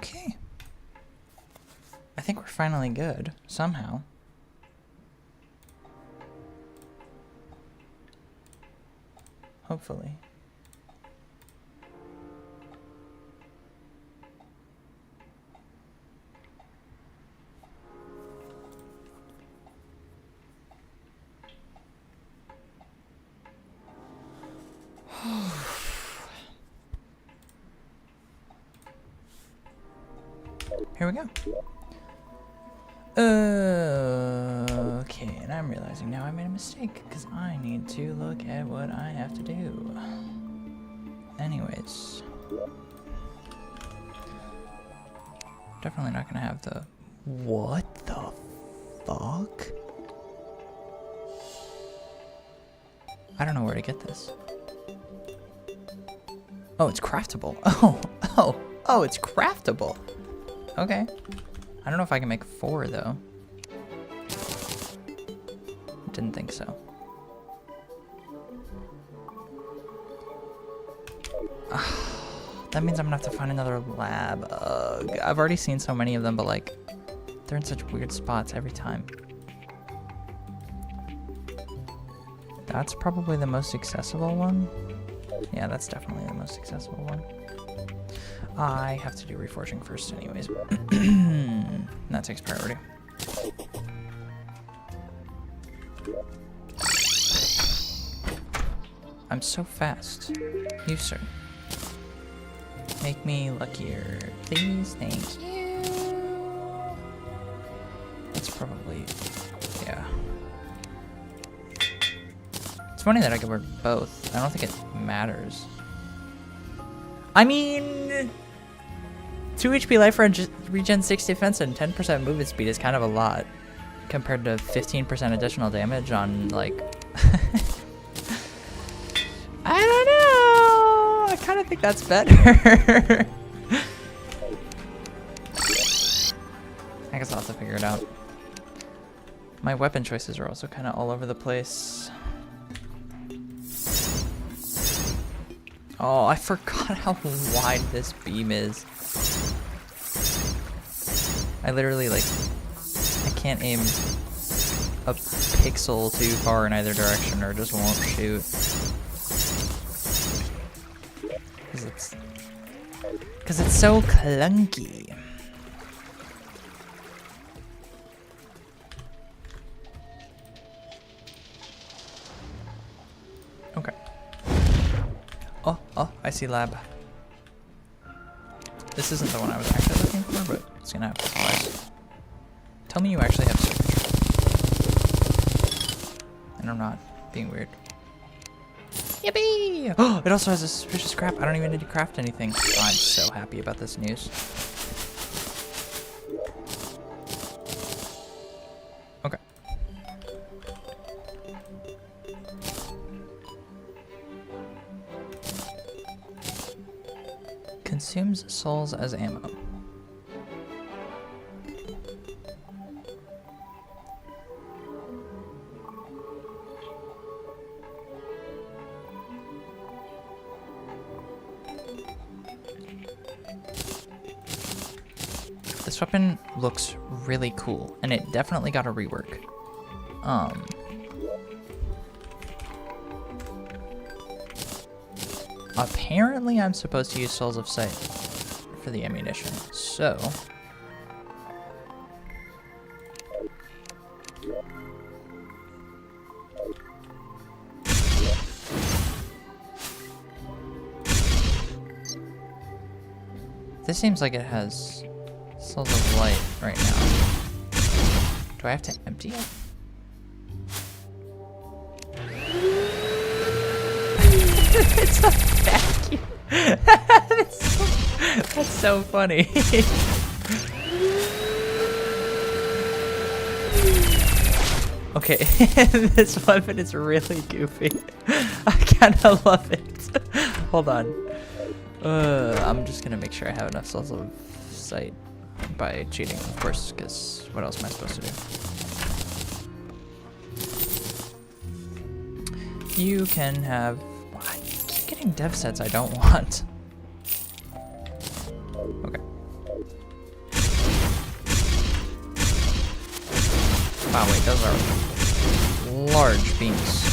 Okay. I think we're finally good, somehow. Hopefully. Here we go. Okay, and I'm realizing now I made a mistake because I need to look at what I have to do. Anyways. Definitely not gonna have the... What the fuck? I don't know where to get this. Oh, it's craftable. Oh, it's craftable. Okay. I don't know if I can make 4 though. Didn't think so. That means I'm gonna have to find another lab. Ugh. I've already seen so many of them, but like, they're in such weird spots every time. That's probably the most accessible one. Yeah, that's definitely the most accessible one. I have to do reforging first anyways. That takes priority. I'm so fast. You, sir. Make me luckier. Please, thank you. That's probably... yeah. It's funny that I could work both. I don't think it matters. I mean... 2 HP life regen, 6 defense, and 10% movement speed is kind of a lot. Compared to 15% additional damage on, like... I don't know! I kind of think that's better. I guess I'll have to figure it out. My weapon choices are also kind of all over the place. Oh, I forgot how wide this beam is. I literally, like, I can't aim a pixel too far in either direction or it just won't shoot. Because it's so clunky. Okay. Oh, I see lab. This isn't the one I was actually looking for, but it's gonna have to suffice. Tell me you actually have circuitry. And I'm not being weird. Yippee! Oh, it also has a suspicious scrap. I don't even need to craft anything. Oh, I'm so happy about this news. Okay. Consumes souls as ammo. This weapon looks really cool, and it definitely got a rework. Apparently I'm supposed to use Souls of Sight for the ammunition, so... This seems like it has Souls of Light right now. Do I have to empty it? It's a vacuum. That's so funny. Okay, this weapon is really goofy. I kind of love it. Hold on. I'm just gonna make sure I have enough Souls of Sight by cheating, of course, because what else am I supposed to do? You can have... I keep getting dev sets I don't want. Okay. those are large beams.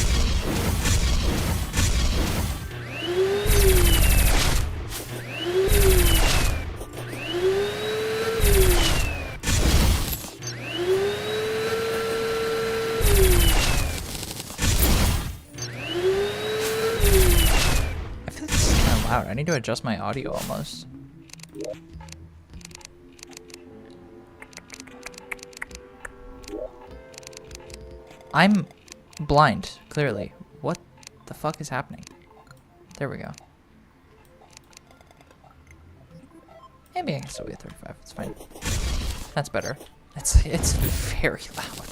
I feel like this is kind of loud. I need to adjust my audio almost. I'm blind, clearly. What the fuck is happening? There we go. Maybe I can still be at 35. It's fine. That's better. It's very loud.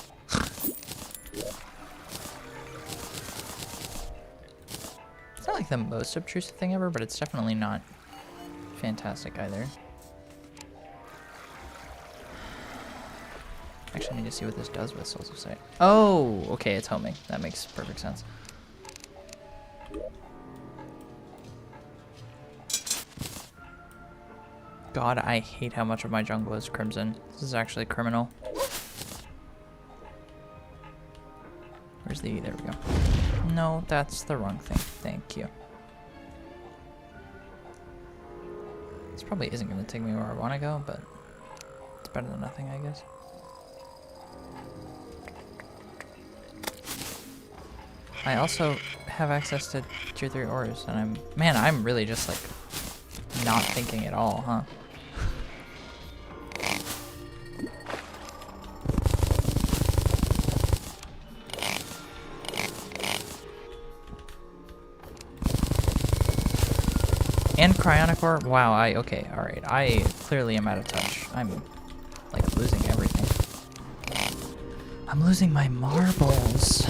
It's not like the most obtrusive thing ever, but it's definitely not fantastic either. Actually, I need to see what this does with Souls of Sight. Oh, okay, it's homing. That makes perfect sense. God, I hate how much of my jungle is crimson. This is actually criminal. Where's the... There we go. No, that's the wrong thing. Thank you. This probably isn't going to take me where I want to go, but it's better than nothing, I guess. I also have access to tier 3 ores, and I'm really just like not thinking at all, huh? And cryonic ore? Wow, okay, alright. I clearly am out of touch. I'm like losing everything. I'm losing my marbles.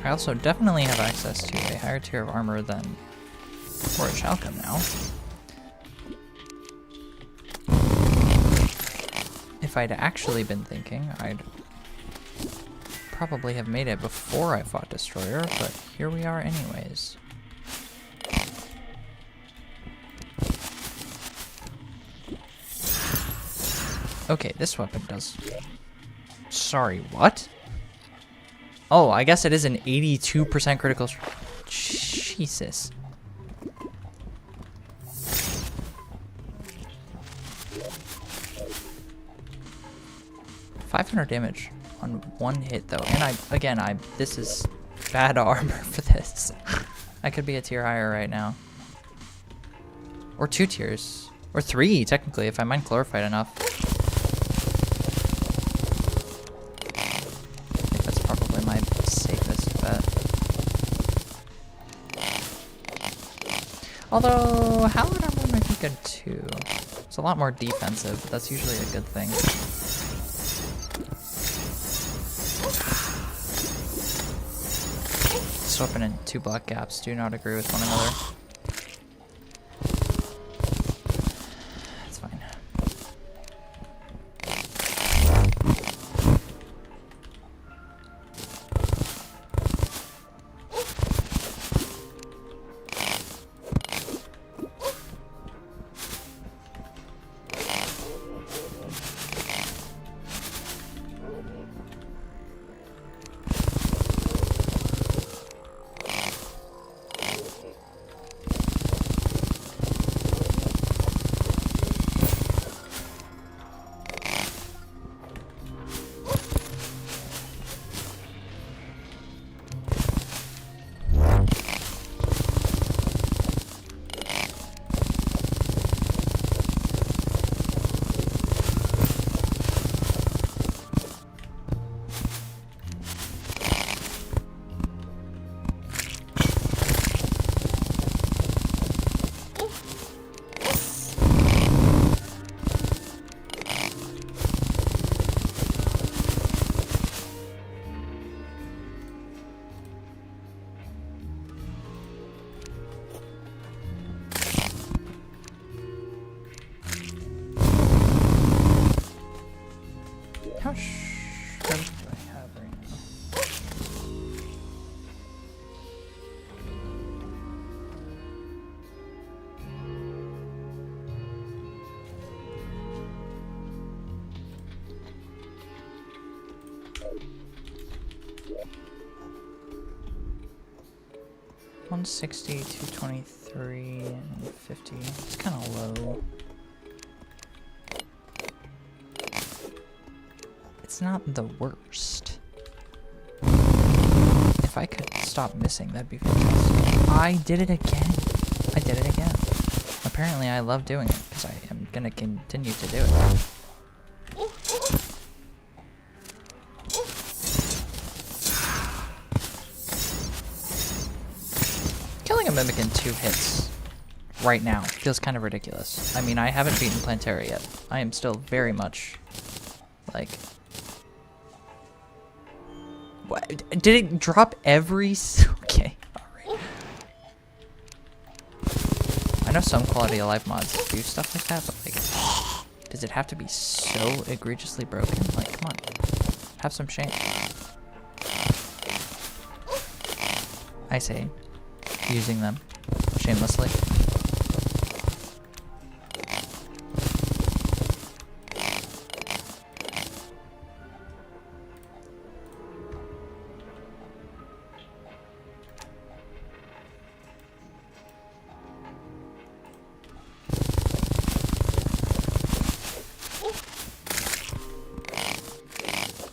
I also definitely have access to a higher tier of armor than where it shall come now. If I'd actually been thinking, I'd probably have made it before I fought Destroyer, but here we are anyways. Okay, this weapon does... Sorry, what? Oh, I guess it is an 82% critical... Jesus. $500 damage on one hit, though. And this is bad armor for this. I could be a tier higher right now. Or 2 tiers. Or 3, technically, if I mind Glorified enough. My safest bet. Although, Hallowed armor might be good too. It's a lot more defensive, but that's usually a good thing. This weapon and 2 black gaps do not agree with one another. It's fine. 160, 223, and 50. It's kind of low. It's not the worst. If I could stop missing, that'd be fantastic. I did it again. I did it again. Apparently I love doing it, because I am going to continue to do it. Killing a Mimic in 2 hits right now feels kind of ridiculous. I mean, I haven't beaten Plantera yet. I am still very much, like... What? Did it drop every... Okay, alright. I know some quality of life mods do stuff like that, but like... Does it have to be so egregiously broken? Like, come on. Have some shame. I say, using them shamelessly.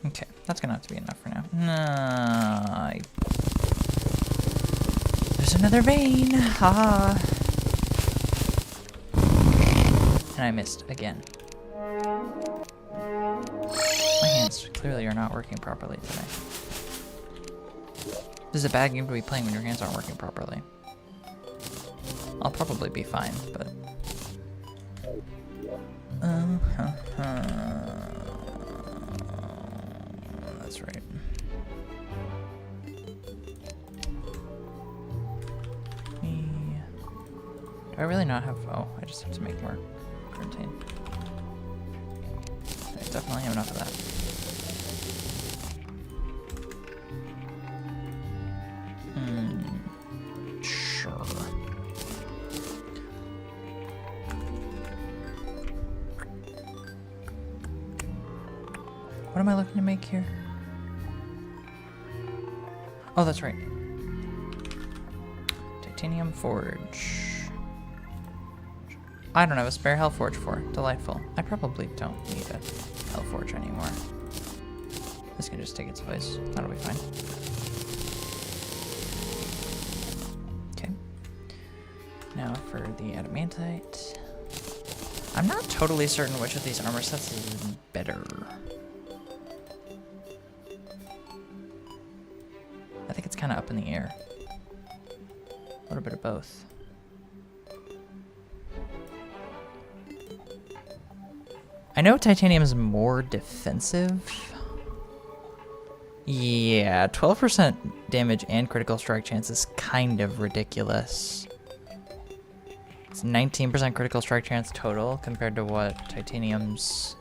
Okay, that's gonna have to be enough for now. No, there's another vein. Ah. And I missed again. My hands clearly are not working properly today. This is a bad game to be playing when your hands aren't working properly. I'll probably be fine, but... That's right. Do I really not have... Oh, I just have to make more quarantine. I definitely have enough of that. Sure. What am I looking to make here? Oh, that's right. Titanium Forge. I don't have a spare Hellforge for. Delightful. I probably don't need a Hellforge anymore. This can just take its place. That'll be fine. Okay. Now for the Adamantite. I'm not totally certain which of these armor sets is better. I think it's kind of up in the air. A little bit of both. I know titanium is more defensive. Yeah, 12% damage and critical strike chance is kind of ridiculous. It's 19% critical strike chance total compared to what titanium's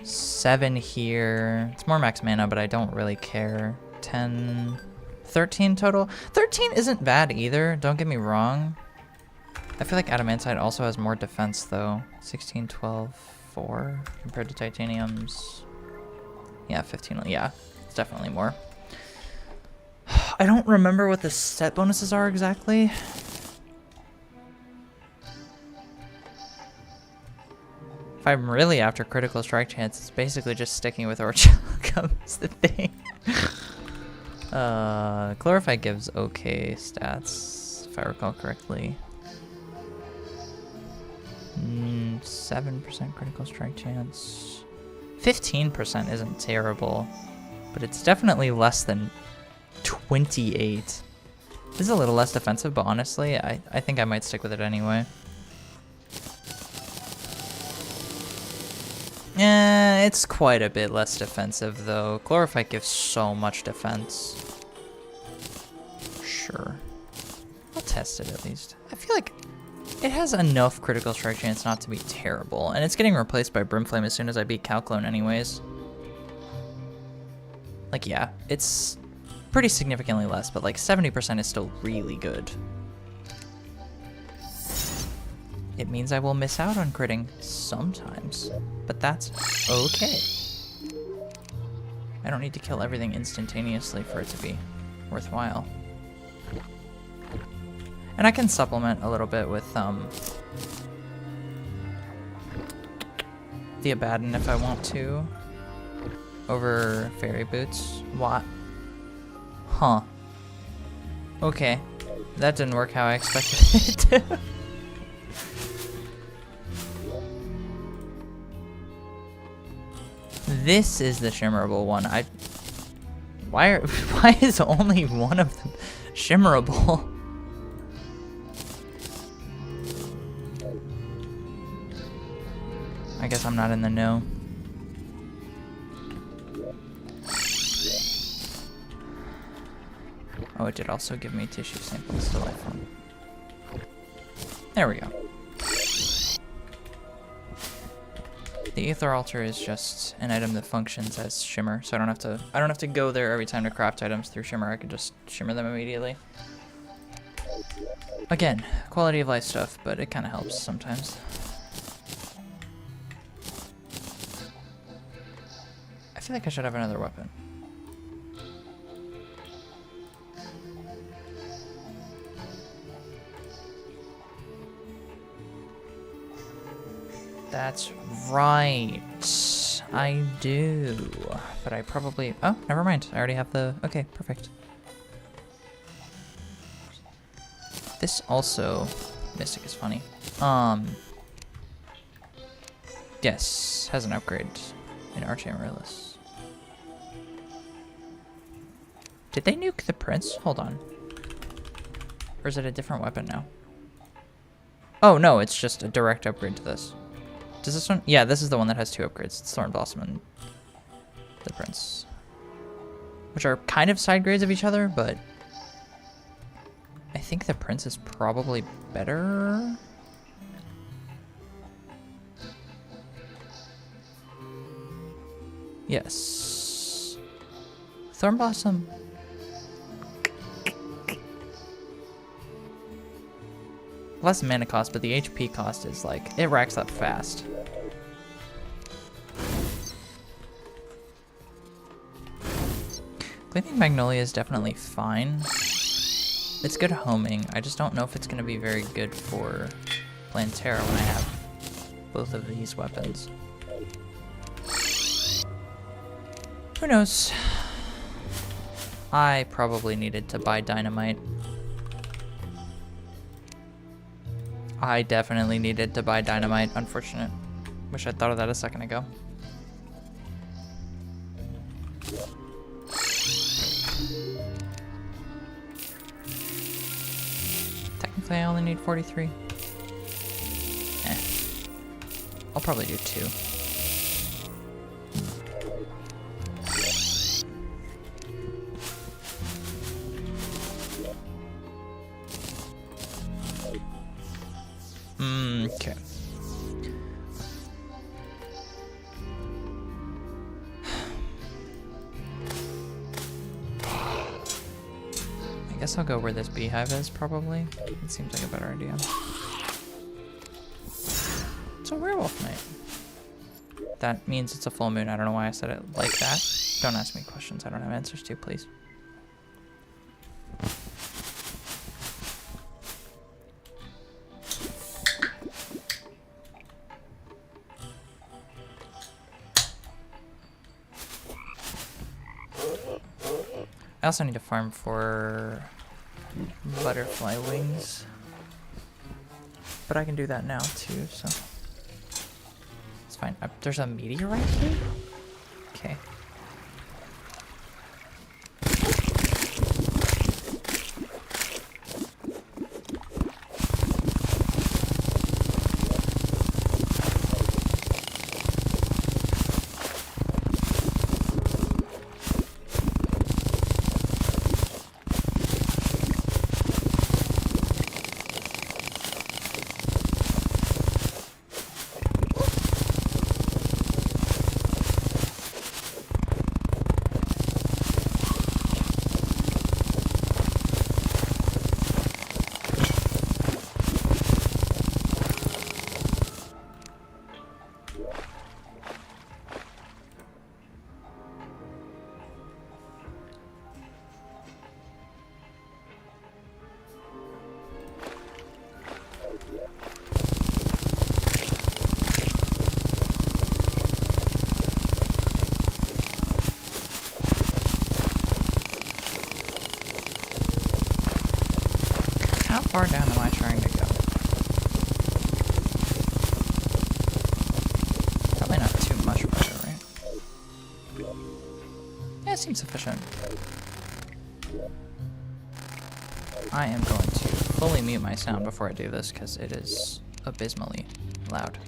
7 here. It's more max mana, but I don't really care. 10, 13 total. 13 isn't bad either, don't get me wrong. I feel like Adamantite also has more defense though. 16, 12, 4 compared to titanium's. Yeah, 15, yeah, it's definitely more. I don't remember what the set bonuses are exactly. If I'm really after critical strike chance, it's basically just sticking with Orchelium is the thing. Clarify gives okay stats, if I recall correctly. 7% critical strike chance. 15% isn't terrible, but it's definitely less than 28. This is a little less defensive, but honestly, I think I might stick with it anyway. It's quite a bit less defensive though. Chlorophyte gives so much defense. Sure. I'll test it at least. I feel like it has enough critical strike chance not to be terrible, and it's getting replaced by Brimflame as soon as I beat Calclone anyways. Like, yeah, it's pretty significantly less, but like 70% is still really good. It means I will miss out on critting sometimes, but that's okay. I don't need to kill everything instantaneously for it to be worthwhile. And I can supplement a little bit with the Abaddon if I want to. Over Fairy Boots. What? Huh. Okay. That didn't work how I expected it to. This is the shimmerable one. Why is only one of them shimmerable? I guess I'm not in the know. Oh, it did also give me tissue samples to life from. There we go. The Aether Altar is just an item that functions as shimmer, so I don't have to go there every time to craft items through shimmer. I can just shimmer them immediately. Again, quality of life stuff, but it kind of helps sometimes. I feel like I should have another weapon. That's right. I do. But I probably... Oh, never mind. I already have the... Okay, perfect. This also... Mystic is funny. Yes, has an upgrade in Arch Amaryllis. Did they nuke the Prince? Hold on. Or is it a different weapon now? Oh, no, it's just a direct upgrade to this. Does this one? Yeah, this is the one that has two upgrades. It's Thorn Blossom and the Prince. Which are kind of side grades of each other, but I think the Prince is probably better. Yes. Thorn Blossom. Less mana cost, but the HP cost is like, it racks up fast. Gleaming Magnolia is definitely fine. It's good homing. I just don't know if it's going to be very good for Plantera when I have both of these weapons. Who knows? I probably needed to buy dynamite. I definitely needed to buy dynamite. Unfortunate. Wish I'd thought of that a second ago. Technically, I only need 43. Eh. I'll probably do 2. Okay. I guess I'll go where this beehive is, probably. It seems like a better idea. It's a werewolf night. That means it's a full moon. I don't know why I said it like that. Don't ask me questions I don't have answers to, please. I also need to farm for butterfly wings, but I can do that now too, so it's fine. There's a meteorite here? Okay. far down am I trying to go? Probably not too much further, right? Yeah, it seems sufficient. I am going to fully mute my sound before I do this because it is abysmally loud.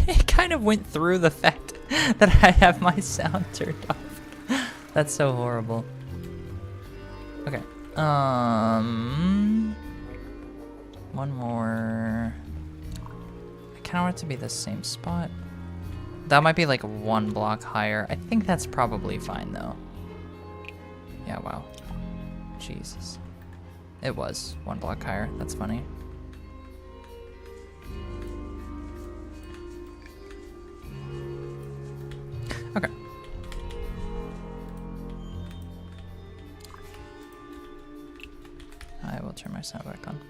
It kind of went through the fact that I have my sound turned off. That's so horrible. Okay. One more. I kind of want it to be the same spot. That might be like 1 block higher. I think that's probably fine though. Yeah, wow. Jesus. It was 1 block higher. That's funny. Okay. I will turn my sound back on.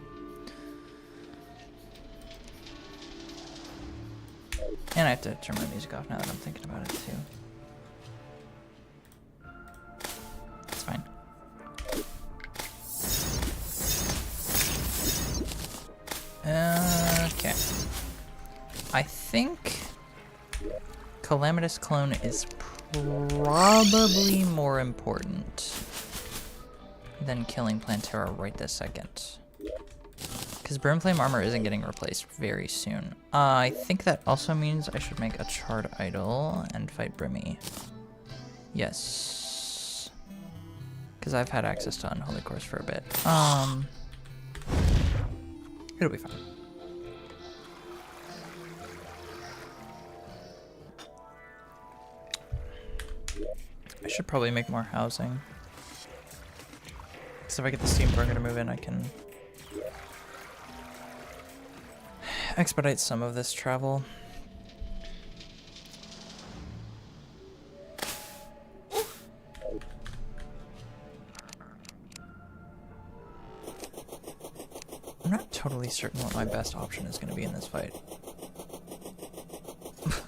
And I have to turn my music off now that I'm thinking about it too. It's fine. Okay. I think Calamitous Clone is probably more important than killing Plantera right this second. Because Brimflame armor isn't getting replaced very soon. I think that also means I should make a Charred Idol and fight Brimmy. Yes. Because I've had access to Unholy Course for a bit. It'll be fine. I should probably make more housing. Because if I get the steam burger to move in, I can expedite some of this travel. I'm not totally certain what my best option is going to be in this fight.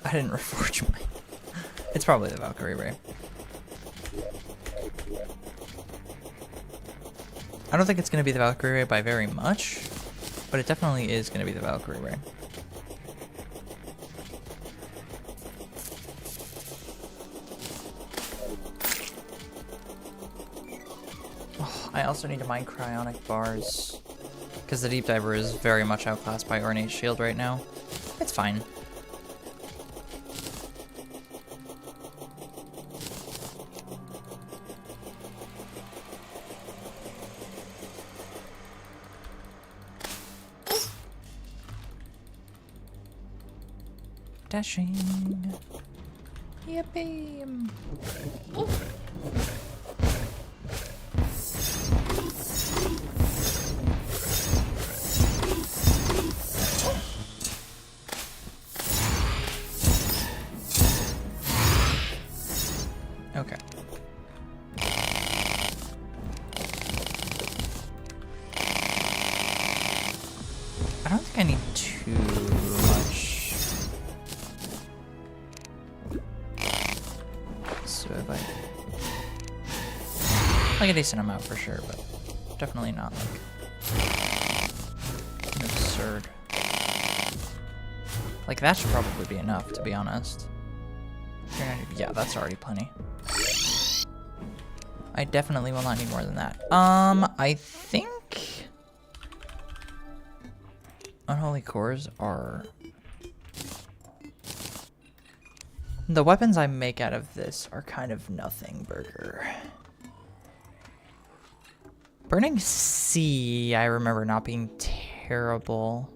I didn't reforge mine. It's probably the Valkyrie Ray. I don't think it's going to be the Valkyrie Ray by very much, but it definitely is going to be the Valkyrie Ray. Oh, I also need to mine cryonic bars, because the Deep Diver is very much outclassed by Ornate Shield right now. It's fine. Dashing. Yippee. Okay. I don't think I need too much. So if like a decent amount for sure, but definitely not like an absurd. Like that should probably be enough, to be honest. Yeah, that's already plenty. I definitely will not need more than that. I think Unholy Cores are the weapons I make out of this are kind of nothing burger. Burning Sea, I remember not being terrible.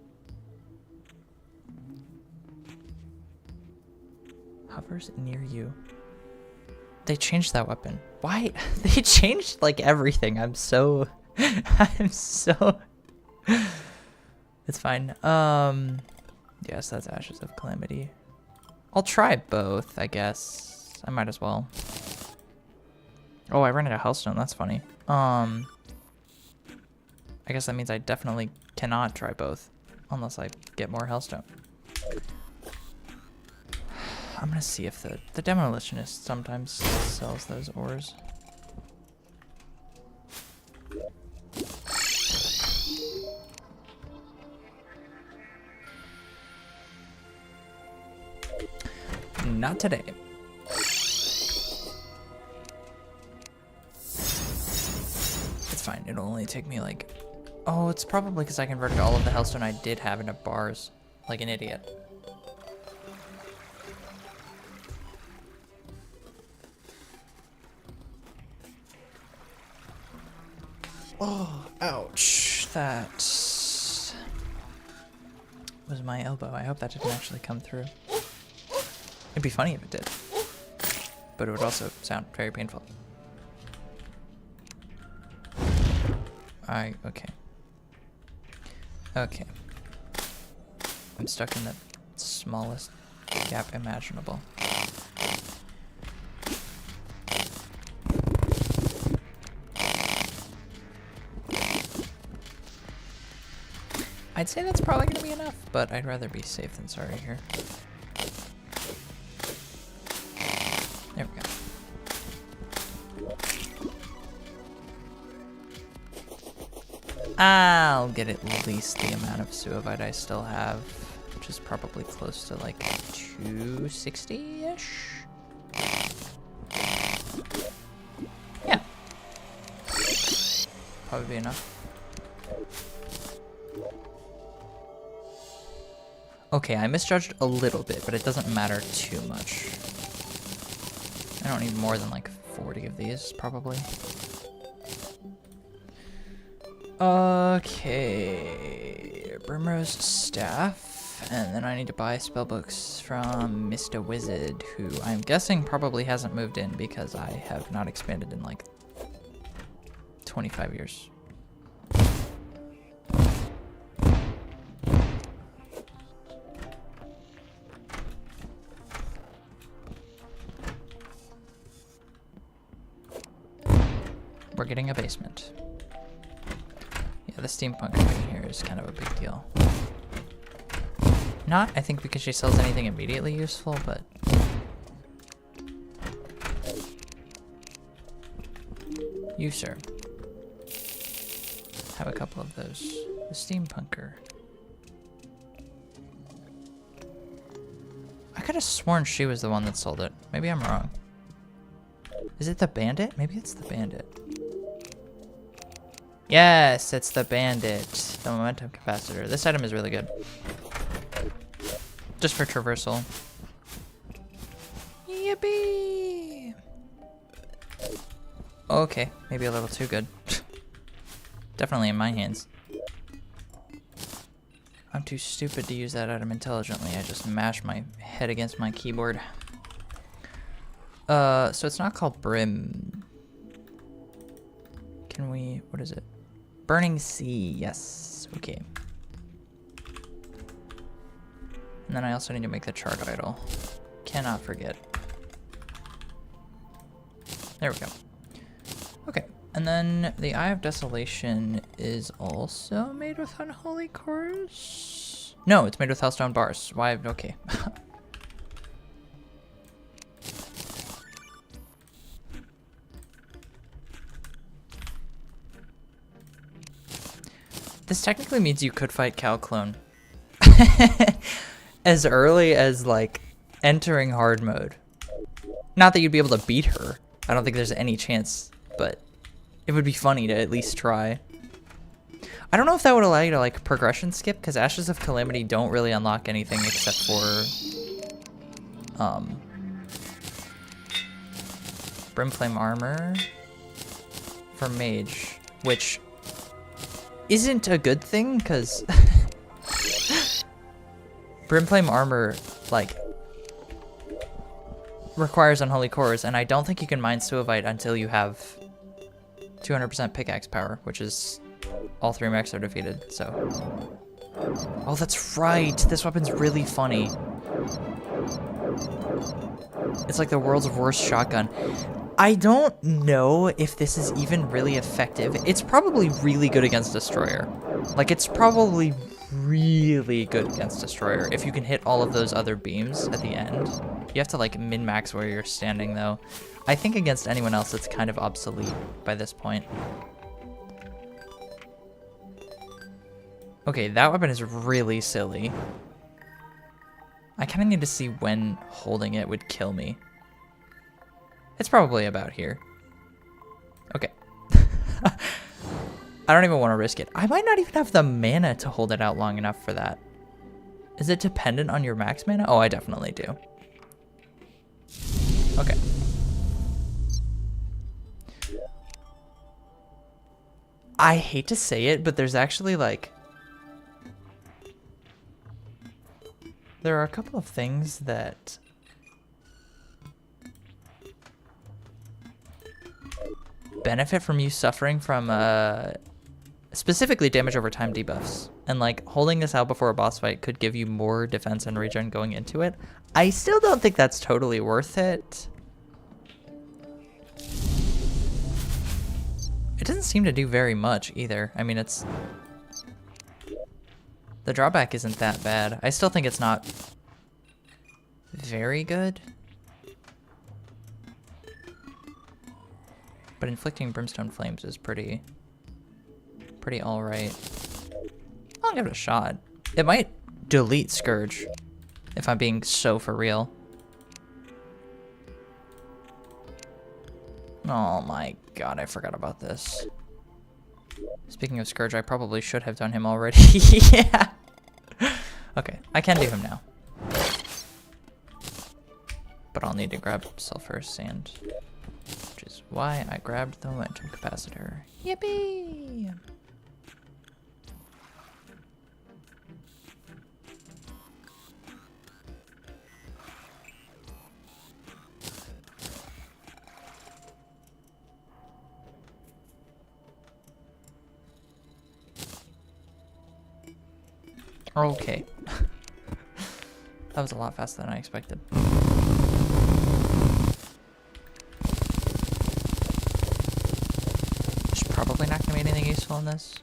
Hovers near you. They changed that weapon. Why? They changed like everything. I'm so it's fine. Yes, that's Ashes of Calamity. I'll try both, I guess. I might as well. Oh, I ran out of Hellstone. That's funny. I guess that means I definitely cannot try both unless I get more Hellstone. I'm gonna see if the demolitionist sometimes sells those ores. Not today. It's fine. It'll only take me like... Oh, it's probably because I converted all of the hellstone I did have into bars. Like an idiot. Oh, ouch. That was my elbow. I hope that didn't actually come through. It'd be funny if it did. But it would also sound very painful. Okay. Okay. I'm stuck in the smallest gap imaginable. I'd say that's probably gonna be enough, but I'd rather be safe than sorry here. There we go. I'll get at least the amount of suovite I still have, which is probably close to like 260-ish. Yeah. Probably be enough. Okay, I misjudged a little bit, but it doesn't matter too much. I don't need more than like 40 of these, probably. Okay, Brimrose Staff, and then I need to buy spellbooks from Mr. Wizard, who I'm guessing probably hasn't moved in because I have not expanded in like 25 years. We're getting a basement. Yeah, the steampunk thing here is kind of a big deal. Not, I think, because she sells anything immediately useful, but... You, sir. Have a couple of those. The steampunker. I could have sworn she was the one that sold it. Maybe I'm wrong. Is it the bandit? Maybe it's the bandit. Yes, it's the bandit. The momentum capacitor. This item is really good. Just for traversal. Yippee! Okay, maybe a little too good. Definitely in my hands. I'm too stupid to use that item intelligently. I just mash my head against my keyboard. So it's not called Brim. Can we, what is it? Burning Sea, yes, okay. And then I also need to make the chart idol. Cannot forget. There we go. Okay, and then the Eye of Desolation is also made with unholy cores? No, it's made with hellstone bars. Why, okay. This technically means you could fight Calclone as early as, like, entering hard mode. Not that you'd be able to beat her. I don't think there's any chance, but it would be funny to at least try. I don't know if that would allow you to, like, progression skip, because Ashes of Calamity don't really unlock anything except for, Brimflame Armor for Mage, which... isn't a good thing, because Brimflame Armor, like, requires unholy cores, and I don't think you can mine Suovite until you have 200% pickaxe power, which is all 3 mechs are defeated, so. Oh, that's right! This weapon's really funny. It's like the world's worst shotgun. I don't know if this is even really effective. It's probably really good against Destroyer. Like, it's probably really good against Destroyer if you can hit all of those other beams at the end. You have to like min-max where you're standing though. I think against anyone else it's kind of obsolete by this point. Okay, that weapon is really silly. I kind of need to see when holding it would kill me. It's probably about here. Okay. I don't even want to risk it. I might not even have the mana to hold it out long enough for that. Is it dependent on your max mana? Oh, I definitely do. Okay. I hate to say it, but there's actually like... There are a couple of things that... benefit from you suffering from specifically damage over time debuffs, and like holding this out before a boss fight could give you more defense and regen going into it. I still don't think that's totally worth it. It doesn't seem to do very much either. I mean, it's the drawback isn't that bad. I still think it's not very good. But inflicting brimstone flames is pretty alright. I'll give it a shot. It might delete Scourge, if I'm being so for real. Oh my god, I forgot about this. Speaking of Scourge, I probably should have done him already. Yeah! Okay, I can do him now. But I'll need to grab Sulfur Sand. Which is why I grabbed the momentum capacitor. Yippee! Okay. That was a lot faster than I expected. Probably not gonna be anything useful in this.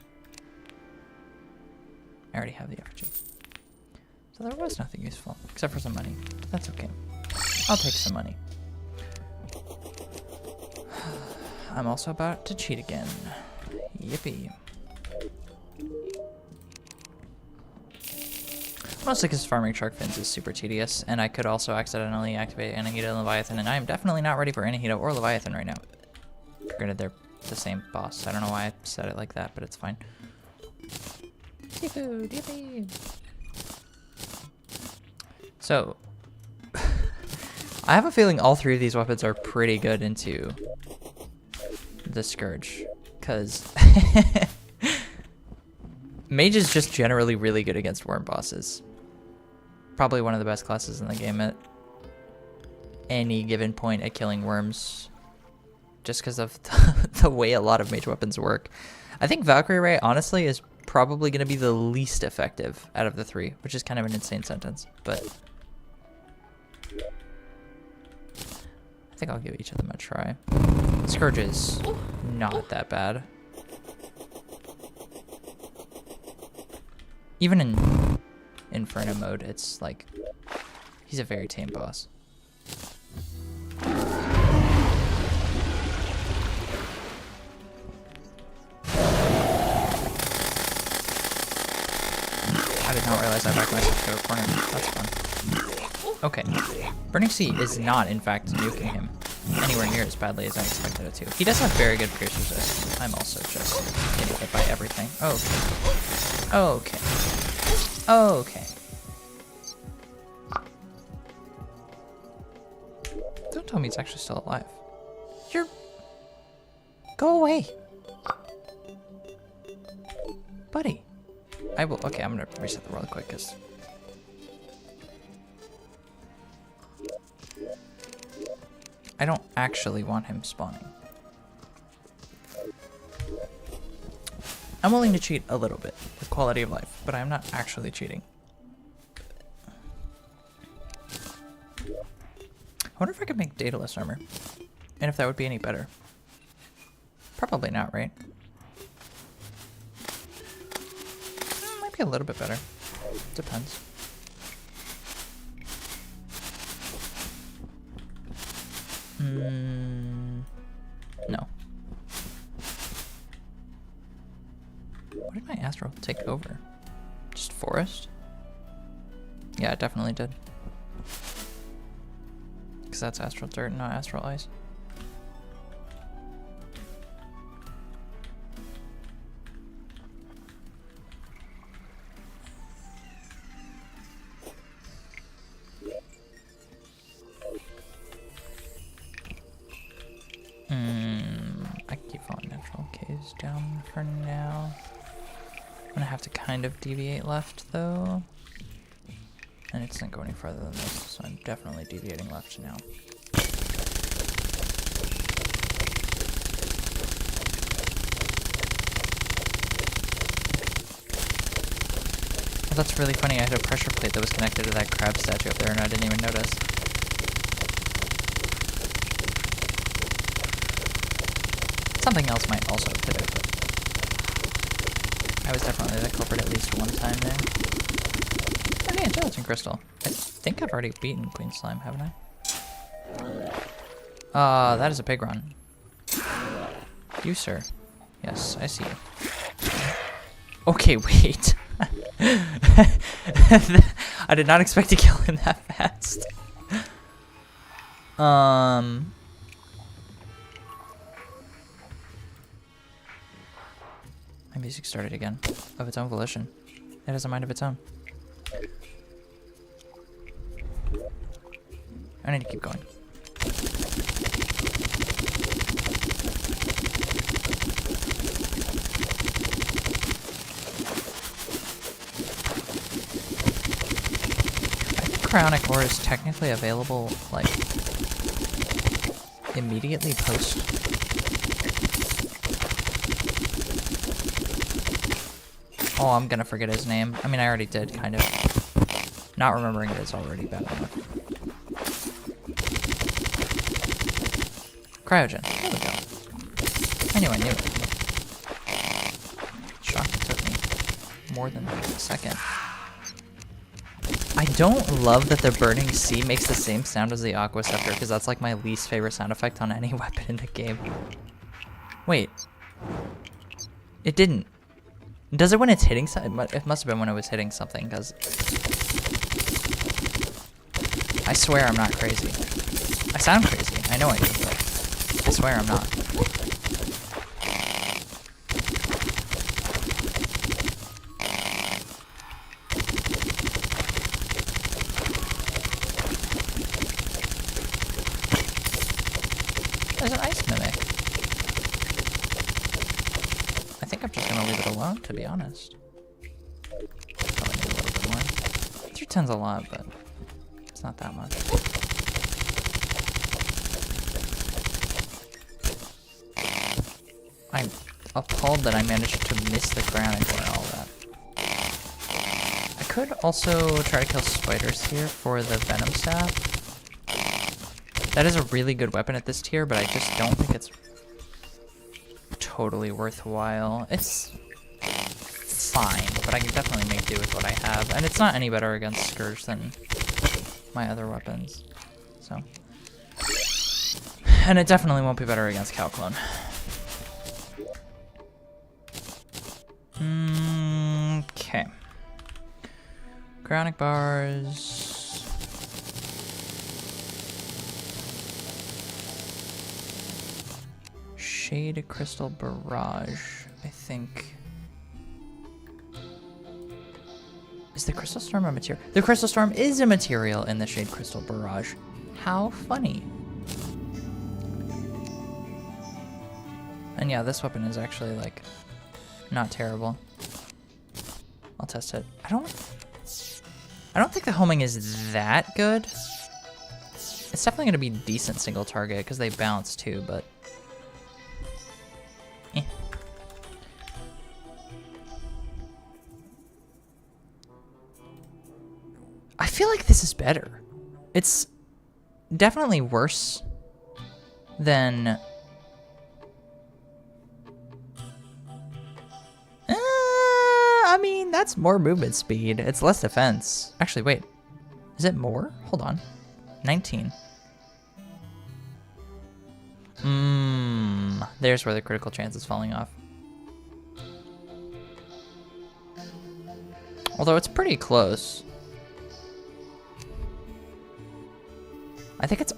I already have the effigy. So there was nothing useful, except for some money. But that's okay. I'll take some money. I'm also about to cheat again. Yippee. Mostly because farming shark fins is super tedious, and I could also accidentally activate Anahita and Leviathan, and I am definitely not ready for Anahita or Leviathan right now. Granted, they're the same boss. I don't know why I said it like that, but it's fine. Seafood, yippee! So, I have a feeling all three of these weapons are pretty good into the Scourge, because Mage is just generally really good against worm bosses. Probably one of the best classes in the game at any given point at killing worms. Just because of the way a lot of mage weapons work. I think Valkyrie Ray, honestly, is probably going to be the least effective out of the three, which is kind of an insane sentence, but I think I'll give each of them a try. Scourge is not that bad. Even in Infernum mode, it's like, he's a very tame boss. I did not realize I backed myself to a corner. That's fun. Okay. Burning Sea is not, in fact, nuking him anywhere near as badly as I expected it to. He does have very good pierce resist. I'm also just getting hit by everything. Okay. Okay. Don't tell me it's actually still alive. Go away. Buddy. I will. Okay, I'm gonna reset the world quick because I don't actually want him spawning. I'm willing to cheat a little bit with quality of life, but I'm not actually cheating. I wonder if I could make Daedalus armor, and if that would be any better. Probably not, right? Might be a little bit better. Depends. No. What did my astral take over? Just forest? Yeah, it definitely did. Because that's astral dirt, not astral ice. I can keep following natural caves down for now. I'm gonna have to kind of deviate left though. And it doesn't go any further than this, so I'm definitely deviating left now. Well, that's really funny. I had a pressure plate that was connected to that crab statue up there and I didn't even notice. Something else might also have hit it, but I was definitely the culprit at least one time there. Oh yeah, gelatin crystal. I think I've already beaten Queen Slime, haven't I? That is a pig run. You, sir. Yes, I see you. Okay, wait. I did not expect to kill him that fast. My music started again, of its own volition. It has a mind of its own. I need to keep going. I think cryonic ore is technically available, like, immediately post. Oh, I'm gonna forget his name. I mean, I already did, kind of. Not remembering it is already bad enough. Cryogen. There we go. I knew I knew it. Shocked it took me more than a second. I don't love that the burning sea makes the same sound as the aqua scepter, because that's like my least favorite sound effect on any weapon in the game. Wait. It didn't. Does it when it's hitting something? It must have been when it was hitting something, because I swear I'm not crazy. I sound crazy. I know I do, but I swear I'm not. There's an ice mimic. I think I'm just gonna leave it alone, to be honest. Probably need a little bit more. 310's a lot, but it's not that much. I'm appalled that I managed to miss the ground and doing all that. I could also try to kill spiders here for the venom staff. That is a really good weapon at this tier, but I just don't think it's totally worthwhile. It's fine, but I can definitely make do with what I have. And it's not any better against Scourge than my other weapons. So. And it definitely won't be better against Calclone. Okay. Cryonic bars. Shade Crystal Barrage, I think. Is the Crystal Storm a material? The Crystal Storm is a material in the Shade Crystal Barrage. How funny. And yeah, this weapon is actually, like, not terrible. I'll test it. I don't think the homing is that good. It's definitely going to be decent single target because they bounce too, but I feel like this is better. It's definitely worse than I mean, that's more movement speed. It's less defense. Actually, wait. Is it more? Hold on. 19. There's where the critical chance is falling off. Although it's pretty close. I think it's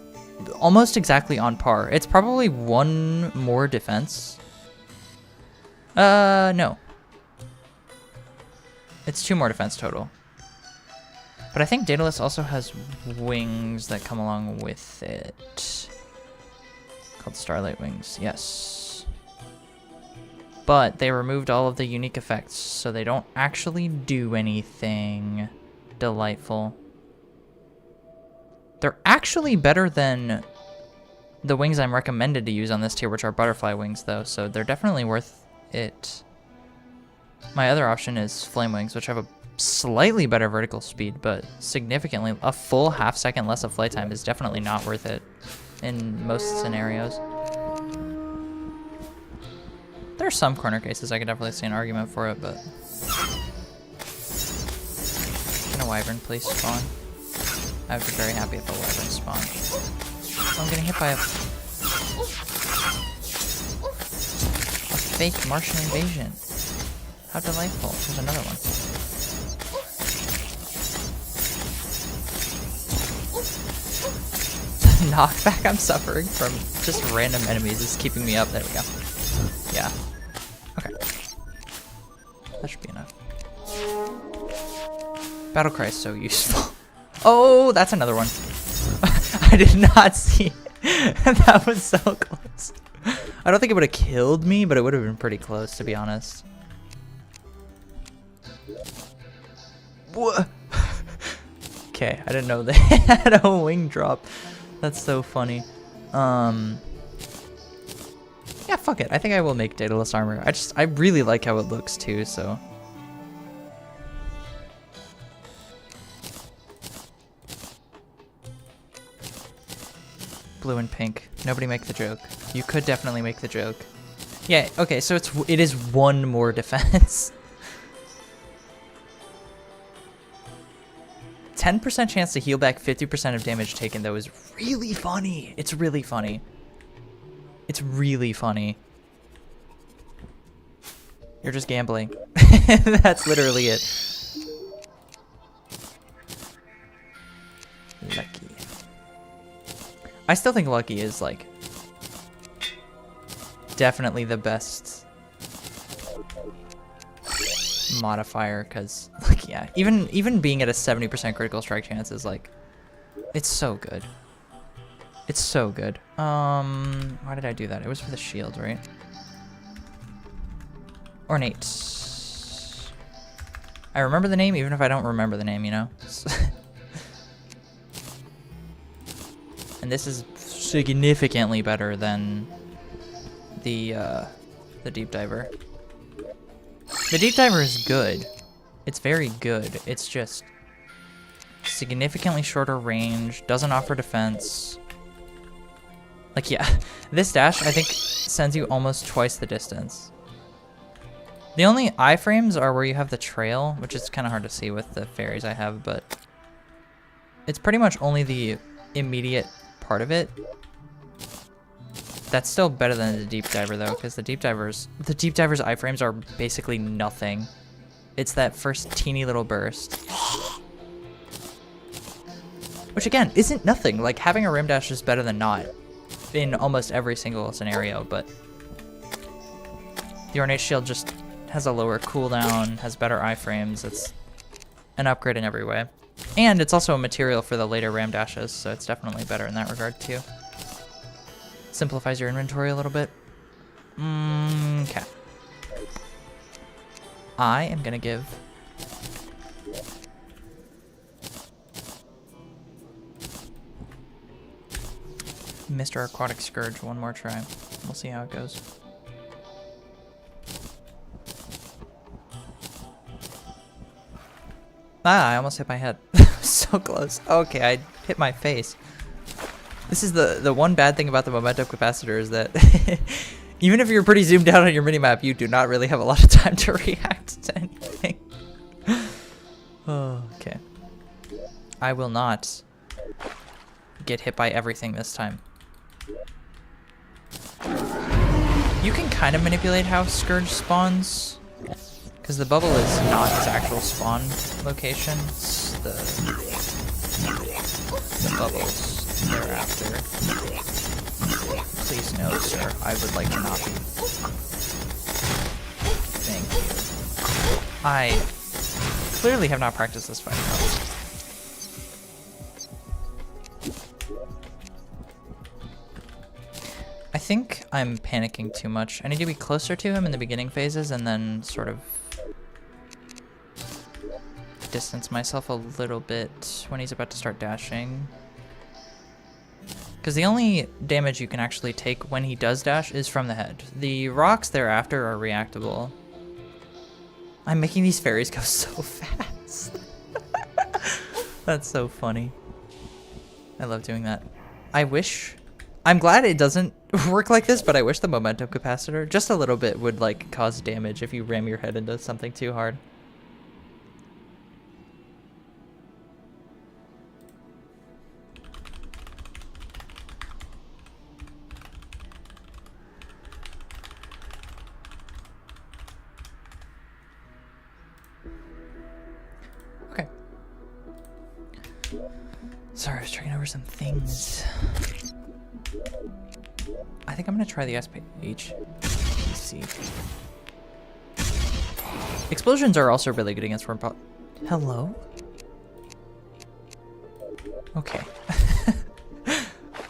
almost exactly on par. It's probably 1 more defense. No. It's 2 more defense total. But I think Daedalus also has wings that come along with it. Called Starlight Wings, yes. But they removed all of the unique effects, so they don't actually do anything delightful. They're actually better than the wings I'm recommended to use on this tier, which are butterfly wings, though, so they're definitely worth it. My other option is flame wings, which have a slightly better vertical speed, but significantly, a full half-second less of flight time is definitely not worth it in most scenarios. There are some corner cases I could definitely see an argument for it, but... Can a wyvern please spawn? I would be very happy if a wyvern spawned. Oh, I'm getting hit by a fake Martian invasion. How delightful. There's another one. The knockback I'm suffering from just random enemies is keeping me up. There we go. Yeah. Okay. That should be enough. Battlecry is so useful. Oh, that's another one. I did not see. That was so close. I don't think it would have killed me, but it would have been pretty close, to be honest. What? Okay, I didn't know they had a wing drop. That's so funny. Yeah, fuck it. I think I will make Daedalus armor. I really like how it looks too, so. Blue and pink. Nobody make the joke. You could definitely make the joke. Yeah, okay, so it is 1 more defense. 10% chance to heal back 50% of damage taken, though, is really funny. It's really funny. It's really funny. You're just gambling. That's literally it. Lucky. I still think Lucky is, like, definitely the best modifier, because, like, yeah, even being at a 70% critical strike chance is, like, it's so good. It's so good. Why did I do that? It was for the shield, right? Ornate. I remember the name even if I don't remember the name, you know? And this is significantly better than the deep diver. The deep diver is good. It's very good. It's just significantly shorter range, doesn't offer defense. Like, yeah, this dash, I think, sends you almost twice the distance. The only iframes are where you have the trail, which is kind of hard to see with the fairies I have, but it's pretty much only the immediate part of it. That's still better than the deep diver, though, because the deep diver's iframes are basically nothing. It's that first teeny little burst. Which, again, isn't nothing. Like, having a rim dash is better than not in almost every single scenario, but the Ornate Shield just has a lower cooldown, has better iframes. It's an upgrade in every way. And it's also a material for the later ram dashes, so it's definitely better in that regard, too. Simplifies your inventory a little bit. Okay. I am gonna give Mr. Aquatic Scourge one more try. We'll see how it goes. Ah, I almost hit my head. So close. Okay, I hit my face. This is the one bad thing about the momentum capacitor is that even if you're pretty zoomed out on your minimap, you do not really have a lot of time to react to anything. Okay. I will not get hit by everything this time. You can kind of manipulate how Scourge spawns, because the bubble is not its actual spawn location. It's the bubbles thereafter. Please no, sir. I would like to not be. Thank you. I clearly have not practiced this fight enough. I think I'm panicking too much. I need to be closer to him in the beginning phases and then sort of distance myself a little bit when he's about to start dashing. Because the only damage you can actually take when he does dash is from the head. The rocks thereafter are reactable. I'm making these fairies go so fast. That's so funny. I love doing that. I'm glad it doesn't work like this, but I wish the momentum capacitor, just a little bit, would like cause damage if you ram your head into something too hard. Okay. Sorry, I was checking over some things. I think I'm gonna try the SPHC. Explosions are also really good against worm pot. Hello? Okay.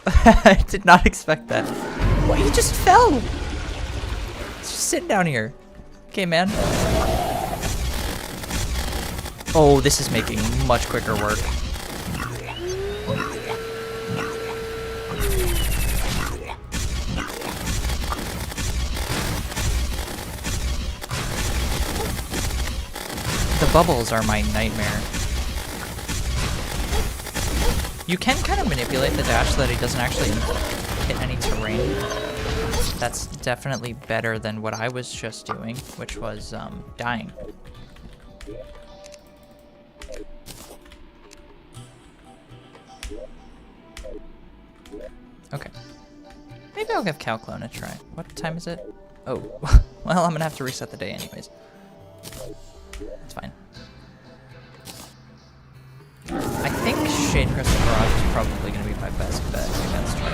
I did not expect that. What? He just fell! He's just sitting down here. Okay, man. Oh, this is making much quicker work. The bubbles are my nightmare. You can kind of manipulate the dash so that he doesn't actually hit any terrain. That's definitely better than what I was just doing, which was dying. Okay. Maybe I'll give Calclone a try. What time is it? Oh, well, I'm gonna have to reset the day anyways. It's fine. I think Shade Crystal Barrage is probably going to be my best bet against her.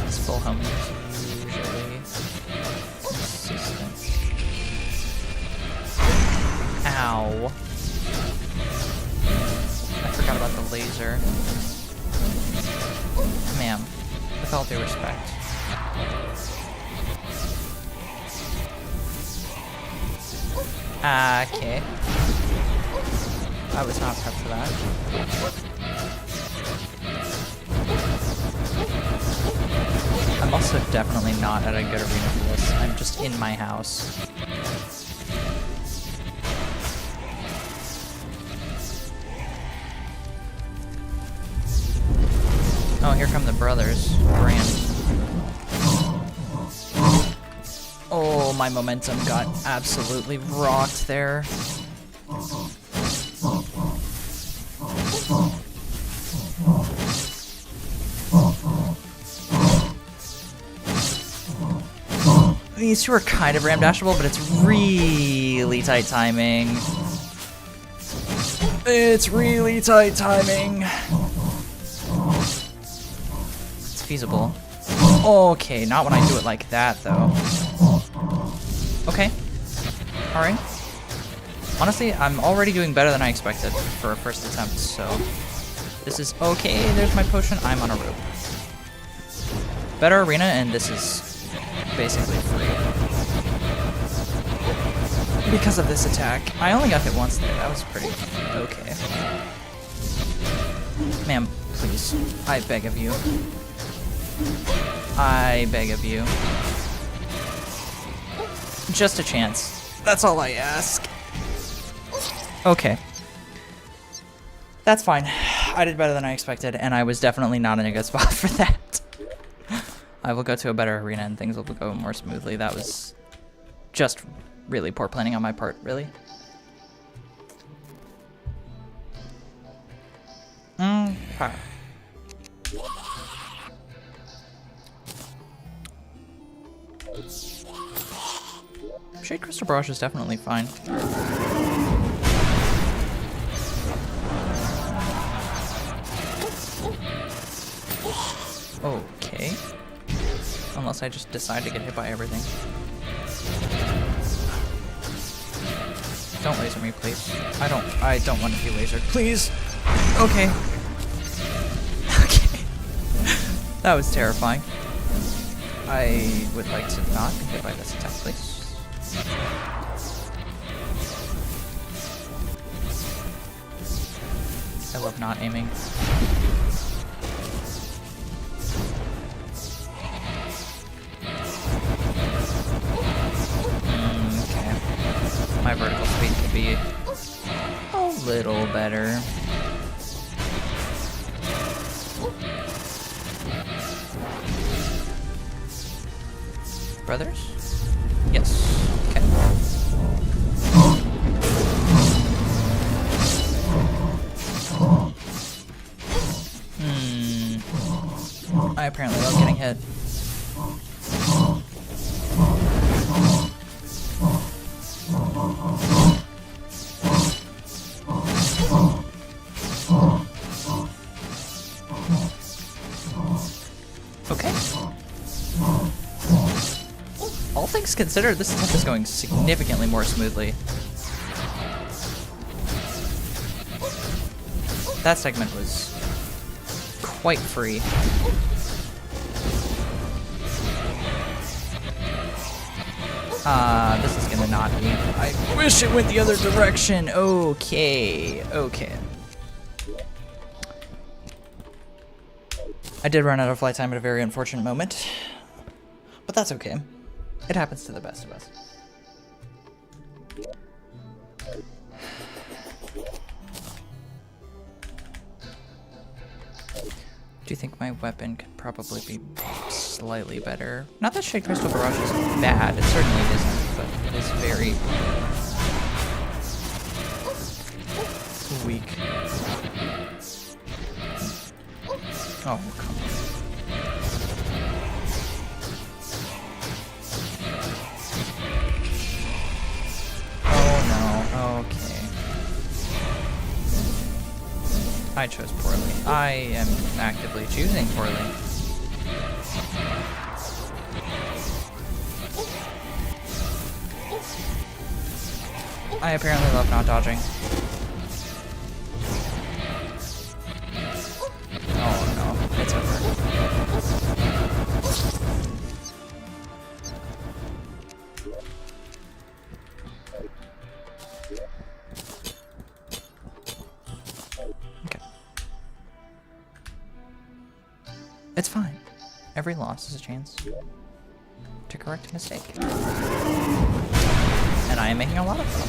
This full home is usually consistent. Ow. I forgot about the laser. Ma'am, with all due respect. Okay. I was not prepped for that. I'm also definitely not at a good arena for this. I'm just in my house. Oh, here come the brothers. Grand. Oh, my momentum got absolutely rocked there. These two are kind of ram dashable, but it's really tight timing. It's really tight timing. It's feasible. Okay, not when I do it like that, though. Okay. Alright. Honestly, I'm already doing better than I expected for a first attempt, so... This is okay. There's my potion. I'm on a rope. Better arena, and this is basically free. Because of this attack. I only got hit once there. That was pretty okay. Ma'am, please. I beg of you. I beg of you. Just a chance. That's all I ask. Okay. That's fine. I did better than I expected, and I was definitely not in a good spot for that. I will go to a better arena and things will go more smoothly. That was just really poor planning on my part, really. Okay. Shade Crystal Barrage is definitely fine. Okay. Unless I just decide to get hit by everything. Don't laser me, please. I don't want to be lasered. Please! Okay. Okay. That was terrifying. I would like to not be hit by this attack, please. I love not aiming. Okay. My vertical speed could be a little better. Brothers? Yes. Okay. I apparently love getting hit. Okay. All things considered, this attempt is going significantly more smoothly. That segment was quite free. This is gonna not be. I wish it went the other direction. Okay, okay. I did run out of flight time at a very unfortunate moment, but that's okay. It happens to the best of us. Do you think my weapon could probably be slightly better? Not that Shade Crystal Barrage is bad, it certainly isn't, but it is very weak. Oh, come on. Oh no, okay. I chose poorly. I am actively choosing poorly. I apparently love not dodging. Oh no, it's over. Okay. It's fine. Every loss is a chance to correct a mistake. And I am making a lot of them.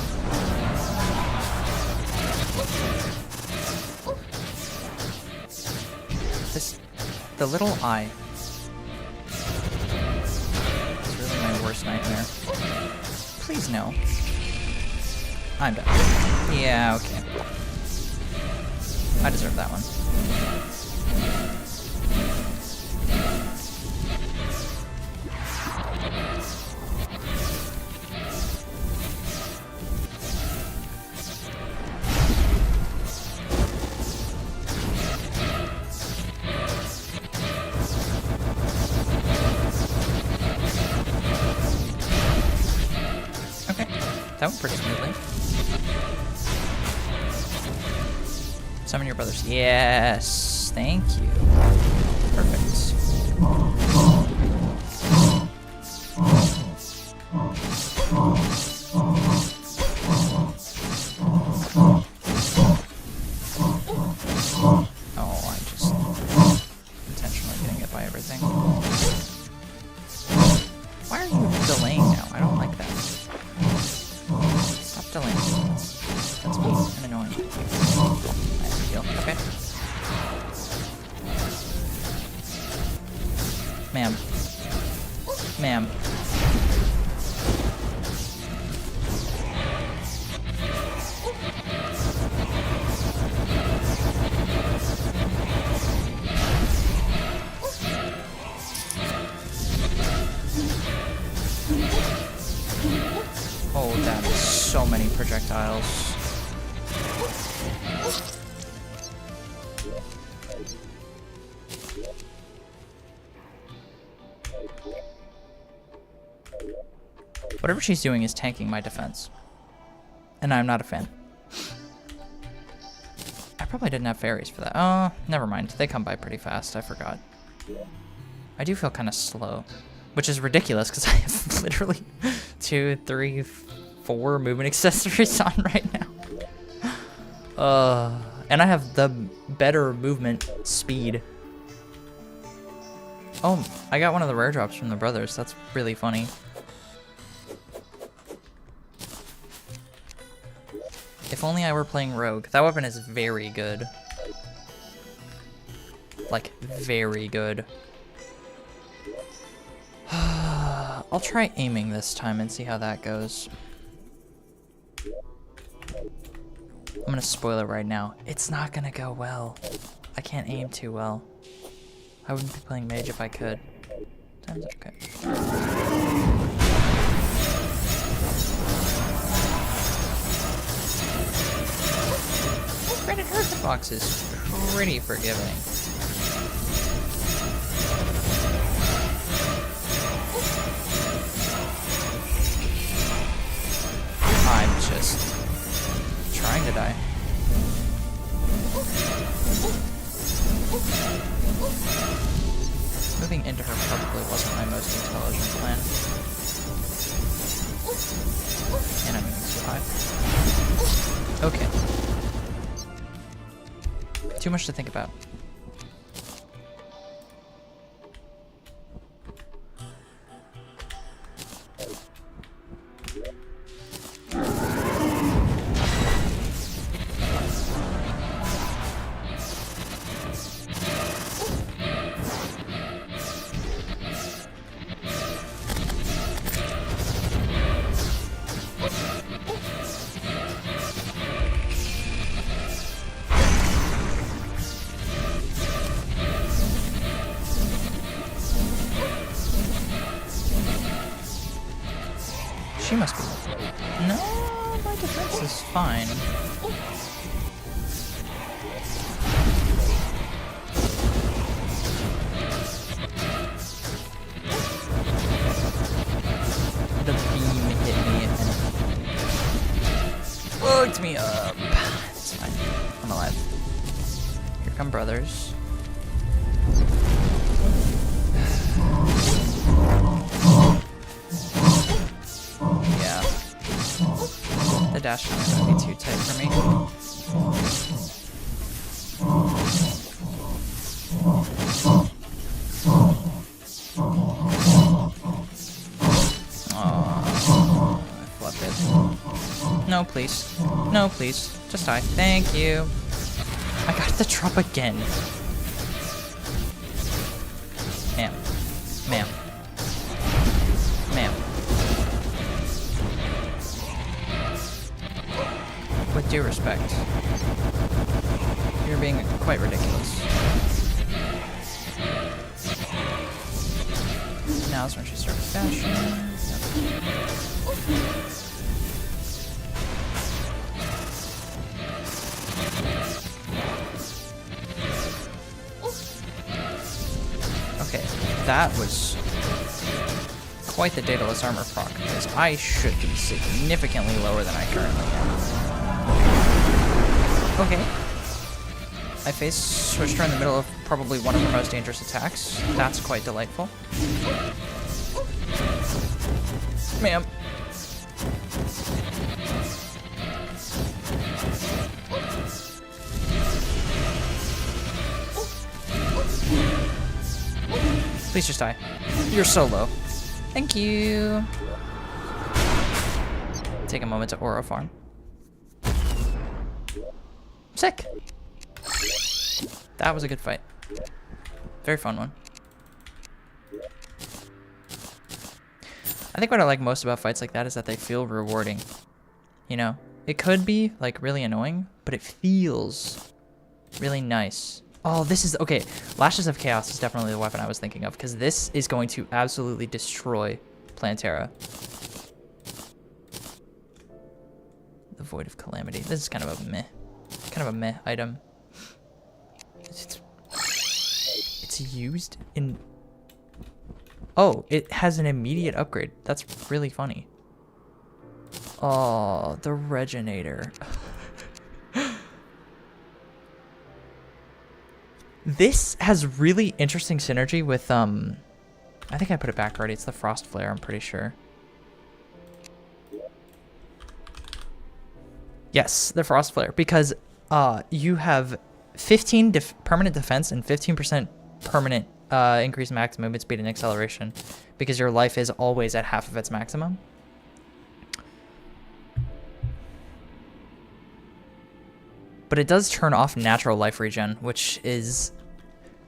The little eye is really my worst nightmare. Please no. I'm done. Yeah, okay. I deserve that one. That went pretty smoothly. Summon your brothers. Yes, thank you. Perfect. Oh, I'm just intentionally getting hit by everything. Why are you delaying now? I don't like that. Stop delaying. That's mean and annoying. I have to heal. Okay. Man. Ma'am. Oh, that is so many projectiles. Whatever she's doing is tanking my defense. And I'm not a fan. I probably didn't have fairies for that. Oh, never mind. They come by pretty fast. I forgot. I do feel kind of slow. Which is ridiculous because I have literally 2, 3, 4 movement accessories on right now. And I have the better movement speed. Oh, I got one of the rare drops from the brothers. That's really funny. If only I were playing rogue. That weapon is very good. Like, very good. I'll try aiming this time and see how that goes. I'm gonna spoil it right now. It's not gonna go well. I can't aim too well. I wouldn't be playing mage if I could. Time's okay. Granted, her hitbox is pretty forgiving. I'm just trying to die. Moving into her probably wasn't my most intelligent plan. And I'm moving too high. Okay. Too much to think about. She must be. No, my defense is fine. The beam hit me and fucked me up. It's fine. I'm alive. Here come brothers. The dash is gonna be too tight for me. Oh, I flubbed it. No, please. No, please. Just die. Thank you. I got the drop again. Ma'am. Ma'am. Ma'am. With due respect, you're being quite ridiculous. Now's when she starts dashing. Okay, that was quite the daedalus armor proc, because I should be significantly lower than I currently am. Okay. I face switched her in the middle of probably one of her most dangerous attacks. That's quite delightful. Ma'am. Please just die. You're so low. Thank you. Take a moment to aura farm. Sick. That was a good fight. Very fun one. I think what I like most about fights like that is that they feel rewarding. You know? It could be, like, really annoying, but it feels really nice. Oh, this is... Okay, Lashes of Chaos is definitely the weapon I was thinking of, because this is going to absolutely destroy PLANTERA. The Void of Calamity. This is kind of a meh item. It's used in... Oh, it has an immediate upgrade. That's really funny. Oh, the Reginator. This has really interesting synergy with, I think I put it back already. It's the Frost Flare, I'm pretty sure. Yes, the Frost Flare, because you have 15 permanent defense and 15% permanent increased max movement speed and acceleration, because your life is always at half of its maximum. But it does turn off natural life regen, which is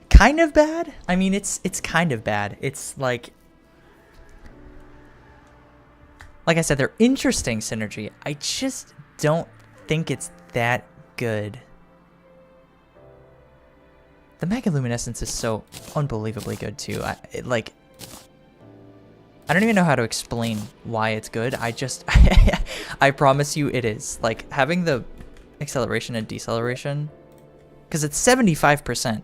kind of bad. I mean, it's kind of bad. It's like I said, they're interesting synergy. I just don't think it's that good. The Mega Luminescence is so unbelievably good too. I don't even know how to explain why it's good. I just I promise you it is. Like, having the acceleration and deceleration, because it's 75%.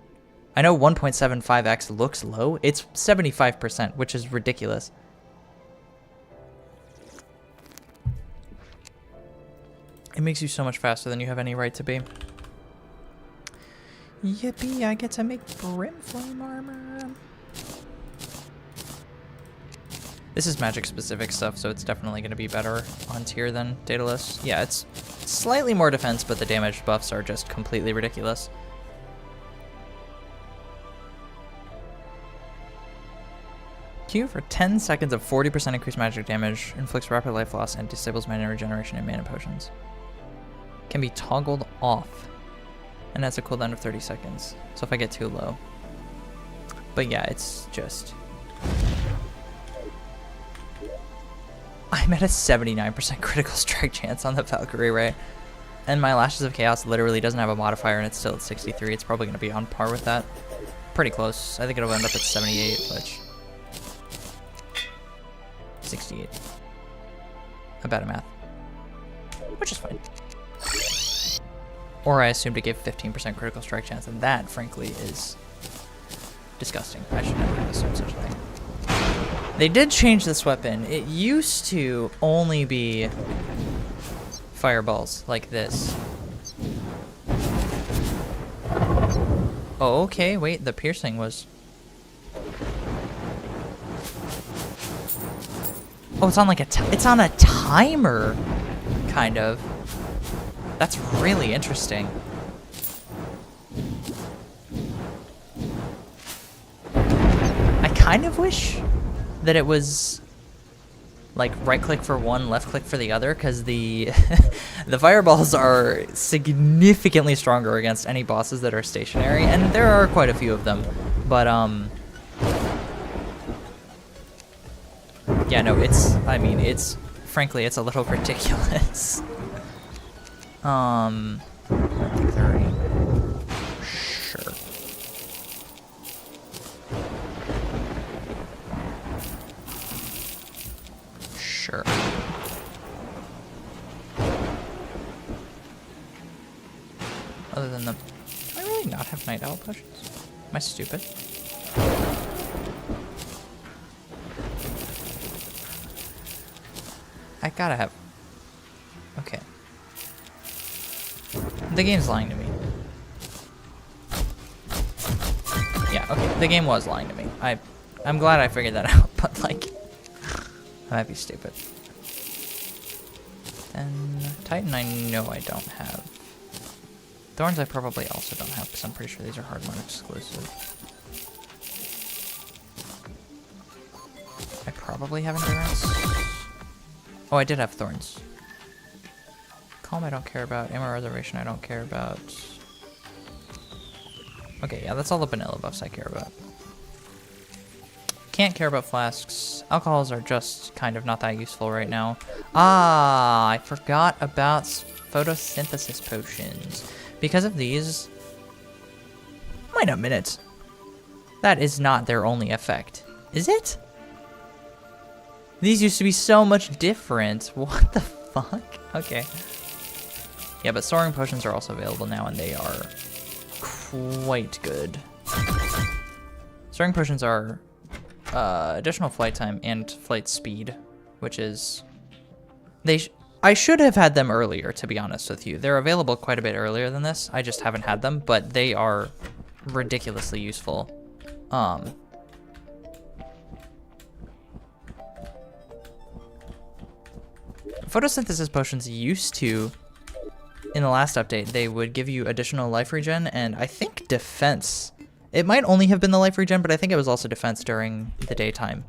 I know 1.75x looks low. It's 75%, which is ridiculous. It makes you so much faster than you have any right to be. Yippee, I get to make Brimflame armor. This is magic specific stuff, so it's definitely going to be better on tier than Daedalus. Yeah, it's slightly more defense, but the damage buffs are just completely ridiculous. Q for 10 seconds of 40% increased magic damage, inflicts rapid life loss, and disables mana regeneration and mana potions. Can be toggled off, and has a cooldown of 30 seconds, so if I get too low. But yeah, it's just... I'm at a 79% critical strike chance on the Valkyrie Ray, and my Lashes of Chaos literally doesn't have a modifier, and it's still at 63. It's probably going to be on par with that. Pretty close. I think it'll end up at 78, which... 68. I'm bad at math. Which is fine. Or I assumed it gave 15% critical strike chance, and that, frankly, is disgusting. I should never have assumed such a thing. They did change this weapon. It used to only be fireballs like this. Oh, okay, wait, the piercing was... Oh, it's on like it's on a timer, kind of. That's really interesting. I kind of wish that it was like right click for one, left click for the other, because the the fireballs are significantly stronger against any bosses that are stationary, and there are quite a few of them. But yeah, no, I mean, it's frankly, it's a little ridiculous. 30. Sure. Sure. Other than the... Do I really not have Night Owl potions? Am I stupid? I gotta have... Okay. The game's lying to me. Yeah, okay, the game was lying to me. I'm glad I figured that out, but like... I might be stupid. Then... Titan I know I don't have. Thorns I probably also don't have, because I'm pretty sure these are hard mode exclusive. I probably have Endurance. Oh, I did have Thorns. Calm I don't care about. Ammo Reservation I don't care about. Okay, yeah, that's all the vanilla buffs I care about. can't care about flasks. Alcohols are just kind of not that useful right now. Ah, I forgot about photosynthesis potions. Because of these... Wait a minute. That is not their only effect. Is it? These used to be so much different. What the fuck? Okay. Yeah, but soaring potions are also available now, and they are quite good. Soaring potions are additional flight time and flight speed, which is... I should have had them earlier, to be honest with you. They're available quite a bit earlier than this. I just haven't had them, but they are ridiculously useful. Photosynthesis potions used to, in the last update, they would give you additional life regen and I think defense. It might only have been the life regen, but I think it was also defense during the daytime.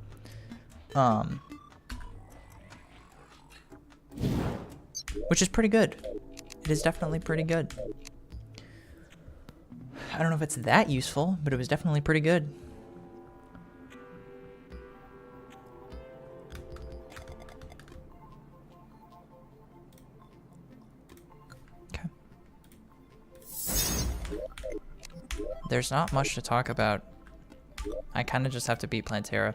Which is pretty good. It is definitely pretty good. I don't know if it's that useful, but it was definitely pretty good. Okay. There's not much to talk about. I kind of just have to beat Plantera.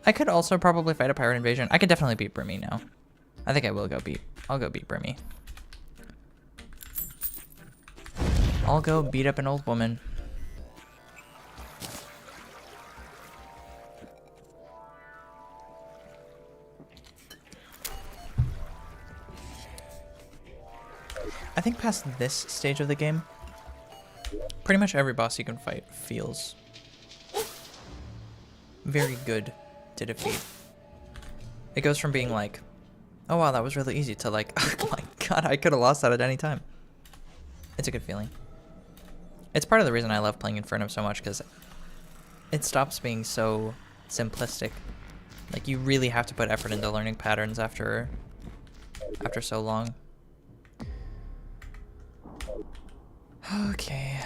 I could also probably fight a pirate invasion. I could definitely beat Brimmy now. I think I will go beat. I'll go beat Brimmy. I'll go beat up an old woman. I think past this stage of the game, pretty much every boss you can fight feels very good to defeat. It goes from being like, oh wow, that was really easy, to like, oh my god, I could have lost that at any time. It's a good feeling. It's part of the reason I love playing Infernum so much, because it stops being so simplistic. Like, you really have to put effort into learning patterns after so long. Okay.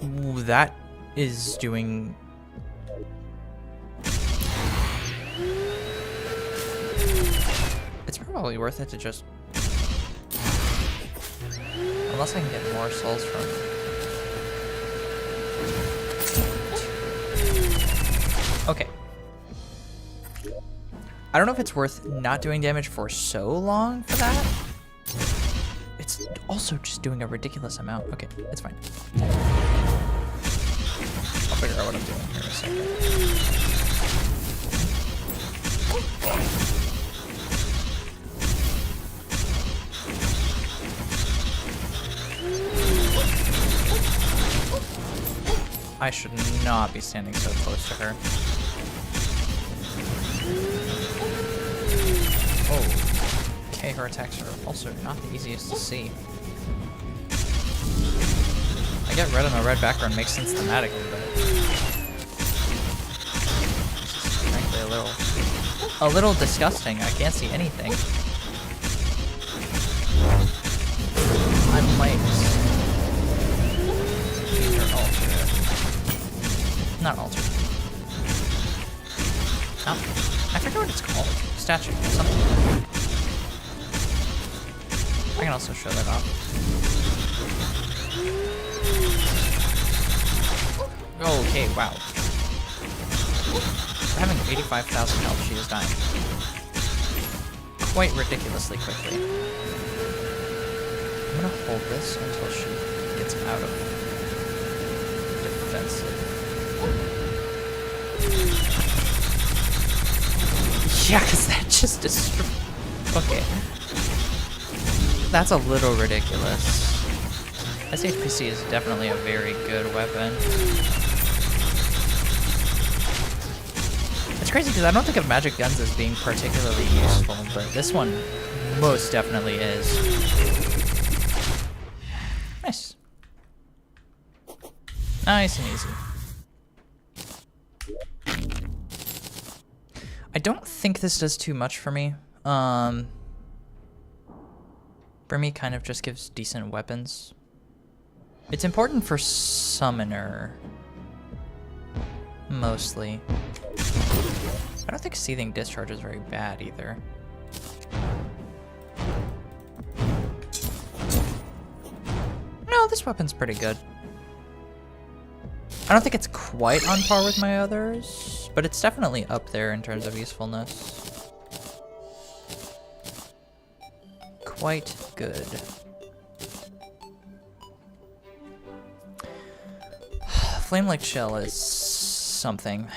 Ooh, that is doing... It's probably worth it to just... Unless I can get more souls from... Okay. I don't know if it's worth not doing damage for so long for that. It's also just doing a ridiculous amount. Okay, it's fine. I'll figure out what I'm doing here in a second. I should not be standing so close to her. Oh. Okay, her attacks are also not the easiest to see. I get red on a red background makes sense thematically, but it's frankly a little disgusting. I can't see anything. I might use her alternate. Not alternate. Oh, I forget what it's called. Statue. Something. I can also show that off. Okay, wow. For having 85,000 health, she is dying. Quite ridiculously quickly. I'm gonna hold this until she gets out of defensive. Yeah, because that just destroyed. Okay. That's a little ridiculous. SHPC is definitely a very good weapon. It's crazy because I don't think of magic guns as being particularly useful, but this one most definitely is. Nice. Nice and easy. I don't think this does too much for me. Brimmy kind of just gives decent weapons. It's important for summoner. Mostly. I don't think Seething Discharge is very bad either. No, this weapon's pretty good. I don't think it's quite on par with my others, but it's definitely up there in terms of usefulness. Quite good. Flame-like shell is something.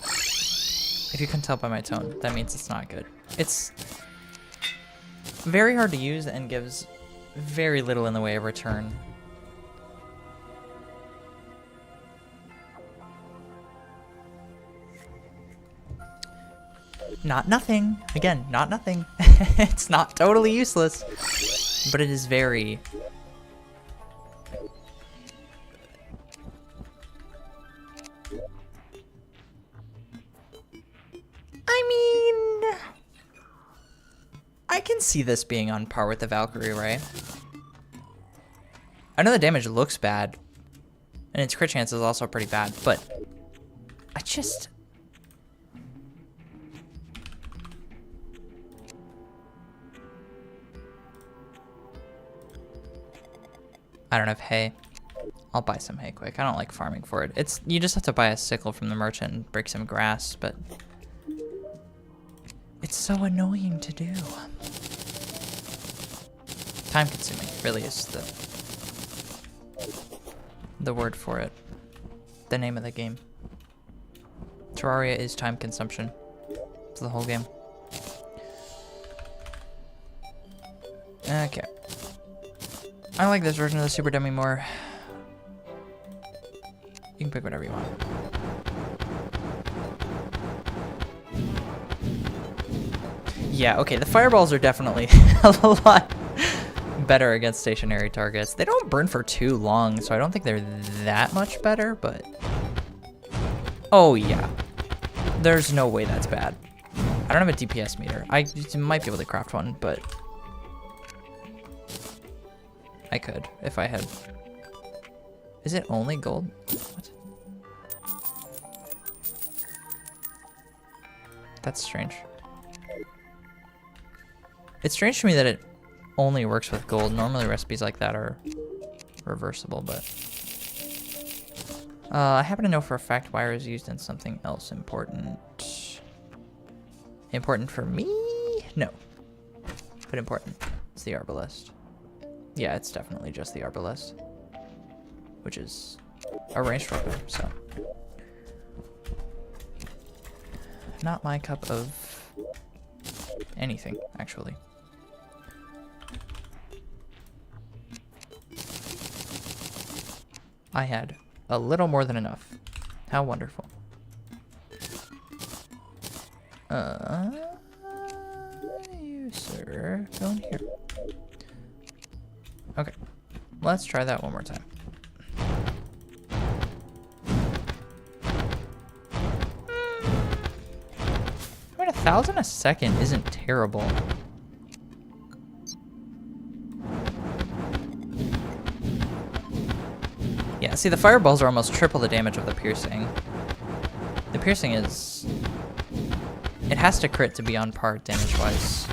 If you can tell by my tone, that means it's not good. It's very hard to use and gives very little in the way of return. Not nothing. Again, not nothing. It's not totally useless, but it is very... I can see this being on par with the Valkyrie, right? I know the damage looks bad, and its crit chance is also pretty bad, but I just... I don't have hay. I'll buy some hay quick. I don't like farming for it. It's you just have to buy a sickle from the merchant and break some grass, but it's so annoying to do. Time consuming really is the word for it. The name of the game. Terraria is time consumption. It's the whole game. Okay. I like this version of the Super Dummy more. You can pick whatever you want. Yeah, okay, the fireballs are definitely a lot better against stationary targets. They don't burn for too long, so I don't think they're that much better, but... Oh, yeah. There's no way that's bad. I don't have a DPS meter. I might be able to craft one, but... I could, if I had... Is it only gold? What? That's strange. It's strange to me that it only works with gold. Normally recipes like that are reversible, but... I happen to know for a fact wire is used in something else important. Important for me? No. But important. It's the arbalest. Yeah, it's definitely just the arbalest. Which is a ranged weapon, so. Not my cup of anything, actually. I had a little more than enough. How wonderful. You, sir, go in here. Okay, let's try that one more time. I mean, 1,000 a second isn't terrible. Yeah, see, the fireballs are almost triple the damage of the piercing. The piercing is... It has to crit to be on par damage-wise.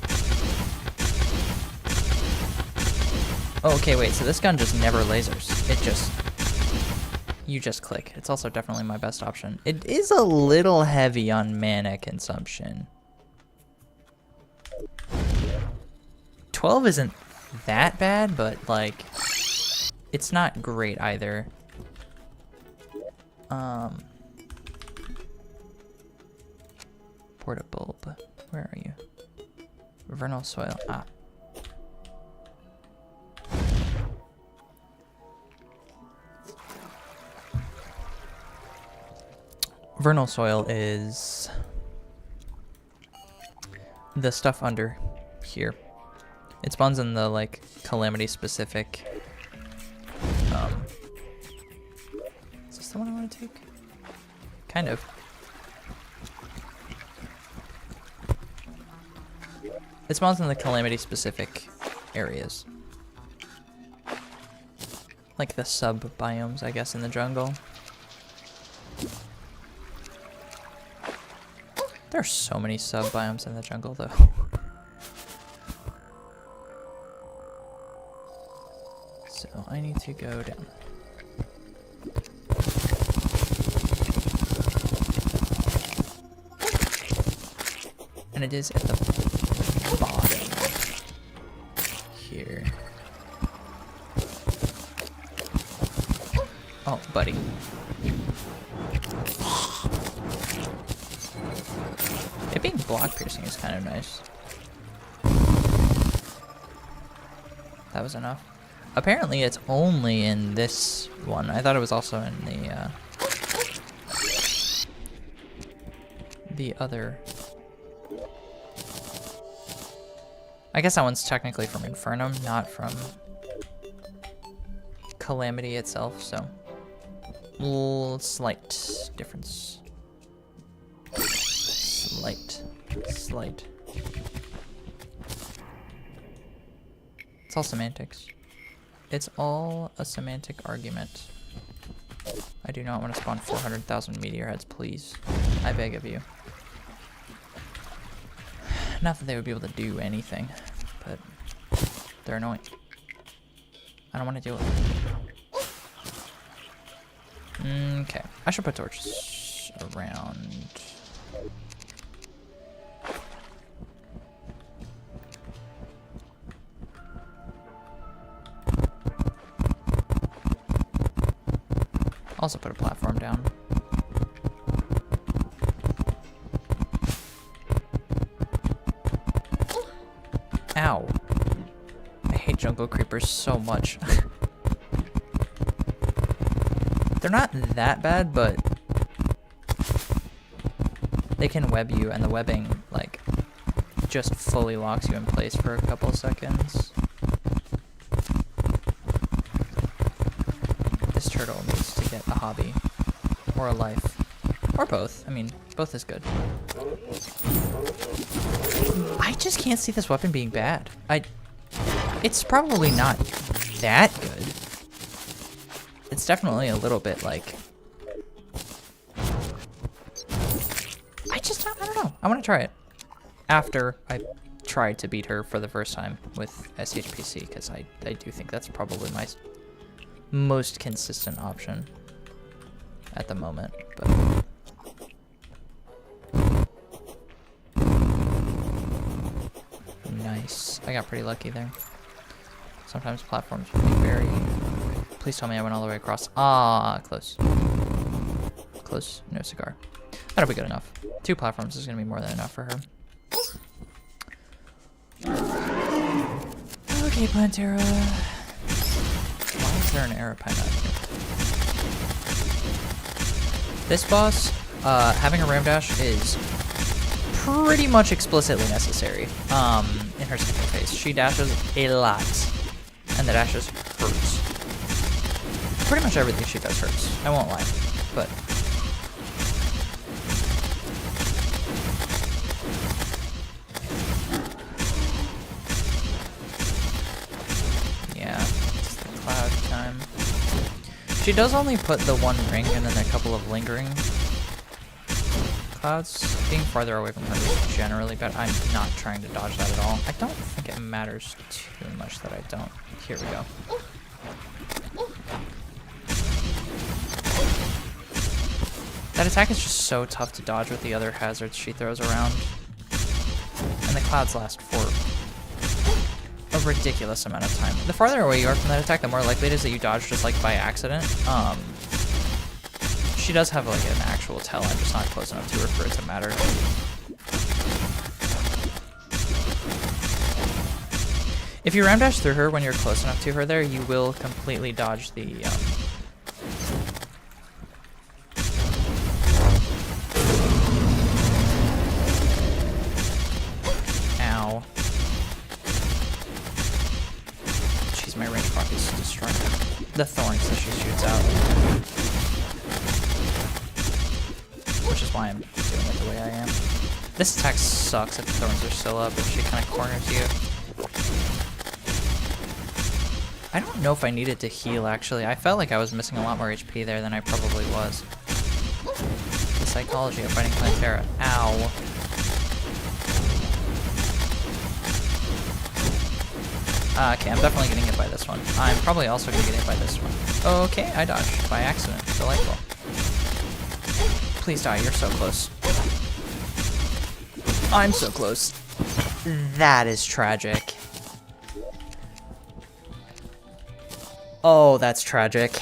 Oh, okay, wait, so this gun just never lasers. It just... You just click. It's also definitely my best option. It is a little heavy on mana consumption. 12 isn't that bad, but, like... It's not great either. Portabulb. Where are you? Vernal soil. Ah. Vernal soil is the stuff under here. It spawns in the, like, Calamity specific. Is this the one I want to take? Kind of. It spawns in the Calamity specific areas. Like the sub-biomes, I guess, in the jungle. There are so many sub-biomes in the jungle, though. So I need to go down. And it is at the bottom here. Oh, buddy. It being block piercing is kind of nice. That was enough. Apparently it's only in this one. I thought it was also in the other. I guess that one's technically from Infernum, not from Calamity itself, so slight difference. Slight. It's all semantics. It's all a semantic argument. I do not want to spawn 400,000 meteor heads, please. I beg of you. Not that they would be able to do anything, but they're annoying. I don't want to deal with it. Okay, I should put torches around. Also put a platform down. Ow. I hate jungle creepers so much. They're not that bad, but they can web you, and the webbing, like, just fully locks you in place for a couple seconds. This turtle needs to get a hobby. Or a life. Or both. I mean, both is good. I just can't see this weapon being bad. It's probably not that good. It's definitely a little bit like... I don't know. I want to try it. After I tried to beat her for the first time with SHPC, because I do think that's probably my most consistent option at the moment, but... Nice. I got pretty lucky there. Sometimes platforms will be very... Please tell me I went all the way across. Ah, close. Close. No cigar. That'll be good enough. 2 platforms is going to be more than enough for her. Okay, Plantera. Why is there an arrow pine out here? This boss, having a ram dash is pretty much explicitly necessary in her second phase. She dashes a lot, and the dashes hurts. Pretty much everything she does hurts. I won't lie, but... Yeah, it's the cloud time. She does only put the one ring and then a couple of lingering clouds. Being farther away from her is generally better. I'm not trying to dodge that at all. I don't think it matters too much that I don't. Here we go. That attack is just so tough to dodge with the other hazards she throws around. And the clouds last for a ridiculous amount of time. The farther away you are from that attack, the more likely it is that you dodge just like by accident. She does have like an actual tell, I'm just not close enough to her for it to matter. If you ram dash through her when you're close enough to her there, you will completely dodge the Ow. Jeez, my range proc is destroying the thorns that she shoots out. Which is why I'm doing it the way I am. This attack sucks if the thorns are still up, if she kind of corners you. I don't know if I needed to heal, actually. I felt like I was missing a lot more HP there than I probably was. The psychology of fighting PLANTERA. Ow. Okay, I'm definitely getting hit by this one. I'm probably also going to get hit by this one. Okay, I dodged by accident. Delightful. Please die, you're so close. I'm so close. That is tragic. Oh, that's tragic.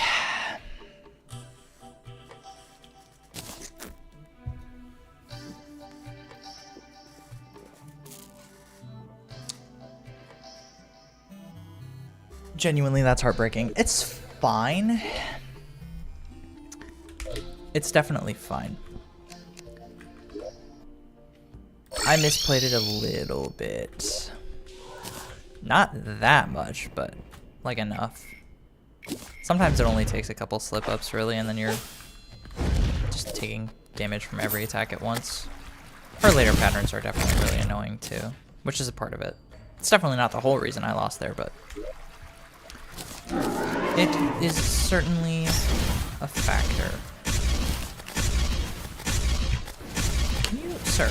Genuinely, that's heartbreaking. It's fine. It's definitely fine. I misplayed it a little bit. Not that much, but like enough. Sometimes it only takes a couple slip-ups, really, and then you're just taking damage from every attack at once. Her later patterns are definitely really annoying, too, which is a part of it. It's definitely not the whole reason I lost there, but it is certainly a factor. Can you, sir?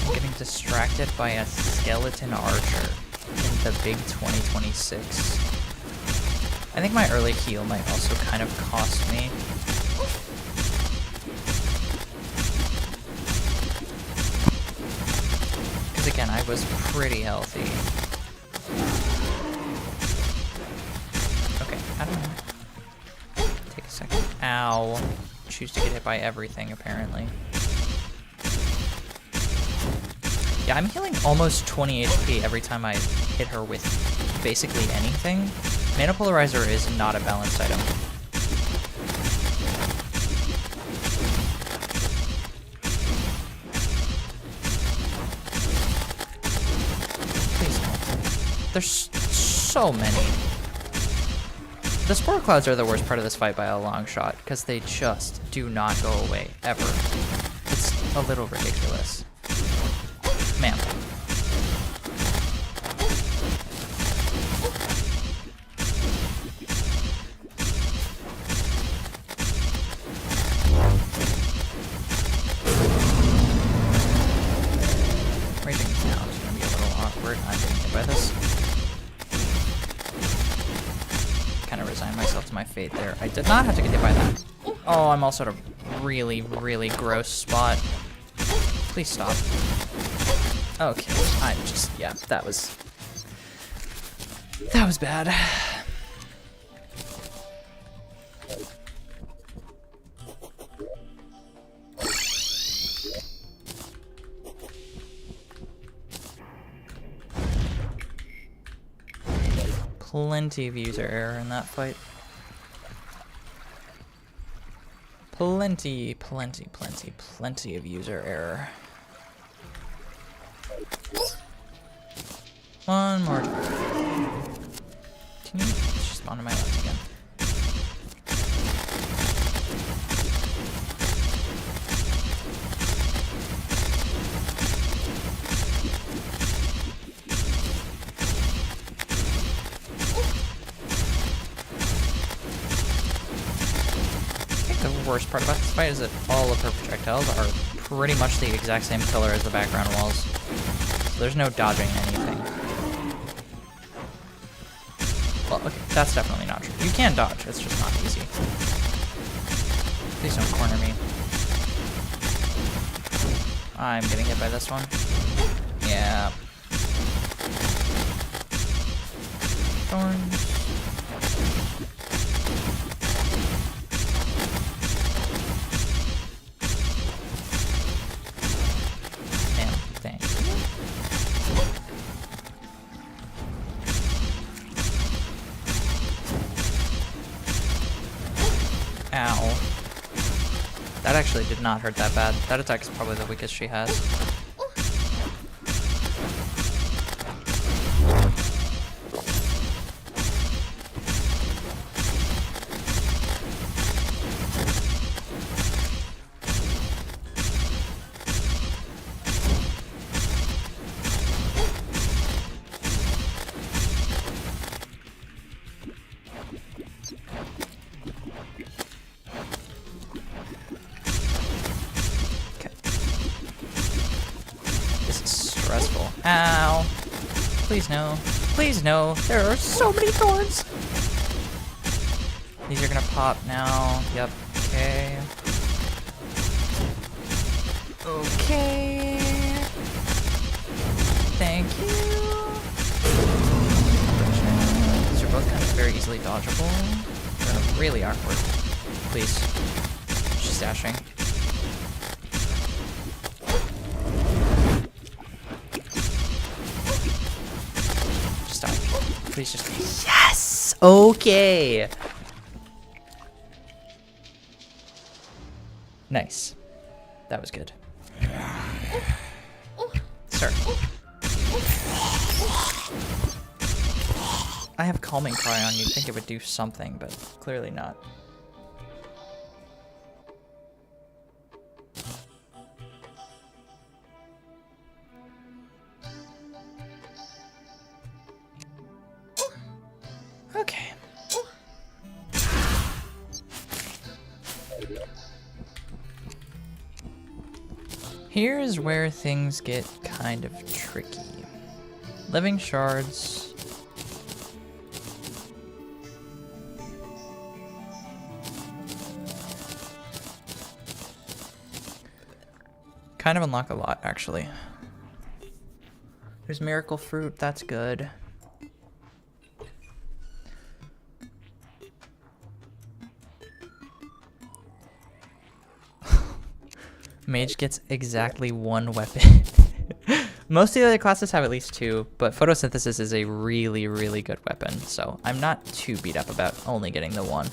I'm getting distracted by a skeleton archer in the big 2026. I think my early heal might also kind of cost me. Because again, I was pretty healthy. Okay, I don't know. Take a second. Ow. Choose to get hit by everything, apparently. Yeah, I'm healing almost 20 HP every time I hit her with basically anything. Mana Polarizer is not a balanced item. Please no. There's so many. The Spore Clouds are the worst part of this fight by a long shot, because they just do not go away, ever. It's a little ridiculous. Ma'am. Raging now is going to be a little awkward. I'm getting hit by this. Kind of resigned myself to my fate there. I did not have to get hit by that. Oh, I'm also at a really, really gross spot. Please stop. Okay, I'm just, yeah, that was bad. Plenty of user error in that fight. Plenty of user error. One more time. Can you just spawn on my left again? I think the worst part about this fight is that all of her projectiles are pretty much the exact same color as the background walls. So there's no dodging anything. Well, okay, that's definitely not true. You can dodge, it's just not easy. Please don't corner me. I'm getting hit by this one. Yeah. Thorns. Damn, thanks. Ow. That actually did not hurt that bad. That attack is probably the weakest she has. useful. Ow. Please no. Please no. There are so many thorns. These are gonna pop now. Yep. Okay. Okay. Thank you. These are both kind of very easily dodgeable. They're really awkward. Please. She's dashing. Just stop. Please just. Yes! Okay! Nice. That was good. Sir. I have Calming Cry on. You'd think it would do something, but clearly not. Okay. Here's where things get kind of tricky. Living shards. Kind of unlock a lot, actually. There's Miracle Fruit, that's good. Mage gets exactly one weapon. Most of the other classes have at least two, but Photosynthesis is a really, really good weapon, so I'm not too beat up about only getting the one.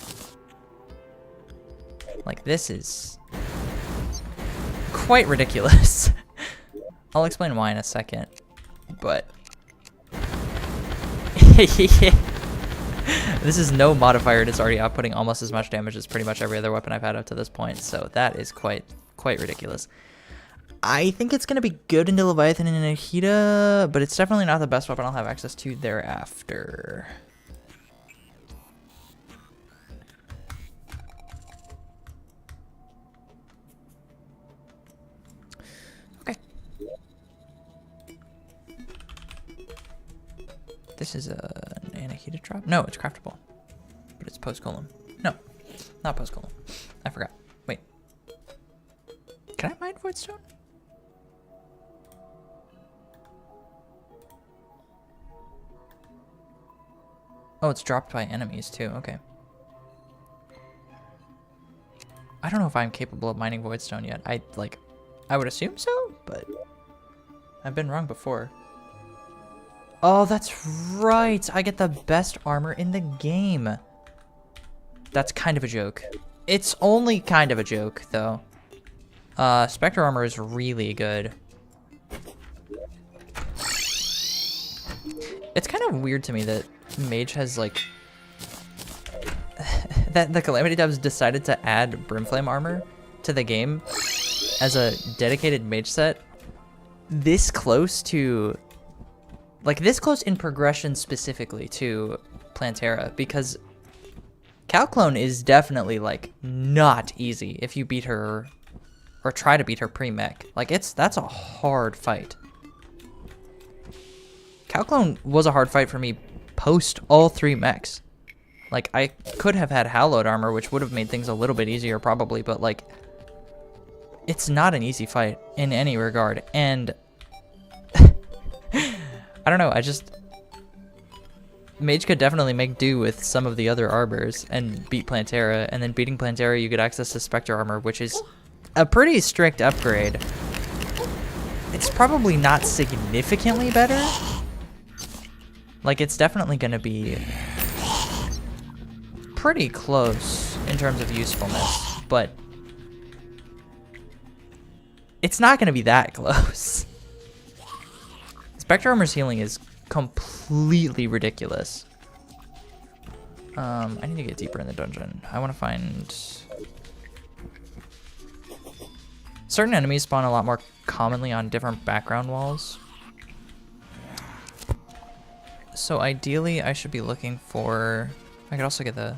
Like, this is quite ridiculous. I'll explain why in a second, but... This is no modifier, and it's already outputting almost as much damage as pretty much every other weapon I've had up to this point, so that is quite ridiculous. I think it's going to be good into Leviathan and Nahida, but it's definitely not the best weapon I'll have access to thereafter. Okay. This is an Anahita drop? No, it's craftable. But it's post-column. No, not post-column. I forgot. Wait. Can I mine Voidstone? Oh, it's dropped by enemies too. Okay. I don't know if I'm capable of mining Voidstone yet. I would assume so, but I've been wrong before. Oh, that's right. I get the best armor in the game. That's kind of a joke. It's only kind of a joke, though. Spectre armor is really good. It's kind of weird to me that Mage has, like... that the Calamity devs decided to add Brimflame armor to the game as a dedicated Mage set. This close to... Like, this close in progression specifically to Plantera, because Calclone is definitely, like, not easy if you beat her... or try to beat her pre-mech. Like, that's a hard fight. Calclone was a hard fight for me post all three mechs. Like, I could have had Hallowed armor, which would have made things a little bit easier probably, but like, it's not an easy fight in any regard. And I don't know, Mage could definitely make do with some of the other arbors and beat Plantera, and then beating Plantera you get access to Spectre armor, which is a pretty strict upgrade. It's probably not significantly better. Like, it's definitely gonna be pretty close in terms of usefulness, but it's not gonna be that close. Spectre armor's healing is completely ridiculous. I need to get deeper in the dungeon. I want to find... Certain enemies spawn a lot more commonly on different background walls. So ideally, I should be looking for... I could also get the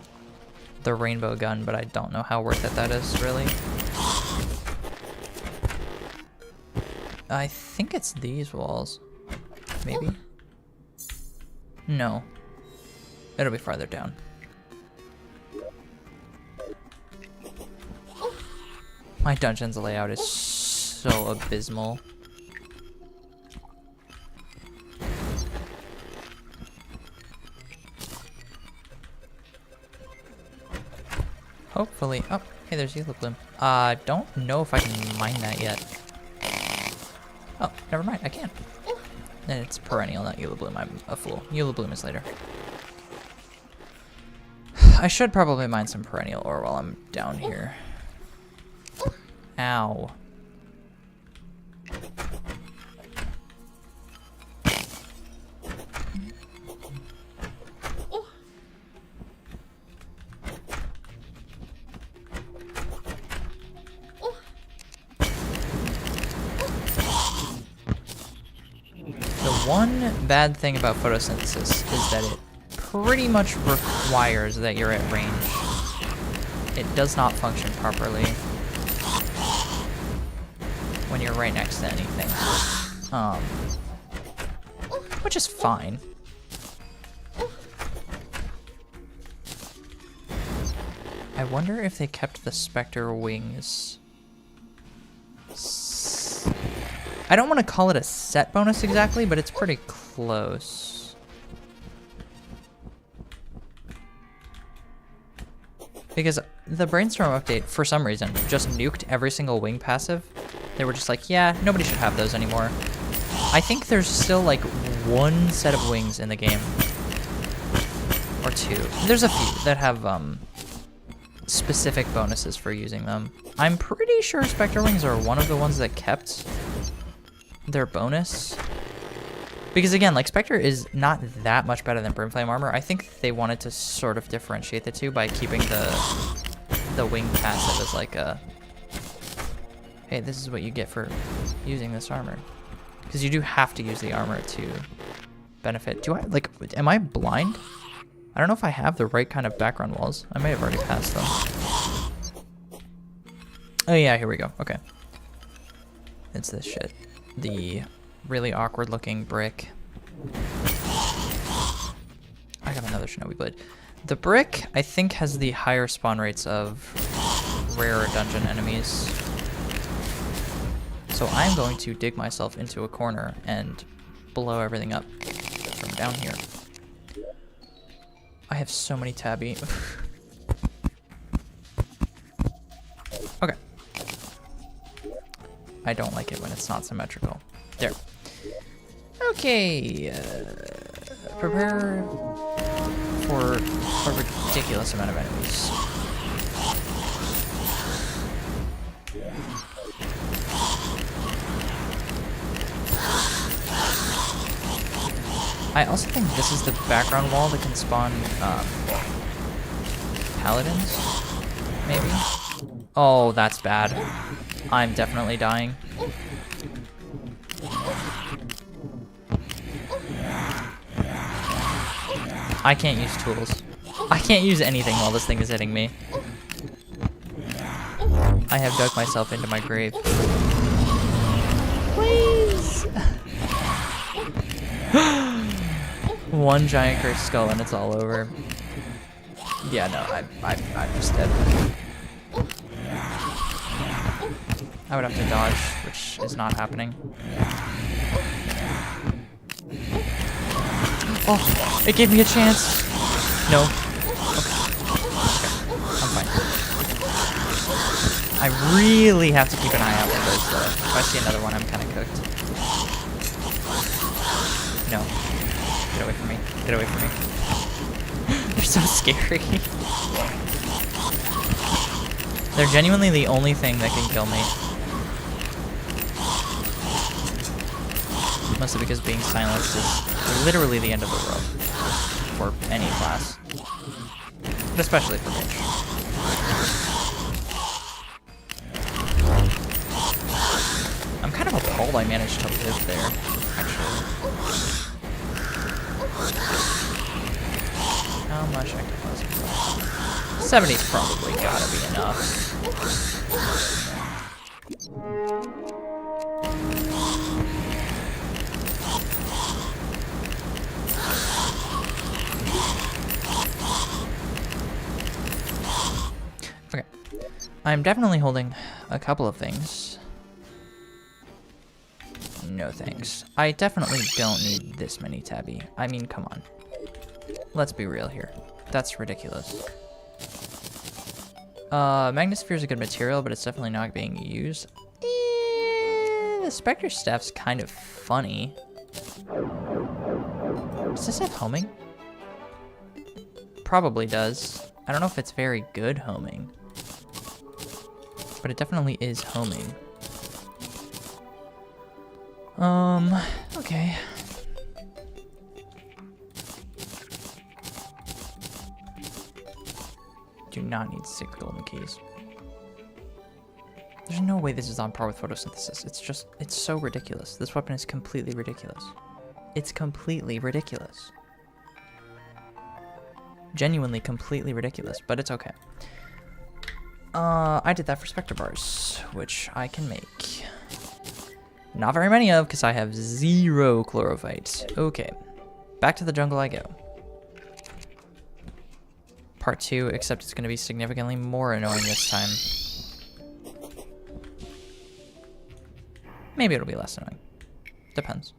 rainbow gun, but I don't know how worth it that is, really. I think it's these walls. maybe? No. It'll be farther down. My dungeon's layout is so abysmal. Hopefully. Oh, hey, there's Yellow Bloom. Don't know if I can mine that yet. Oh, never mind. I can. And it's perennial, not Yellow Bloom. I'm a fool. Yellow Bloom is later. I should probably mine some perennial ore while I'm down here. Ow. The one bad thing about photosynthesis is that it pretty much requires that you're at range. It does not function properly when you're right next to anything. Which is fine. I wonder if they kept the Spectre wings. I don't want to call it a set bonus exactly, but it's pretty close. Because the Brainstorm update, for some reason, just nuked every single wing passive. They were just like, yeah, nobody should have those anymore. I think there's still like one set of wings in the game. Or two. There's a few that have specific bonuses for using them. I'm pretty sure Spectre Wings are one of the ones that kept their bonus. Because again, like, Spectre is not that much better than Brimflame Armor. I think they wanted to sort of differentiate the two by keeping the wing passive as like a, hey, this is what you get for using this armor. Because you do have to use the armor to benefit. Do I, like, am I blind? I don't know if I have the right kind of background walls. I may have already passed them. Oh yeah, here we go. Okay. It's this shit. The really awkward looking brick. I got another Shinobi Blade. The brick, I think, has the higher spawn rates of rarer dungeon enemies. So I'm going to dig myself into a corner and blow everything up from down here. I have so many tabby. Okay. I don't like it when it's not symmetrical. There. Okay. Prepare for a ridiculous amount of enemies. I also think this is the background wall that can spawn paladins, maybe? Oh, that's bad. I'm definitely dying. I can't use tools. I can't use anything while this thing is hitting me. I have dug myself into my grave. Please! One giant cursed skull and it's all over. Yeah, no, I'm just dead. I would have to dodge, which is not happening. Oh, it gave me a chance. No. Okay. I'm fine. I really have to keep an eye out for those, though. If I see another one, I'm kind of cooked. No. Get away from me. Get away from me. They're so scary. They're genuinely the only thing that can kill me. Mostly because being silenced is literally the end of the world. For any class. But especially for me. I'm kind of appalled I managed to live there, actually. How much ectoplasm? 70's probably gotta be enough. I'm definitely holding a couple of things. No thanks. I definitely don't need this many tabby. I mean, come on. Let's be real here. That's ridiculous. Magnosphere is a good material, but it's definitely not being used. The Spectre Staff's kind of funny. Does this have homing? Probably does. I don't know if it's very good homing. But it definitely is homing. Okay. Do not need 6 golden keys. There's no way this is on par with photosynthesis. It's so ridiculous. This weapon is completely ridiculous. It's completely ridiculous. Genuinely completely ridiculous, but it's okay. I did that for Spectre Bars, which I can make. Not very many of, because I have 0 chlorophytes. Okay, back to the jungle I go. Part 2, except it's going to be significantly more annoying this time. Maybe it'll be less annoying. Depends.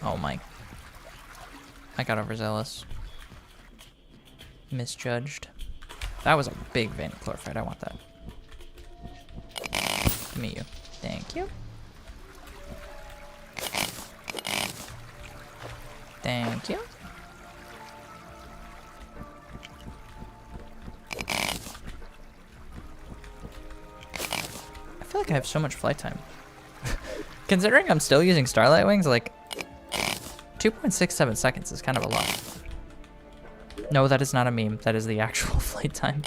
Oh my. I got overzealous. Misjudged. That was a big vein chlorophyte. I want that. Give me you. Thank you. Thank you. I feel like I have so much flight time. Considering I'm still using Starlight Wings, like 2.67 seconds is kind of a lot. No, that is not a meme. That is the actual flight time.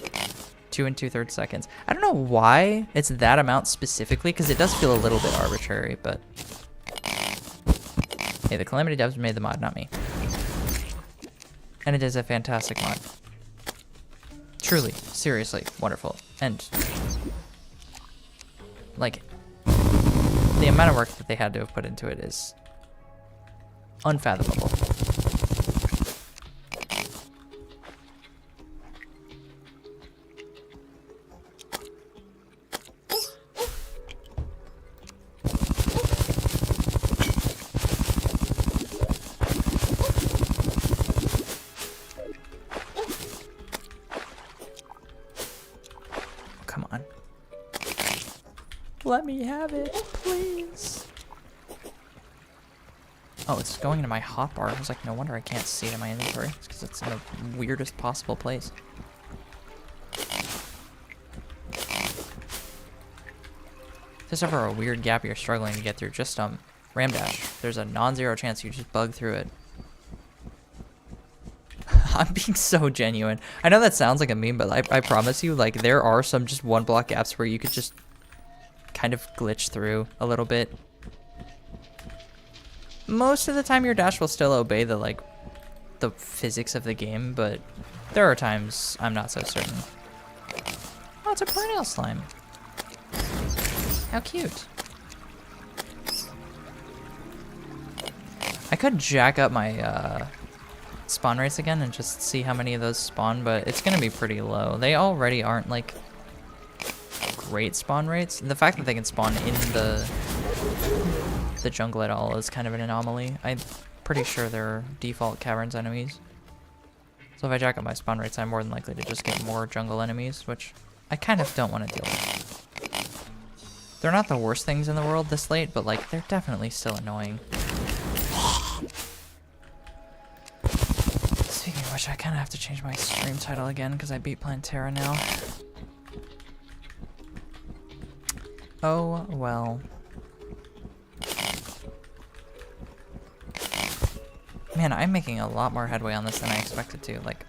2 2/3 seconds. I don't know why it's that amount specifically, because it does feel a little bit arbitrary, but hey, the Calamity devs made the mod, not me. And it is a fantastic mod. Truly, seriously, wonderful. And like, the amount of work that they had to have put into it is unfathomable. Come on. Let me have it, please. Oh, it's going into my hotbar. I was like, no wonder I can't see it in my inventory. It's because it's in the weirdest possible place. If there's ever a weird gap you're struggling to get through, just ram dash. There's a non-zero chance you just bug through it. I'm being so genuine. I know that sounds like a meme, but I promise you, like, there are some just 1 block gaps where you could just kind of glitch through a little bit. Most of the time your dash will still obey the physics of the game, but there are times I'm not so certain. Oh, it's a perennial slime. How cute. I could jack up my spawn rates again and just see how many of those spawn, but it's gonna be pretty low. They already aren't like great spawn rates. The fact that they can spawn in the jungle at all is kind of an anomaly. I'm pretty sure they're default caverns enemies. So if I jack up my spawn rates, I'm more than likely to just get more jungle enemies, which I kind of don't want to deal with. They're not the worst things in the world this late, but like they're definitely still annoying. Speaking of which, I kind of have to change my stream title again because I beat PLANTERA now. Oh well. Man, I'm making a lot more headway on this than I expected to. Like,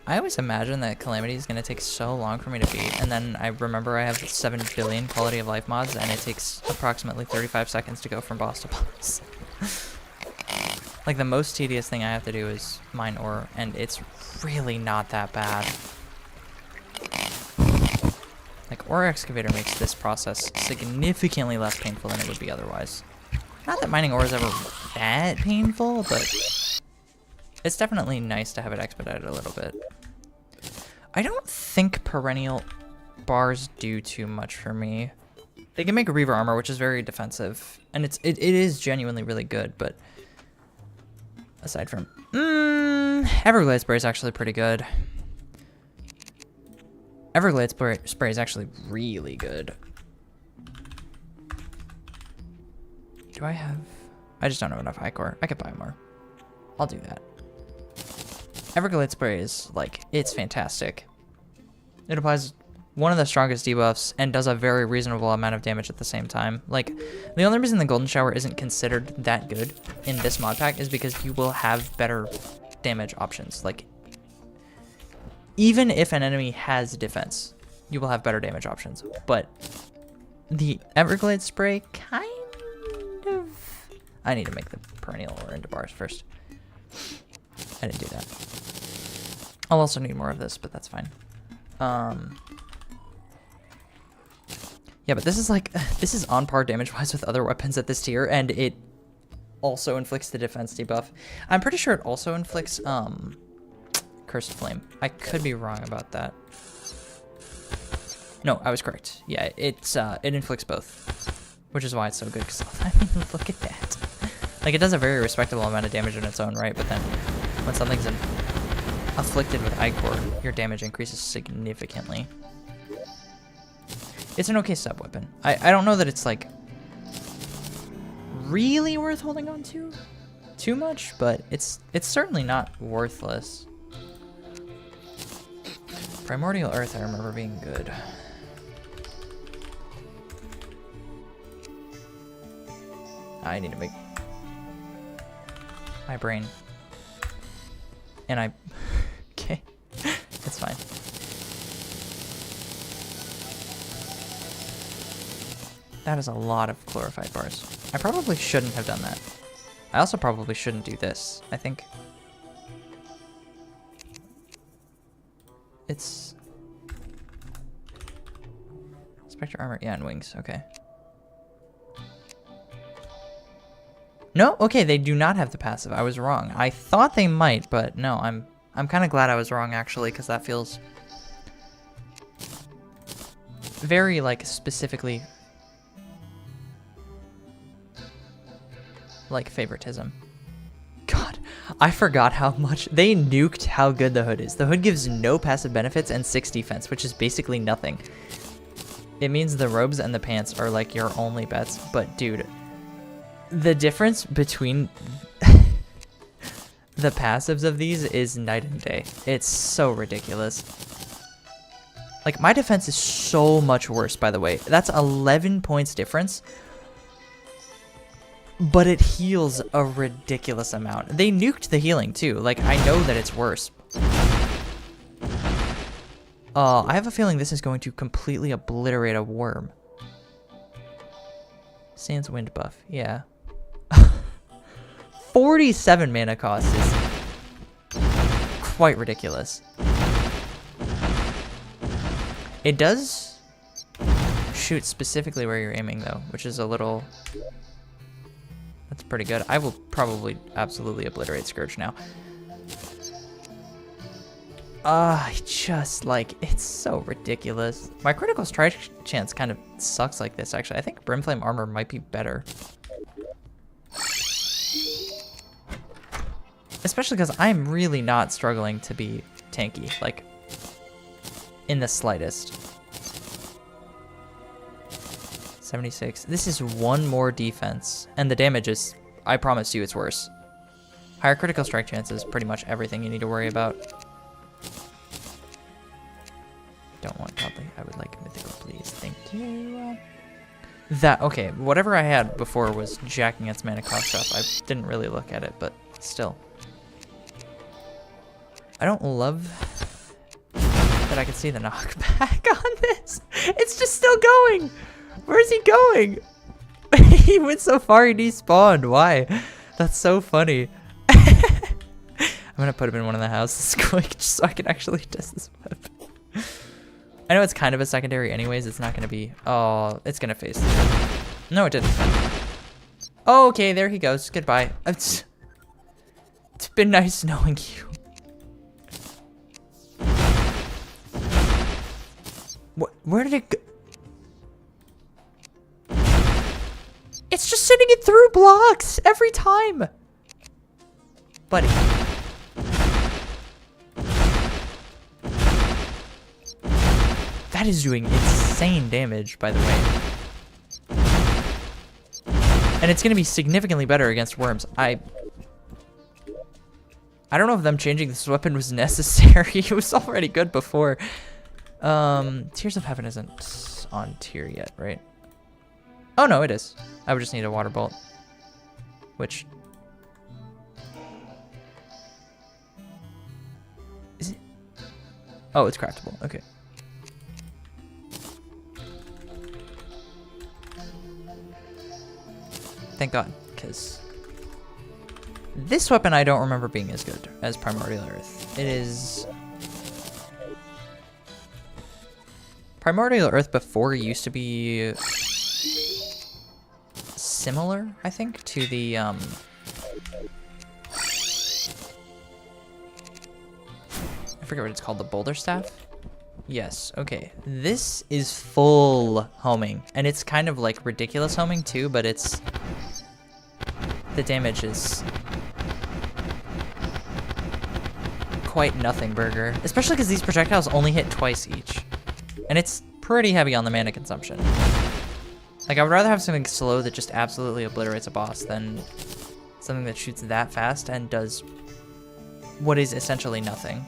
I always imagine that Calamity is going to take so long for me to beat, and then I remember I have 7 billion quality of life mods, and it takes approximately 35 seconds to go from boss to boss. Like, the most tedious thing I have to do is mine ore, and it's really not that bad. Like, Ore Excavator makes this process significantly less painful than it would be otherwise. Not that mining ore is ever that painful, but It's definitely nice to have it expedited a little bit. I don't think perennial bars do too much for me. They can make a Reaver armor, which is very defensive, and it is genuinely really good, but aside from Everglade spray is actually pretty good. Everglade spray is actually really good. Do I have... I just don't have enough high core. I could buy more. I'll do that. Everglade spray is, like, it's fantastic. It applies one of the strongest debuffs and does a very reasonable amount of damage at the same time. Like, the only reason the Golden Shower isn't considered that good in this mod pack is because you will have better damage options. Like, even if an enemy has defense, you will have better damage options. But the Everglade spray kind of... I need to make the perennial ore into bars first. I didn't do that. I'll also need more of this, but that's fine. Yeah, but this is like, this is on par damage-wise with other weapons at this tier, and it also inflicts the defense debuff. I'm pretty sure it also inflicts, Cursed Flame. I could be wrong about that. No, I was correct. Yeah, it inflicts both, which is why it's so good, because, I mean, look at that. Like, it does a very respectable amount of damage in its own right, but then when something's afflicted with I-Core, your damage increases significantly. It's an okay sub-weapon. I don't know that it's, like, really worth holding on to too much, but it's certainly not worthless. Primordial Earth, I remember being good. I need to make my brain. And I... Okay. That's fine. That is a lot of glorified bars. I probably shouldn't have done that. I also probably shouldn't do this. I think... It's... Spectre armor, yeah, and wings, okay. No, okay, they do not have the passive. I was wrong. I thought they might, but no, I'm kind of glad I was wrong, actually, because that feels very, like, specifically like favoritism. God, I forgot how much they nuked how good the hood is. The hood gives no passive benefits and 6 defense, which is basically nothing. It means the robes and the pants are like your only bets, but dude, the difference between the passives of these is night and day. It's so ridiculous. Like, my defense is so much worse, by the way. That's 11 points difference. But it heals a ridiculous amount. They nuked the healing, too. Like, I know that it's worse. I have a feeling this is going to completely obliterate a worm. Sans wind buff, yeah. 47 mana cost is quite ridiculous. It does shoot specifically where you're aiming, though, which is a little... That's pretty good. I will probably absolutely obliterate Scourge now. Just, like, it's so ridiculous. My critical strike chance kind of sucks like this, actually. I think Brimflame armor might be better. Especially because I'm really not struggling to be tanky, like, in the slightest. 76. This is one more defense, and the damage is, I promise you, it's worse. Higher critical strike chance is pretty much everything you need to worry about. Don't want godly. I would like mythical, please. Thank you. Okay, whatever I had before was jacking its mana cost up. I didn't really look at it, but still. I don't love that I can see the knockback on this. It's just still going. Where is he going? He went so far he despawned. Why? That's so funny. I'm gonna put him in one of the houses quick just so I can actually test this weapon. I know it's kind of a secondary anyways. It's not gonna be... Oh, it's gonna face. No, it didn't. Oh, okay, there he goes. Goodbye. been nice knowing you. Where did it go? It's just sending it through blocks every time. Buddy. That is doing insane damage, by the way. And it's going to be significantly better against worms. I don't know if them changing this weapon was necessary. It was already good before. Tears of Heaven isn't on tier yet, right? Oh, no, it is. I would just need a water bolt. Which... is it? Oh, it's craftable. Okay. Thank God, because this weapon I don't remember being as good as Primordial Earth. It is... Primordial Earth before used to be similar, I think, to the I forget what it's called, the Boulder Staff? Yes, okay. This is full homing, and it's kind of like ridiculous homing too, but it's... the damage is quite nothing burger, especially because these projectiles only hit twice each. And it's pretty heavy on the mana consumption. Like, I would rather have something slow that just absolutely obliterates a boss than something that shoots that fast and does what is essentially nothing.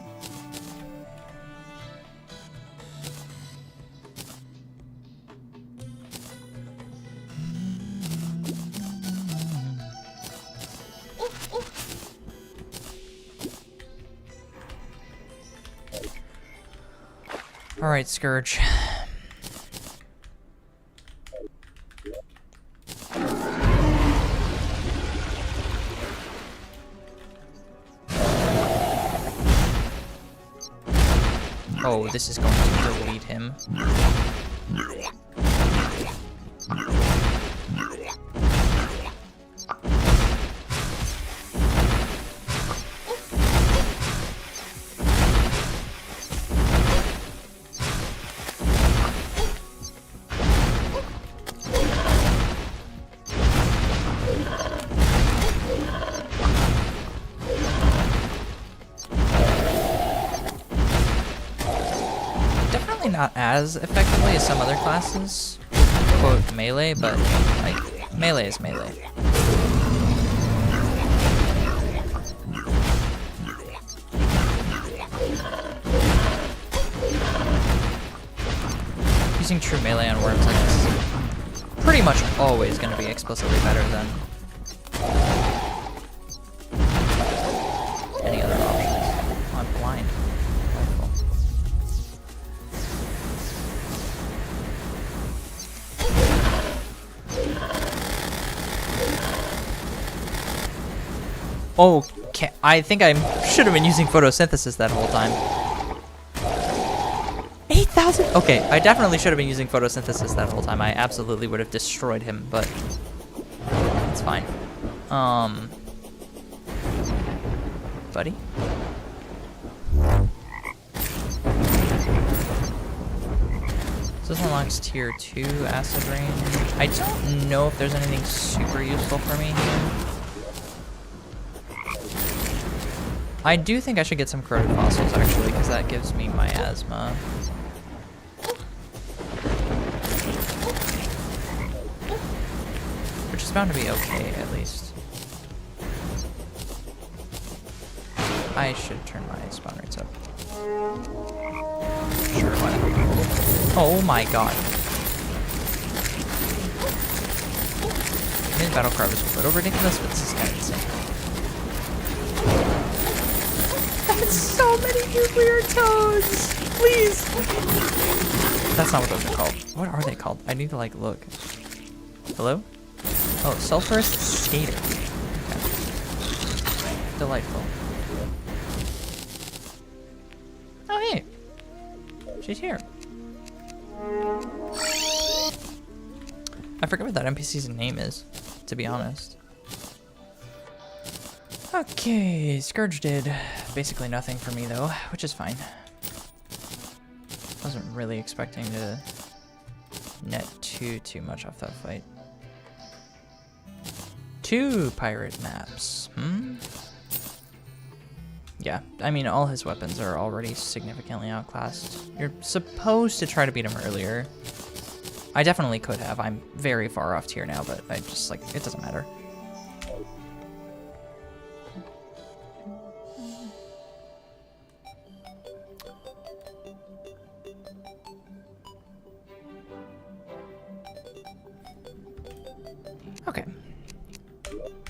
Alright, Scourge. Oh, this is going to delete him. Not as effectively as some other classes, quote melee, but like melee is melee. Using true melee on worms like this is pretty much always going to be explicitly better than any other options. Oh, I'm blind. Okay, I think I should have been using photosynthesis that whole time. 8,000? Okay, I definitely should have been using photosynthesis that whole time. I absolutely would have destroyed him, but it's fine. Buddy? So this unlocks tier 2 acid range. I don't know if there's anything super useful for me here. I do think I should get some corroded fossils, actually, because that gives me miasma. Which is bound to be okay, at least. I should turn my spawn rates up. Sure, why not? Oh my god. His battle card was a little ridiculous, but this is kind of insane. That's so many nuclear toads! Please! That's not what those are called. What are they called? I need to, like, look. Hello? Oh, sulfurous skater. Okay. Delightful. Oh, hey! She's here. I forget what that NPC's name is, to be honest. Okay, Scourge did basically nothing for me though, which is fine. Wasn't really expecting to net too much off that fight. 2 pirate maps, Yeah, I mean, all his weapons are already significantly outclassed. You're supposed to try to beat him earlier. I definitely could have. I'm very far off tier now, but I just, like, it doesn't matter. Okay.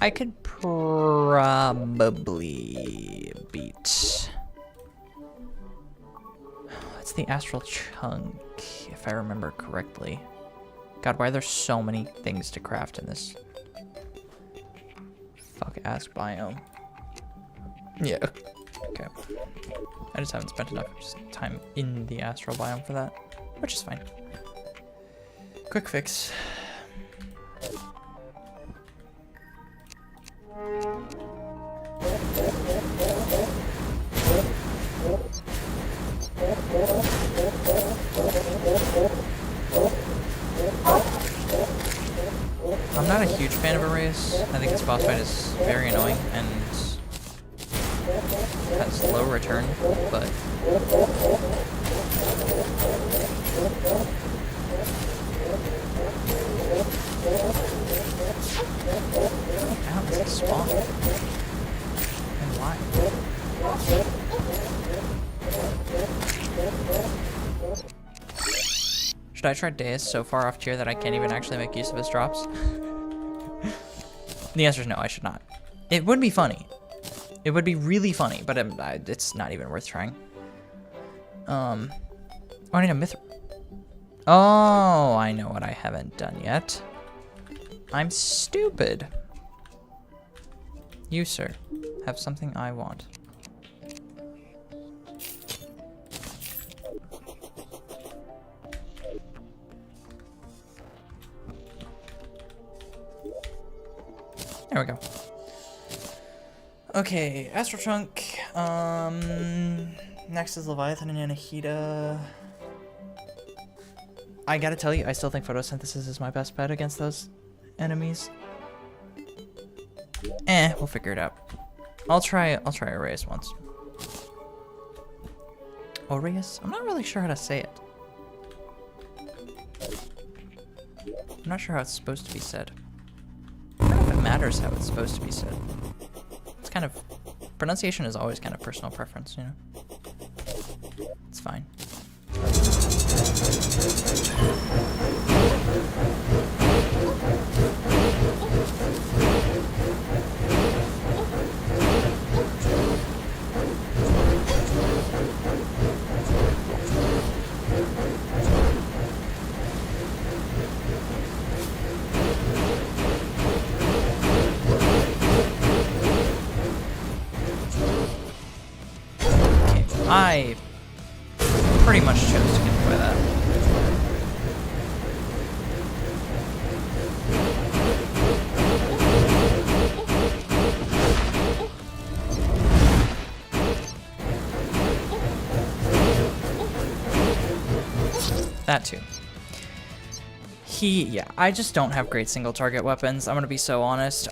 I could probably beat... It's the Astral Chunk, if I remember correctly. God, why are there so many things to craft in this fuck-ass biome? Yeah, okay. I just haven't spent enough time in the astral biome for that, which is fine. Quick fix. I'm not a huge fan of Arrayus. I think this boss fight is very annoying and has low return, but how does it spawn? And why? Should I try Deus so far off tier that I can't even actually make use of his drops? The answer is no, I should not. It would be funny. It would be really funny, but it's not even worth trying. Oh, I need a Mithril. Oh, I know what I haven't done yet. I'm stupid. You, sir, have something I want. There we go. Okay, Astral Chunk. Next is Leviathan and Anahita. I gotta tell you, I still think photosynthesis is my best bet against those enemies. We'll figure it out. I'll try Arrayus once. Arrayus? I'm not really sure how to say it. I'm not sure how it's supposed to be said. I don't know if it matters how it's supposed to be said. It's kind of... Pronunciation is always kind of personal preference, you know? It's fine. I pretty much chose to get by that. That too. Yeah, I just don't have great single target weapons. I'm gonna be so honest.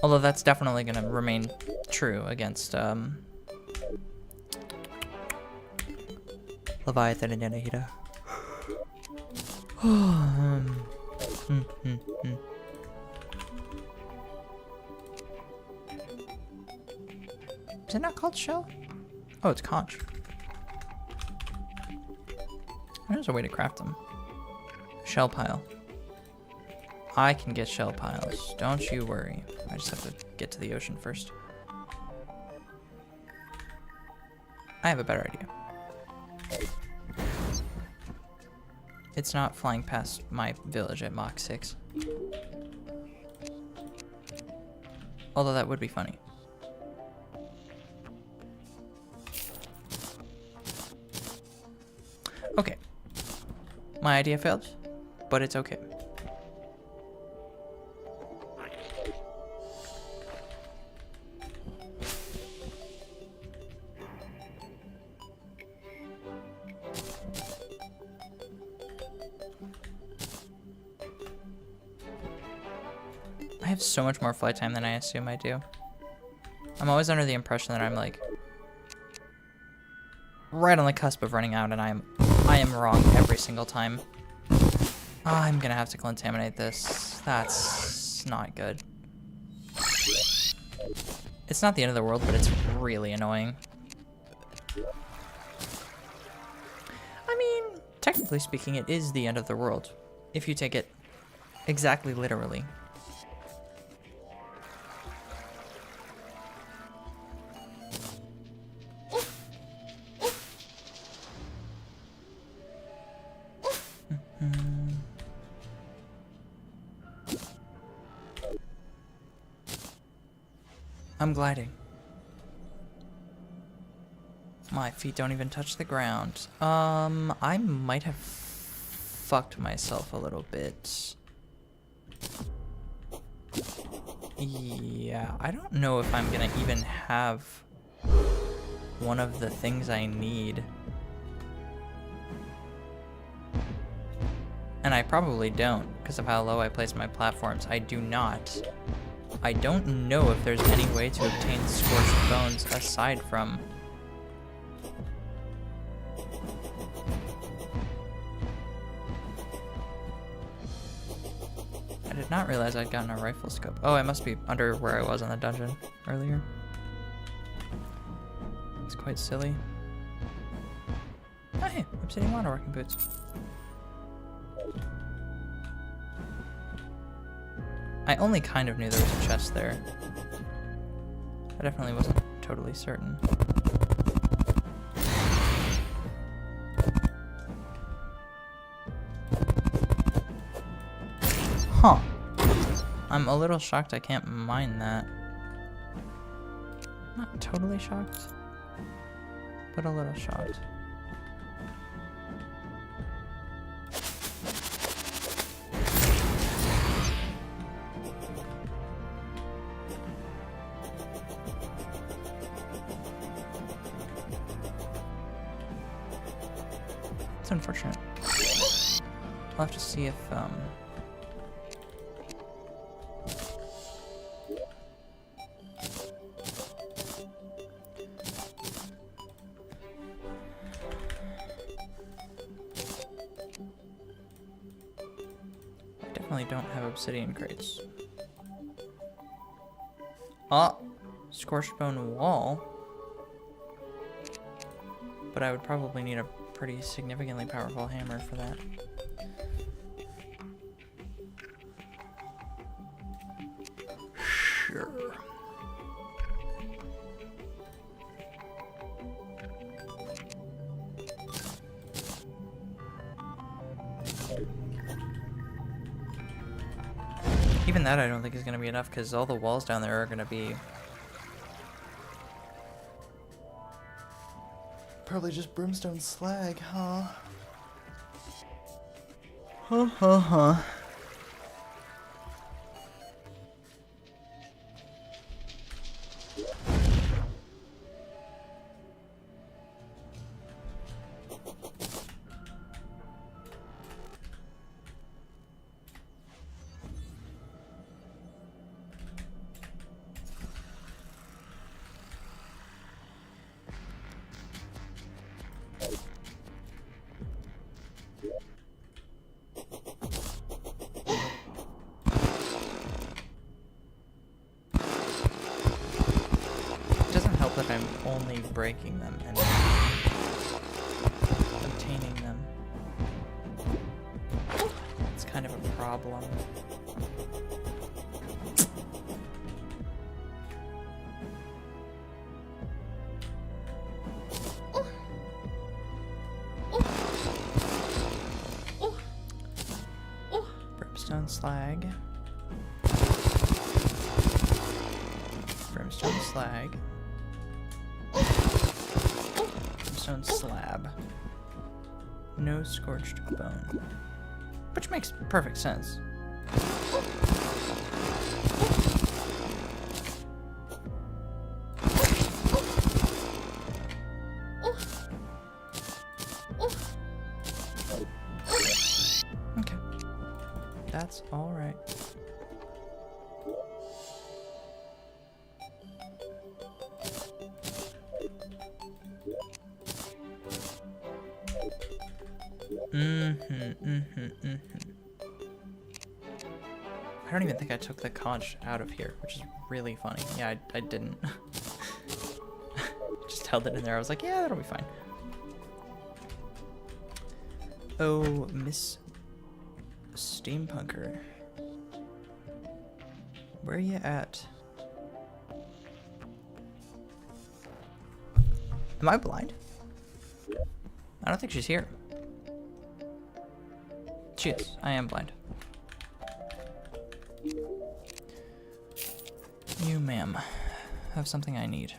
Although that's definitely going to remain true against Leviathan and Anahita. Is it not called shell? Oh, it's conch. There's a way to craft them. Shell pile. I can get shell piles, don't you worry. I just have to get to the ocean first. I have a better idea. It's not flying past my village at Mach 6. Although that would be funny. Okay, My idea failed, but it's okay. I have so much more flight time than I assume I do. I'm always under the impression that I'm like right on the cusp of running out, and I am wrong every single time. I'm gonna have to contaminate this. That's not good. It's not the end of the world, but it's really annoying. I mean, technically speaking, it is the end of the world, if you take it exactly literally. I'm gliding. My feet don't even touch the ground. I might have fucked myself a little bit. Yeah, I don't know if I'm gonna even have one of the things I need. And I probably don't, because of how low I place my platforms. I do not. I don't know if there's any way to obtain scorched bones aside from... I did not realize I'd gotten a rifle scope. Oh, I must be under where I was in the dungeon earlier. It's quite silly. Oh, hey, obsidian waterworking boots. I only kind of knew there was a chest there. I definitely wasn't totally certain. Huh. I'm a little shocked I can't mine that. Not totally shocked, but a little shocked. It's unfortunate. I'll have to see if I definitely don't have obsidian crates. Oh, scorched bone wall. But I would probably need a pretty significantly powerful hammer for that. Sure. Even that I don't think is going to be enough, because all the walls down there are going to be probably just brimstone slag, huh? Huh. That I'm only breaking them and obtaining them. It's kind of a problem. Brimstone slag. Brimstone slag. Brimstone slab. No scorched bone. Which makes perfect sense. Okay. That's all right. I don't even think I took the conch out of here, which is really funny. Yeah, I didn't. Just held it in there. I was like, yeah, that'll be fine. Oh, Miss Steampunker. Where are you at? Am I blind? I don't think she's here. She is. I am blind. You, ma'am, have something I need.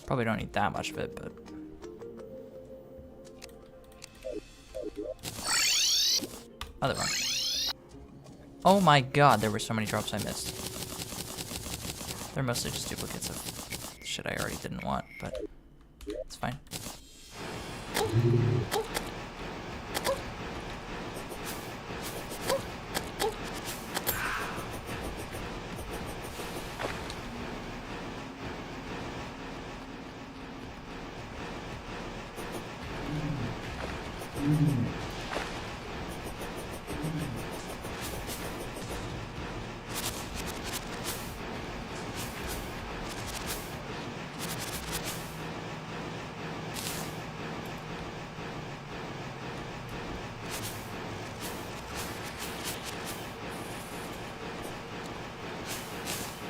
Probably don't need that much of it, but... Other one. Oh my god, there were so many drops I missed. They're mostly just duplicates of shit I already didn't want, but it's fine.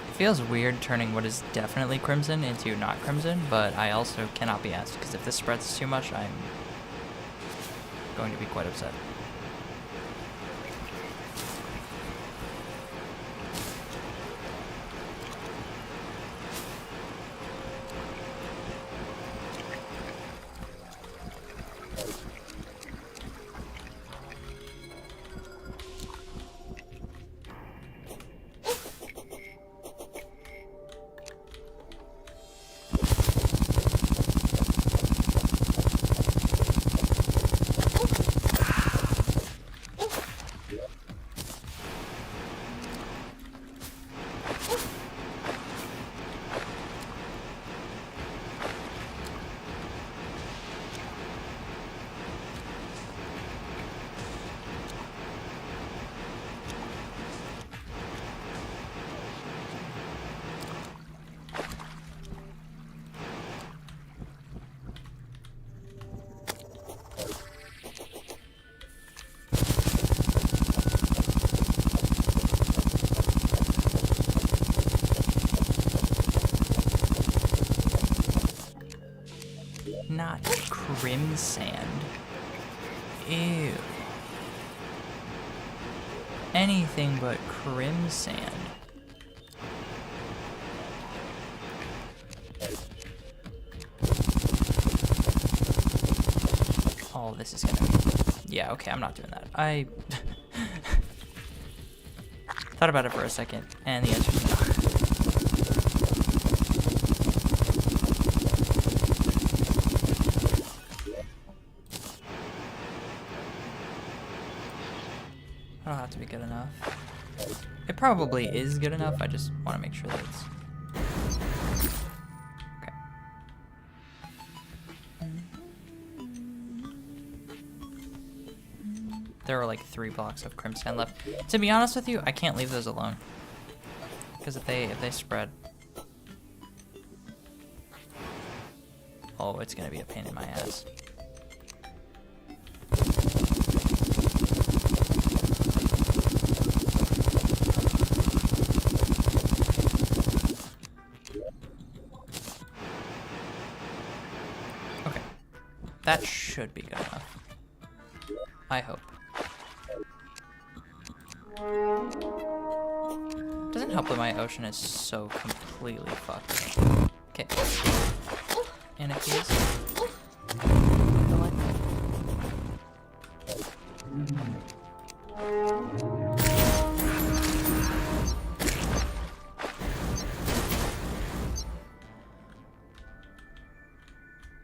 It feels weird turning what is definitely crimson into not crimson, but I also cannot be asked, because if this spreads too much, I'm going to be quite upset. Not crimson. Ew. Anything but crimson. Oh, this is gonna be... Yeah, okay, I'm not doing that. I thought about it for a second, and the answer is no. I don't have to be good enough. It probably is good enough, I just want to make sure that it's... Okay. There are like 3 blocks of crimson left. To be honest with you, I can't leave those alone. Because if they spread... Oh, it's gonna be a pain in my ass. That should be good enough. I hope. Doesn't help that my ocean is so completely fucked. Okay. Anakies.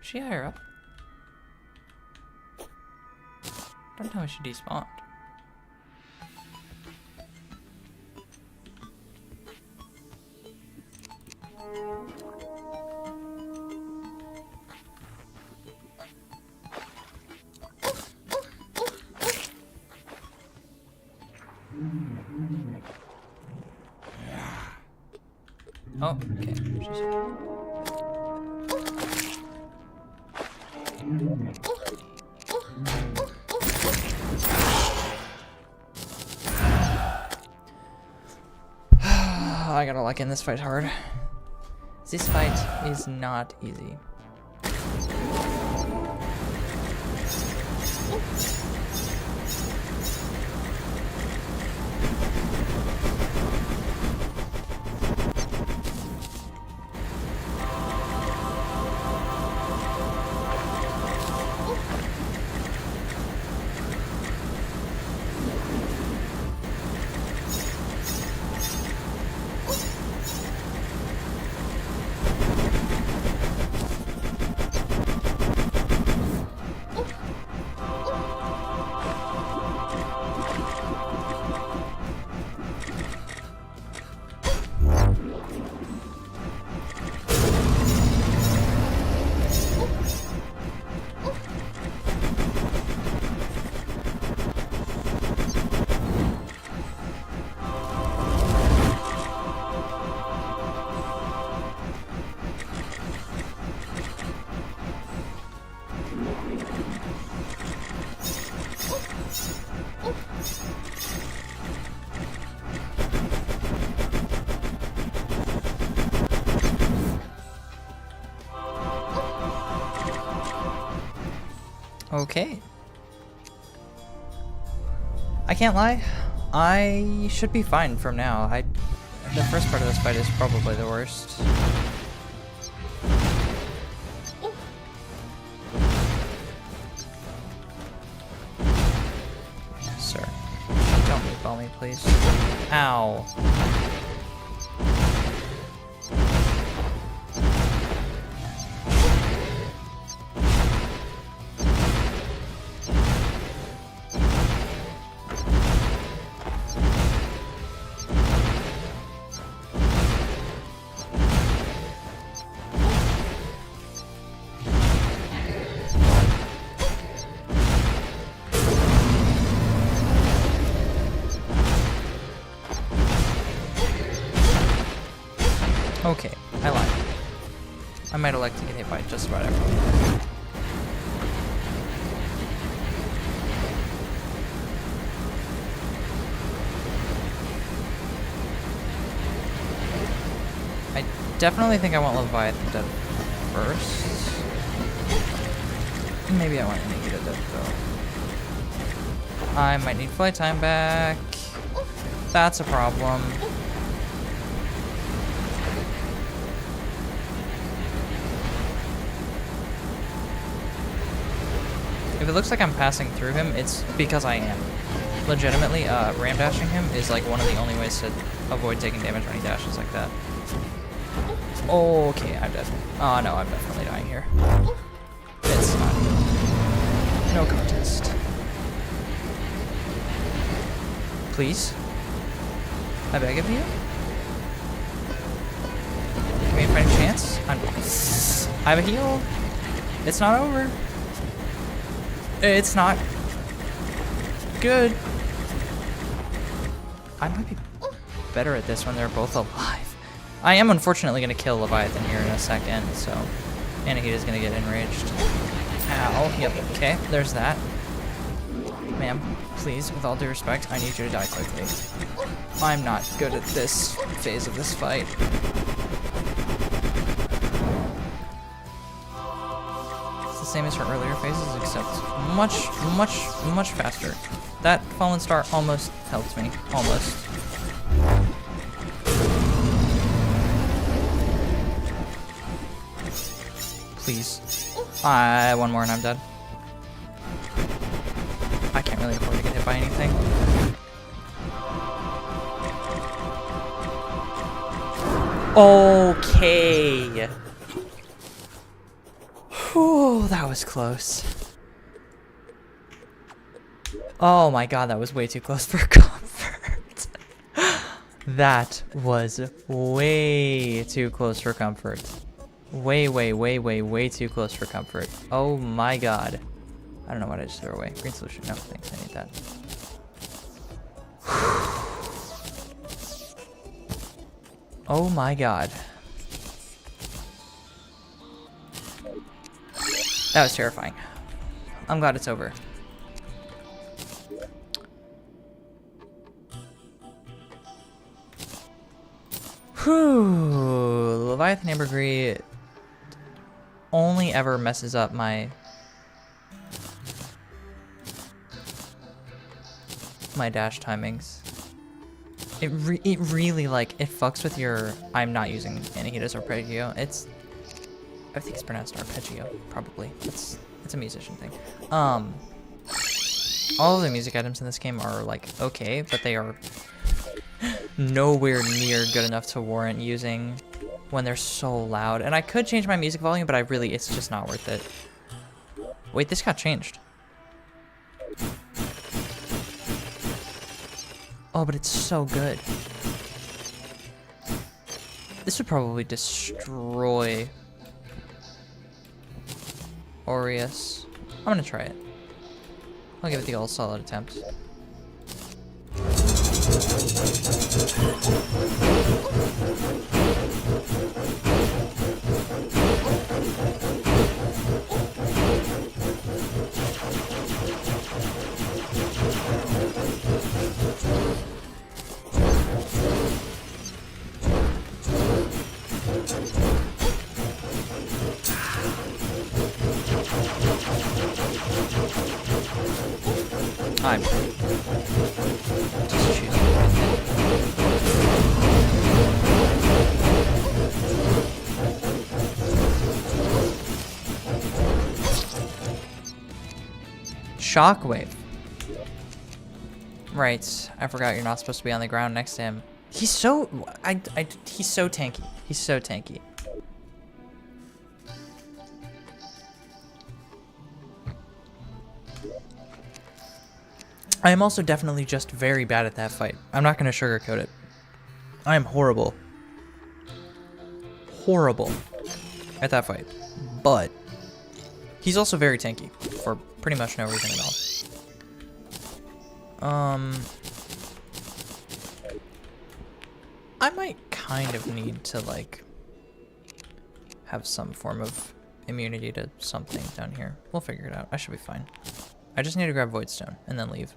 Is she higher up? Don't tell me she despawned. Oh, okay. I gotta lock in this fight hard. This fight is not easy. Okay. I can't lie. I should be fine from now. The first part of this fight is probably the worst. Sir, don't meatball me, please. Ow. Okay, I lied. I might elect to get hit by just about everyone. I definitely think I want Leviathan dead first. Maybe I want Nikita dead though. I might need flight time back. That's a problem. If it looks like I'm passing through him, it's because I am. Legitimately, ram dashing him is like one of the only ways to avoid taking damage when he dashes like that. Okay, I'm dead. Oh no, I'm definitely dying here. It's not. No contest. Please? I beg of you? Give me a fighting chance? I have a heal. It's not over. It's not good. I might be better at this when they're both alive. I am unfortunately going to kill Leviathan here in a second, so Anahita's going to get enraged. Ow. Yep. Okay, there's that. Ma'am, please, with all due respect, I need you to die quickly. I'm not good at this phase of this fight. Same as her earlier phases, except much faster. That fallen star almost helped me. Almost. Please. One more and I'm dead. I can't really afford to get hit by anything. Okay. Whew, that was close. Oh my god, that was way too close for comfort. That was way too close for comfort. Way too close for comfort. Oh my god. I don't know what I just threw away. Green solution. No, thanks. I need that. Oh my god. That was terrifying. I'm glad it's over. Whew. Leviathan Ambergris only ever messes up my dash timings. It really, like, it fucks with your... I'm not using Anahita's arpeggio. I think it's pronounced arpeggio, probably. It's a musician thing. All of the music items in this game are, like, okay, but they are nowhere near good enough to warrant using when they're so loud. And I could change my music volume, but it's just not worth it. Wait, this got changed. Oh, but it's so good. This would probably destroy Aureus. I'm gonna try it. I'll give it the all solid attempt. I'm just choosing the right thing. Shockwave. Right, I forgot you're not supposed to be on the ground next to him. He's so... he's so tanky. He's so tanky. I am also definitely just very bad at that fight. I'm not going to sugarcoat it. I am horrible. Horrible at that fight. But he's also very tanky for pretty much no reason at all. I might kind of need to, like, have some form of immunity to something down here. We'll figure it out. I should be fine. I just need to grab Voidstone and then leave.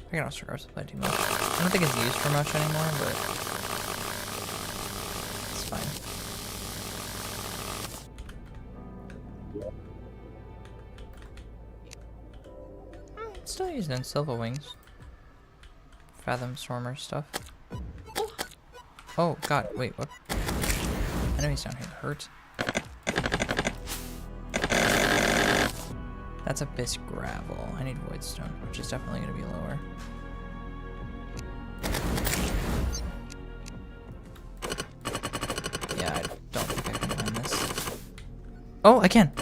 I can also grab supply too much. I don't think it's used for much anymore, but it's fine. Still used in Silver Wings. Fathom Stormer stuff. Oh god, wait, what? Enemies down here hurt. That's Abyss Gravel. I need Voidstone, which is definitely going to be lower. Yeah, I don't think I can find this. Oh, I can!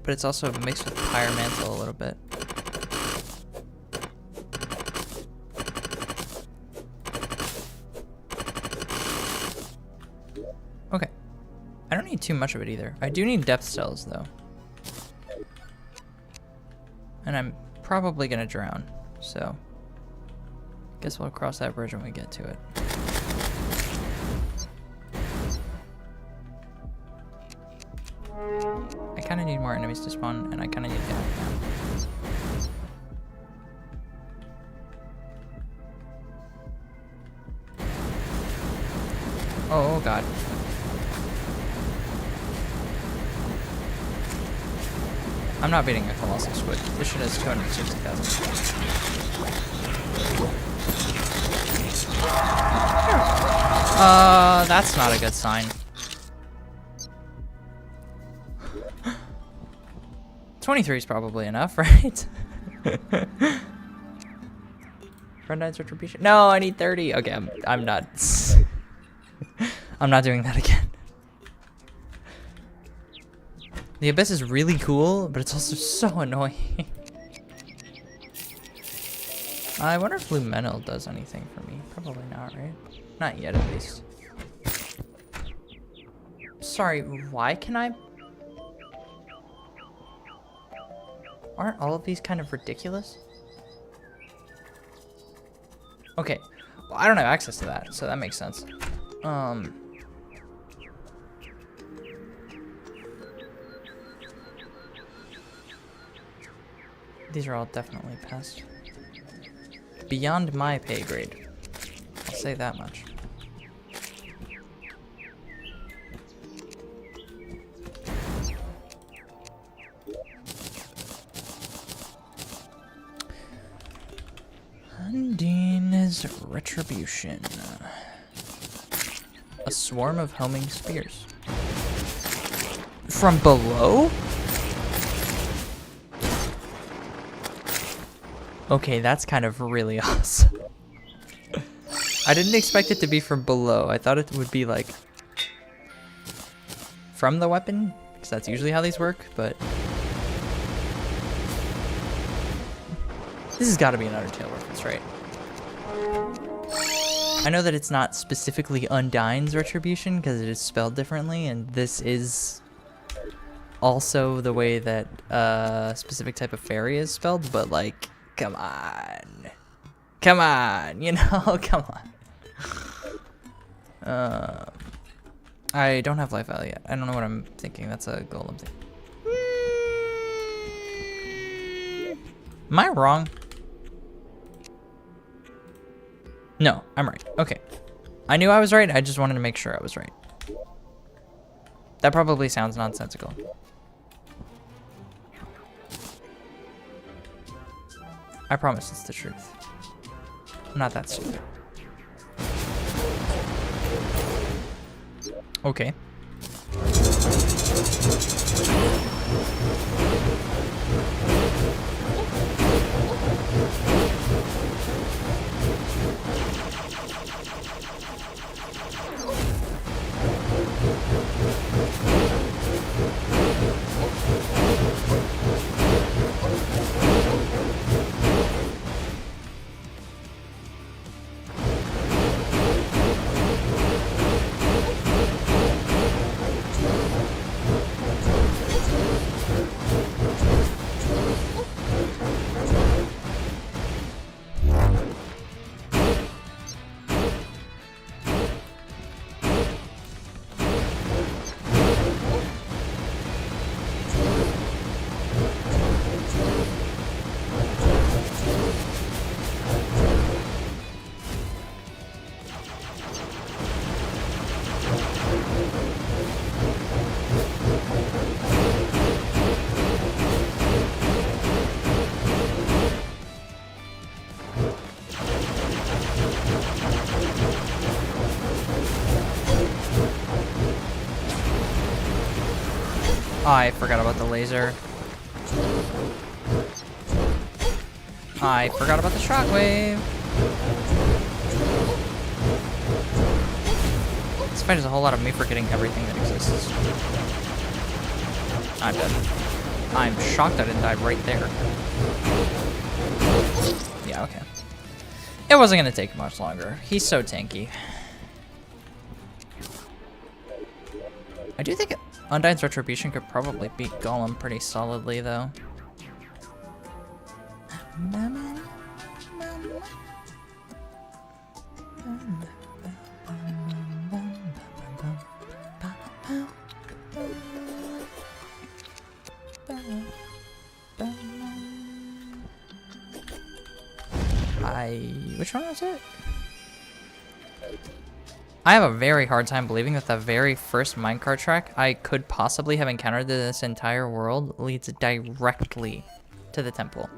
But it's also mixed with Pyromantle a little bit. Okay. I don't need too much of it either. I do need depth cells though. And I'm probably gonna drown, so guess we'll cross that bridge when we get to it. I kinda need more enemies to spawn, and I kinda need to get out now. Oh god. I'm not beating a colossal squid. This shit has 260,000. That's not a good sign. 23 is probably enough, right? Frontine's retribution. No, I need 30. Okay, I'm not. I'm not doing that again. The abyss is really cool, but it's also so annoying. I wonder if Lumenil does anything for me. Probably not, right? Not yet, at least. Sorry, why can I? Aren't all of these kind of ridiculous? Okay, well, I don't have access to that, so that makes sense. These are all definitely past. Beyond my pay grade. I'll say that much. Undine's retribution. A swarm of homing spears. From below? Okay, that's kind of really awesome. I didn't expect it to be from below. I thought it would be like from the weapon, because that's usually how these work, but this has got to be an Undertale reference, right? I know that it's not specifically Undyne's retribution because it is spelled differently, and this is also the way that a specific type of fairy is spelled, but like, come on. Come on, you know, come on. I don't have life value yet. I don't know what I'm thinking. That's a golem thing. Am I wrong? No, I'm right. Okay. I knew I was right. I just wanted to make sure I was right. That probably sounds nonsensical. I promise it's the truth. I'm not that stupid. Okay. I forgot about the laser. I forgot about the shockwave. This fight is a whole lot of me forgetting everything that exists. I'm dead. I'm shocked I didn't die right there. Yeah, okay. It wasn't gonna take much longer. He's so tanky. I do think Undyne's Retribution could probably beat Golem pretty solidly, though. Which one was it? I have a very hard time believing that the very first minecart track I could possibly have encountered in this entire world leads directly to the temple.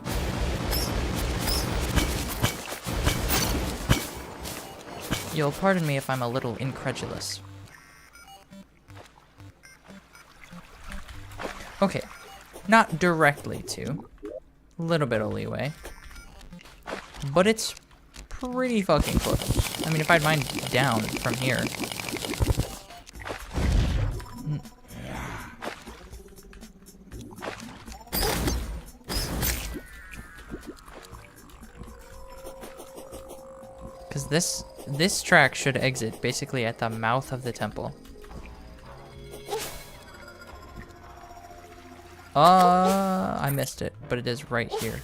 You'll pardon me if I'm a little incredulous. Okay, not directly to. A little bit of leeway. But it's pretty fucking close. I mean, if I'd mine down from here. Because this track should exit basically at the mouth of the temple. I missed it, but it is right here.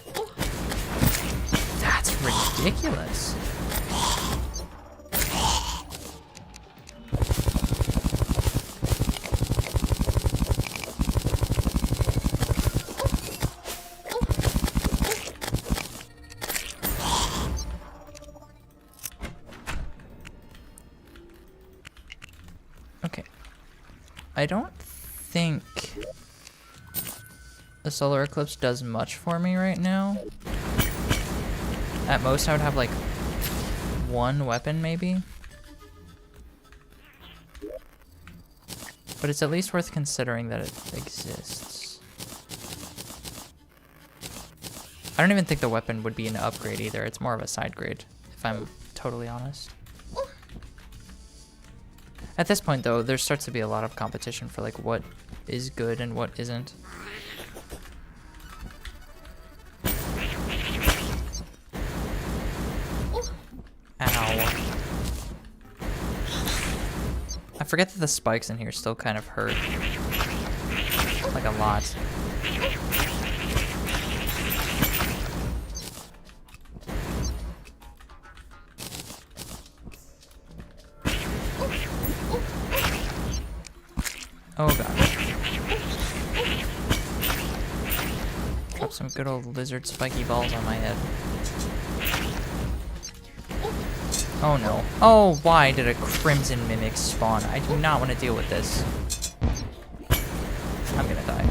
That's ridiculous. Okay. I don't think the solar eclipse does much for me right now. At most, I would have like one weapon, maybe. But it's at least worth considering that it exists. I don't even think the weapon would be an upgrade either. It's more of a side grade, if I'm totally honest. At this point, though, there starts to be a lot of competition for like what is good and what isn't. Ow. I forget that the spikes in here still kind of hurt. Like a lot. Oh god. Drop some good old lizard spiky balls on my head. Oh no. Oh, why did a crimson mimic spawn? I do not want to deal with this. I'm gonna die.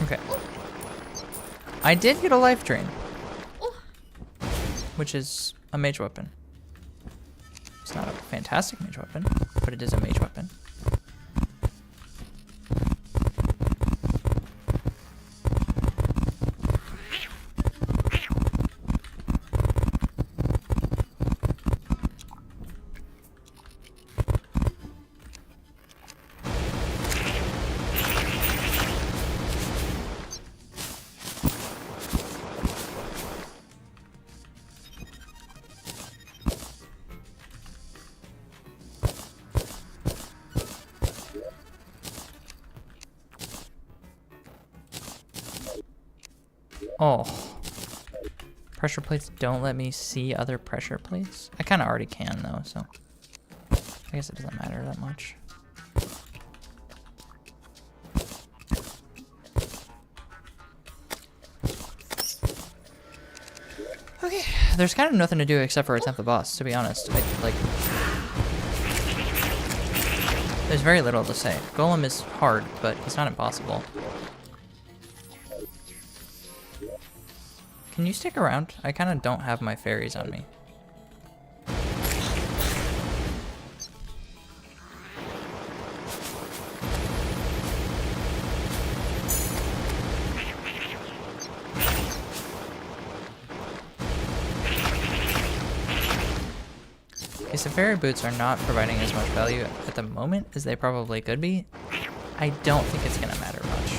Okay. I did get a life drain, which is a mage weapon. It's not a fantastic mage weapon, but it is a mage weapon. Oh. Pressure plates don't let me see other pressure plates? I kind of already can, though, so I guess it doesn't matter that much. Okay, there's kind of nothing to do except for attempt the boss, to be honest. There's very little to say. Golem is hard, but he's not impossible. Can you stick around? I kind of don't have my fairies on me. Okay, so fairy boots are not providing as much value at the moment as they probably could be. I don't think it's gonna matter much.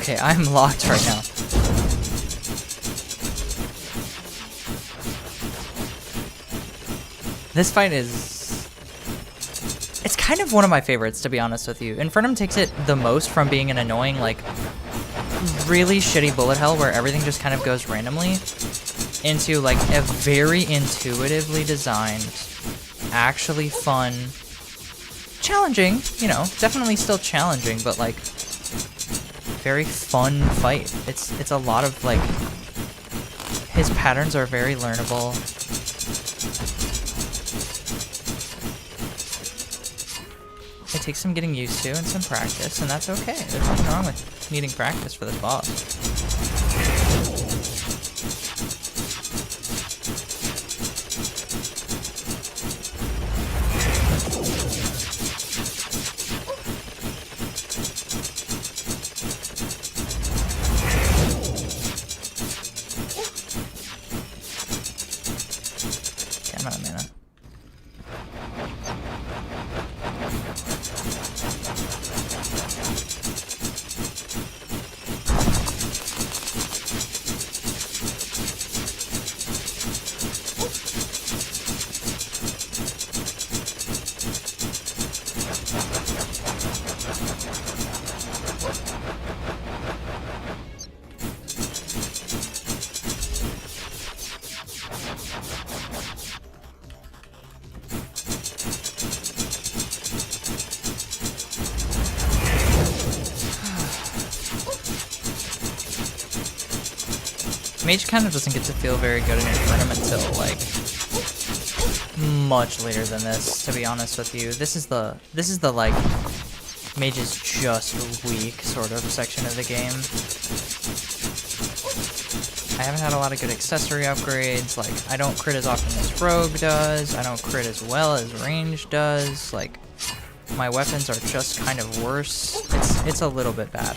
Okay, I'm locked right now. This fight is... It's kind of one of my favorites, to be honest with you. Infernum takes it the most from being an annoying, like, really shitty bullet hell where everything just kind of goes randomly into, like, a very intuitively designed, actually fun, challenging, you know, definitely still challenging, but, like, very fun fight. It's a lot of, like, his patterns are very learnable. It takes some getting used to and some practice, and that's okay. There's nothing wrong with needing practice for this boss. Okay, I'm out of mana. Mage kind of doesn't get to feel very good in Infernum until, like, much later than this, to be honest with you. This is the, like, Mage is just weak sort of section of the game. I haven't had a lot of good accessory upgrades. Like, I don't crit as often as Rogue does. I don't crit as well as Range does. Like, my weapons are just kind of worse. It's a little bit bad.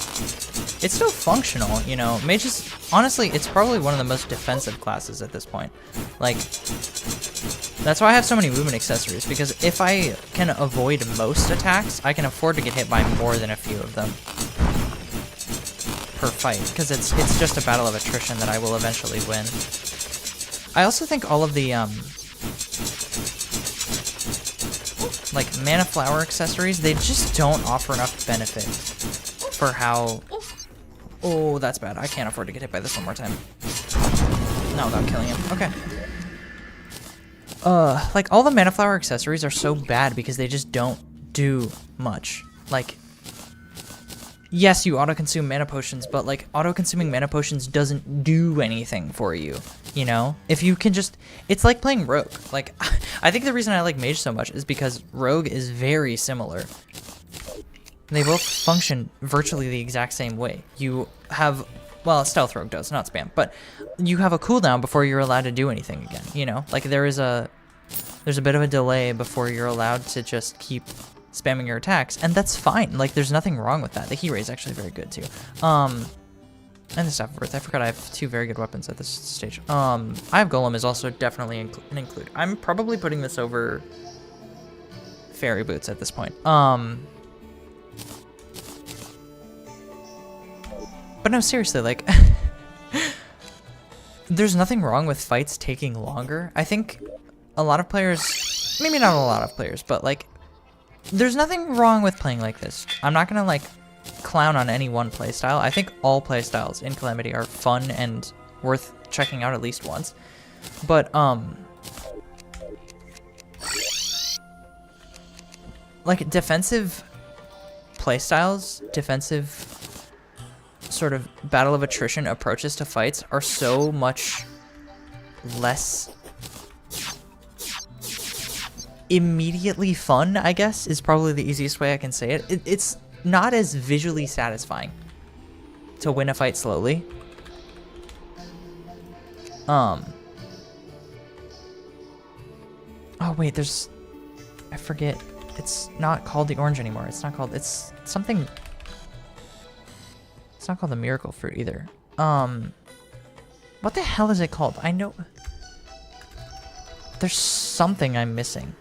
It's still functional, you know. Mage is, honestly, it's probably one of the most defensive classes at this point. Like, that's why I have so many movement accessories, because if I can avoid most attacks, I can afford to get hit by more than a few of them per fight, because it's just a battle of attrition that I will eventually win. I also think all of the, like, mana flower accessories, they just don't offer enough benefit for how... Oh, that's bad. I can't afford to get hit by this one more time. Not without killing him. Okay. Like, all the mana flower accessories are so bad because they just don't do much. Like, yes, you auto-consume mana potions, but, like, auto-consuming mana potions doesn't do anything for you, you know? If you can just... It's like playing Rogue. Like, I think the reason I like Mage so much is because Rogue is very similar. They both function virtually the exact same way. You have, well, Stealth Rogue does, not spam, but you have a cooldown before you're allowed to do anything again, you know? Like, there's a bit of a delay before you're allowed to just keep spamming your attacks, and that's fine. Like, there's nothing wrong with that. The heat ray is actually very good, too. And the Staff of Earth. I forgot I have two very good weapons at this stage. I have Golem is also definitely an include. I'm probably putting this over Fairy Boots at this point. But no, seriously, like, there's nothing wrong with fights taking longer. I think a lot of players, maybe not a lot of players, but, like, there's nothing wrong with playing like this. I'm not gonna, like, clown on any one playstyle. I think all playstyles in Calamity are fun and worth checking out at least once. But, like, defensive playstyles, defensive sort of battle of attrition approaches to fights are so much less immediately fun, I guess, is probably the easiest way I can say it. It's not as visually satisfying to win a fight slowly. Oh wait, there's... I forget. It's not called the orange anymore. It's not called... It's something... It's not called the miracle fruit either. What the hell is it called? I know... There's something I'm missing.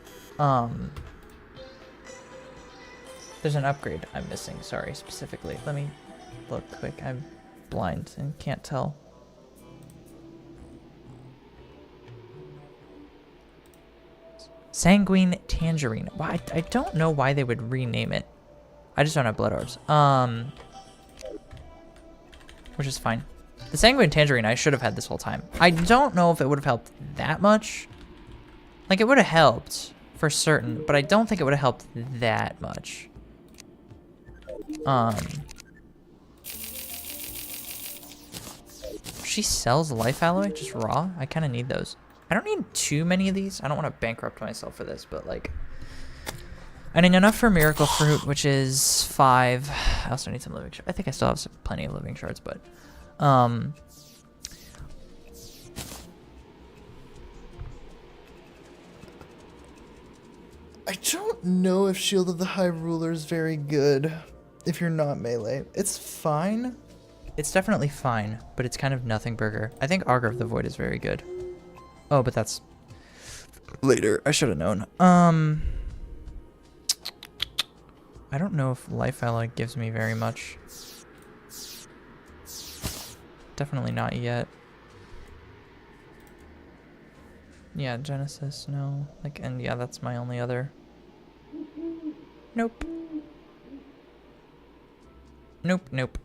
There's an upgrade I'm missing, sorry, specifically. Let me look quick. I'm blind and can't tell. Sanguine Tangerine. Well, I don't know why they would rename it. I just don't have blood orbs. Which is fine. The Sanguine Tangerine I should have had this whole time. I don't know if it would have helped that much. Like, it would have helped for certain, but I don't think it would have helped that much. She sells life alloy just raw? I kind of need those. I don't need too many of these. I don't want to bankrupt myself for this, but like, I need enough for Miracle Fruit, which is 5. I also need some living shards. I think I still have plenty of living shards, but I don't know if Shield of the High Ruler is very good if you're not melee. It's fine. It's definitely fine, but it's kind of nothing burger. I think Augur of the Void is very good. Oh, but that's later. I should have known. I don't know if life alloy gives me very much. Definitely not yet. Yeah, Genesis, no. Like, and yeah, that's my only other. Nope. Nope, nope.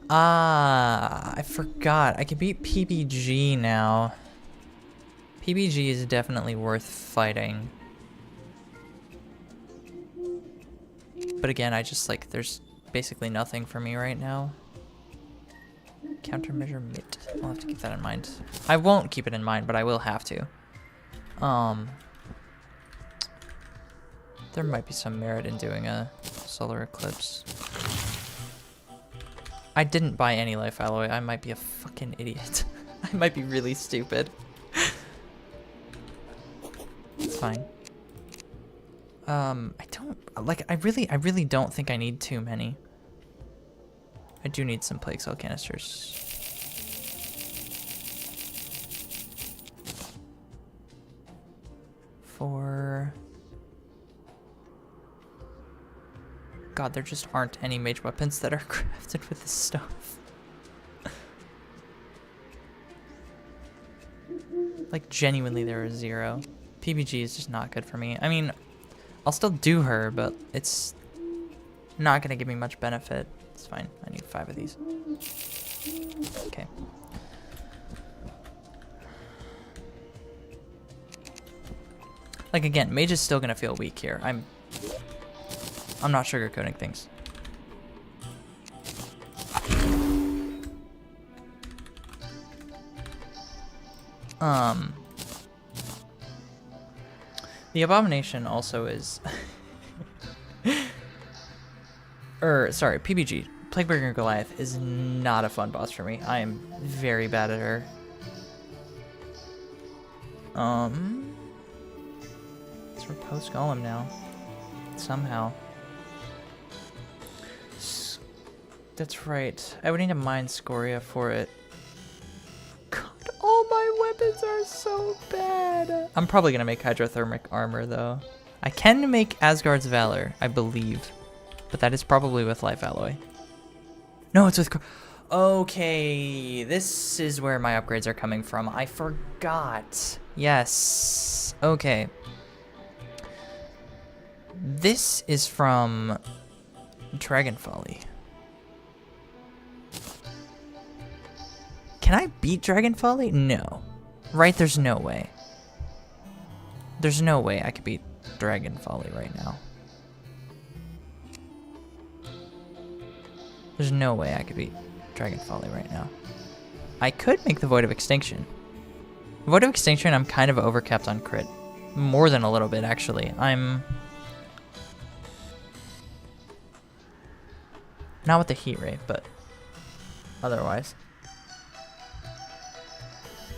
Ah, I forgot. I can beat PBG now. PBG is definitely worth fighting. But again, I just like, there's basically nothing for me right now. Countermeasure MIT. I'll have to keep that in mind. I won't keep it in mind, but I will have to. There might be some merit in doing a solar eclipse. I didn't buy any life alloy. I might be a fucking idiot. I might be really stupid. It's fine. I don't like. I really don't think I need too many. I do need some plague cell canisters. For God, there just aren't any mage weapons that are crafted with this stuff. Like, genuinely, there is 0. PBG is just not good for me. I mean, I'll still do her, but it's not gonna give me much benefit. It's fine. I need 5 of these. Okay. Like, again, mage is still gonna feel weak here. I'm not sugarcoating things. The Abomination also is sorry, PBG. Plaguebringer Goliath is not a fun boss for me. I am very bad at her. Let's repose Golem now. Somehow. That's right. I would need to mine Scoria for it. God, all my weapons are so bad. I'm probably gonna make hydrothermic armor though. I can make Asgard's Valor, I believe. But that is probably with life alloy. No, it's with... Okay, this is where my upgrades are coming from. I forgot. Yes. Okay. This is from Dragon Folly. Can I beat Dragon Folly? No. Right? There's no way. There's no way I could beat Dragon Folly right now. There's no way I could beat Dragon Folly right now. I could make the Void of Extinction. Void of Extinction, I'm kind of overcapped on crit. More than a little bit, actually. I'm... Not with the heat ray, but otherwise.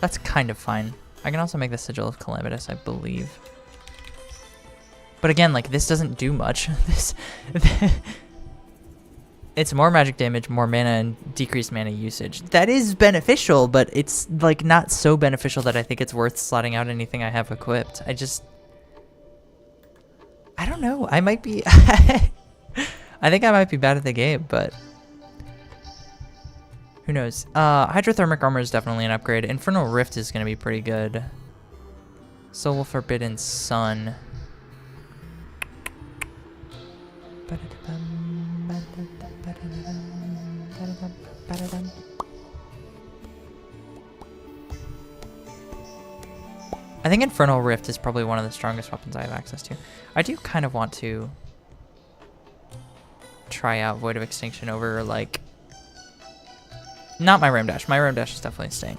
That's kind of fine. I can also make the Sigil of Calamitous, I believe. But again, like, this doesn't do much. It's more magic damage, more mana, and decreased mana usage. That is beneficial, but it's, like, not so beneficial that I think it's worth slotting out anything I have equipped. I don't know. I might be... I think I might be bad at the game, but... Who knows? Hydrothermic armor is definitely an upgrade. Infernal Rift is going to be pretty good. Soul Forbidden Sun. I think Infernal Rift is probably one of the strongest weapons I have access to. I do kind of want to try out Void of Extinction over, like... Not my Ram Dash. My Ram Dash is definitely staying.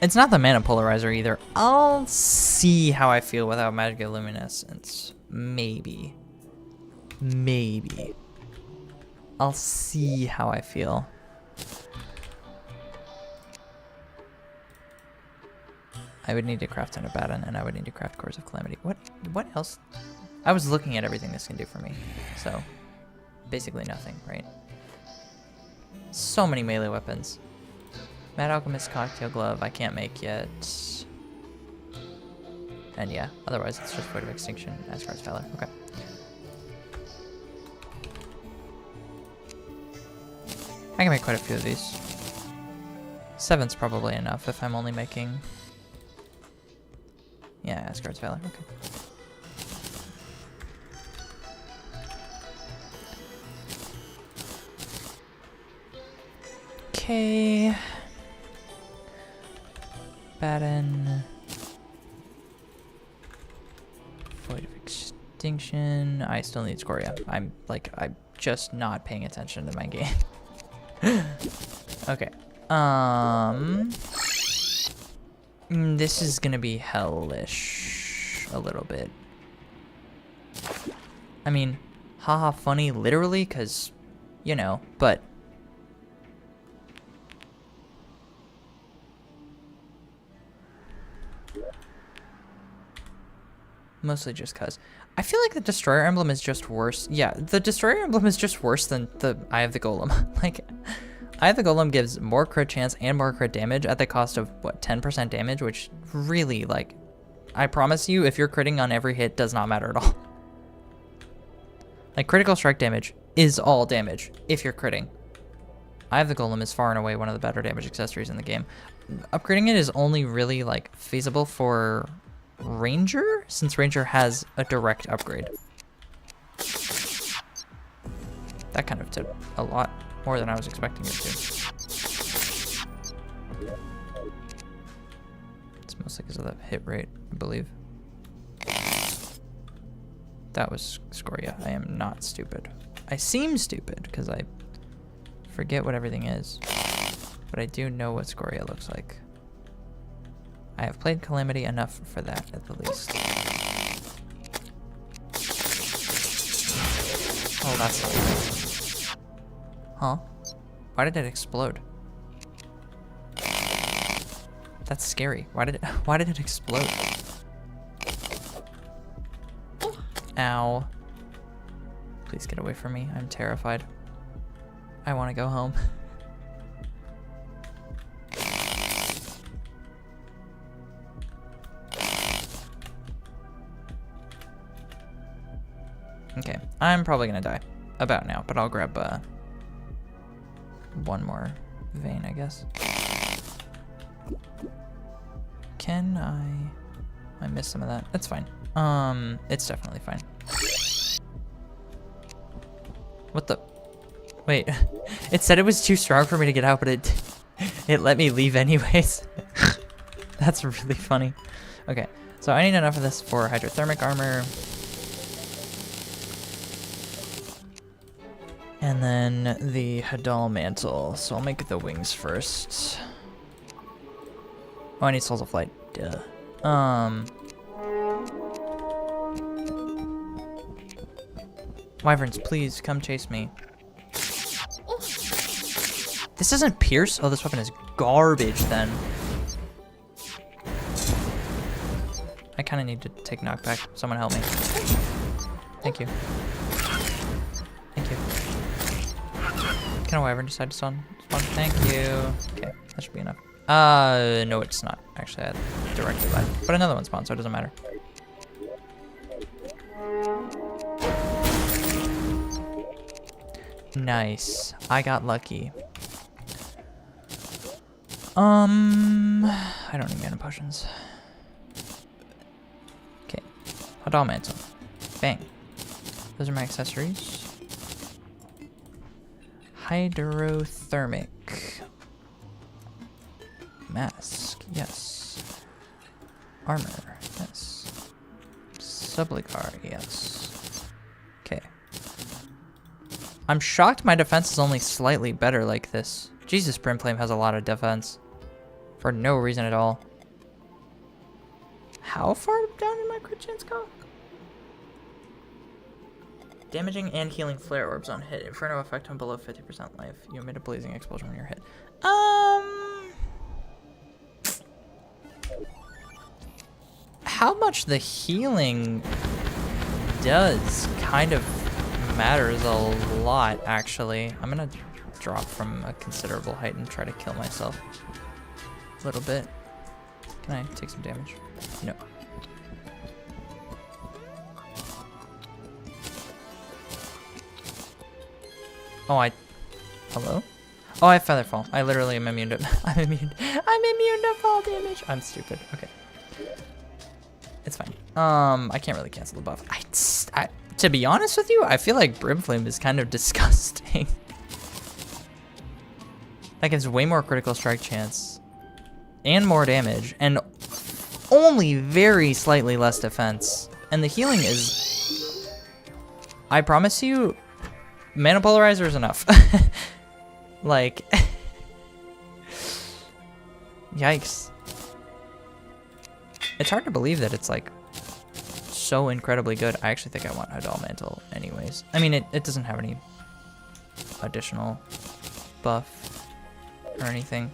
It's not the Mana Polarizer either. I'll see how I feel without Magic Luminescence. Maybe. Maybe. I'll see how I feel. I would need to craft an Abaddon, and I would need to craft Cores of Calamity. What else? I was looking at everything this can do for me, so basically nothing, right? So many melee weapons. Mad Alchemist Cocktail Glove I can't make yet. And yeah, otherwise it's just Void of Extinction, Asgard's Valor. Okay. I can make quite a few of these. 7's probably enough if I'm only making... Yeah, Asgard's Valor, okay. Okay. Batten. Void of Extinction. I still need Scoria. I'm just not paying attention to my game. Okay. This is gonna be hellish a little bit. I mean, haha funny literally, cause, you know, but mostly just cause. I feel like the Destroyer Emblem is just worse. Yeah, the Destroyer Emblem is just worse than the Eye of the Golem. Like, Eye of the Golem gives more crit chance and more crit damage at the cost of, what, 10% damage? Which really, like, I promise you, if you're critting on every hit, does not matter at all. Like, critical strike damage is all damage if you're critting. Eye of the Golem is far and away one of the better damage accessories in the game. Upgrading it is only really, like, feasible for Ranger, since Ranger has a direct upgrade. That kind of did a lot more than I was expecting it to. It's mostly because of the hit rate, I believe. That was Scoria. I am not stupid. I seem stupid because I forget what everything is, but I do know what Scoria looks like. I have played Calamity enough for that, at the least. Oh, that's... Huh? Why did it explode? That's scary. Why did it explode? Ow. Please get away from me. I'm terrified. I want to go home. Okay, I'm probably gonna die about now, but I'll grab one more vein, I guess. Can I missed some of that. That's fine. It's definitely fine. What the? Wait, it said it was too strong for me to get out, but it let me leave anyways. That's really funny. Okay, so I need enough of this for hydrothermic armor. And then the Hadal Mantle. So I'll make the wings first. Oh, I need Souls of Flight. Duh. Wyverns, please come chase me. This doesn't pierce? Oh, this weapon is garbage then. I kind of need to take knockback. Someone help me. Thank you. Thank you. Can a Wyvern decide to spawn? Thank you. Okay, that should be enough. No, it's not. Actually, I directly lied. But another one spawned, so it doesn't matter. Nice. I got lucky. I don't need mana potions. Okay. Hadal mantle. Bang. Those are my accessories. Hydrothermic. Mask. Yes. Armor. Yes. Sublicar. Yes. Okay. I'm shocked my defense is only slightly better like this. Jesus, Brimflame has a lot of defense. For no reason at all. How far down did my crit chance go? Damaging and healing flare orbs on hit. Inferno effect on below 50% life. You emit a blazing explosion when you're hit. How much the healing does kind of matters a lot, actually. I'm gonna drop from a considerable height and try to kill myself a little bit. Can I take some damage? No. Oh, hello? Oh, I have Featherfall. I literally am immune to, I'm immune to fall damage. I'm stupid. Okay. It's fine. I can't really cancel the buff. To be honest with you, I feel like Brimflame is kind of disgusting. That gives way more critical strike chance and more damage and only very slightly less defense. And the healing is, I promise you, Mana Polarizer is enough. Like, yikes. It's hard to believe that it's like so incredibly good. I actually think I want Hadal Mantle anyways. I mean, it doesn't have any additional buff or anything.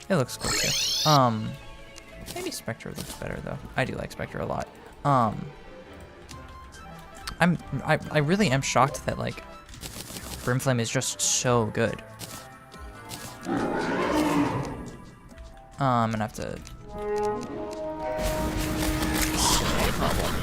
It looks cool too. Maybe Spectre looks better though. I do like Spectre a lot. I really am shocked that like Brimflame is just so good. I'm gonna have to problem.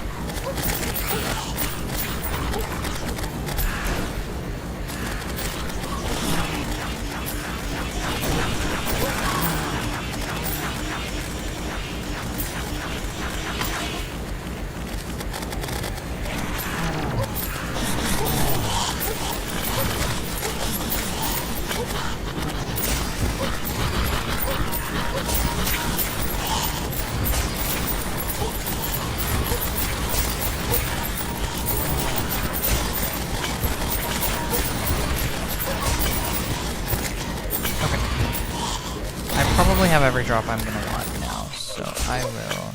I have every drop I'm gonna want now, so I will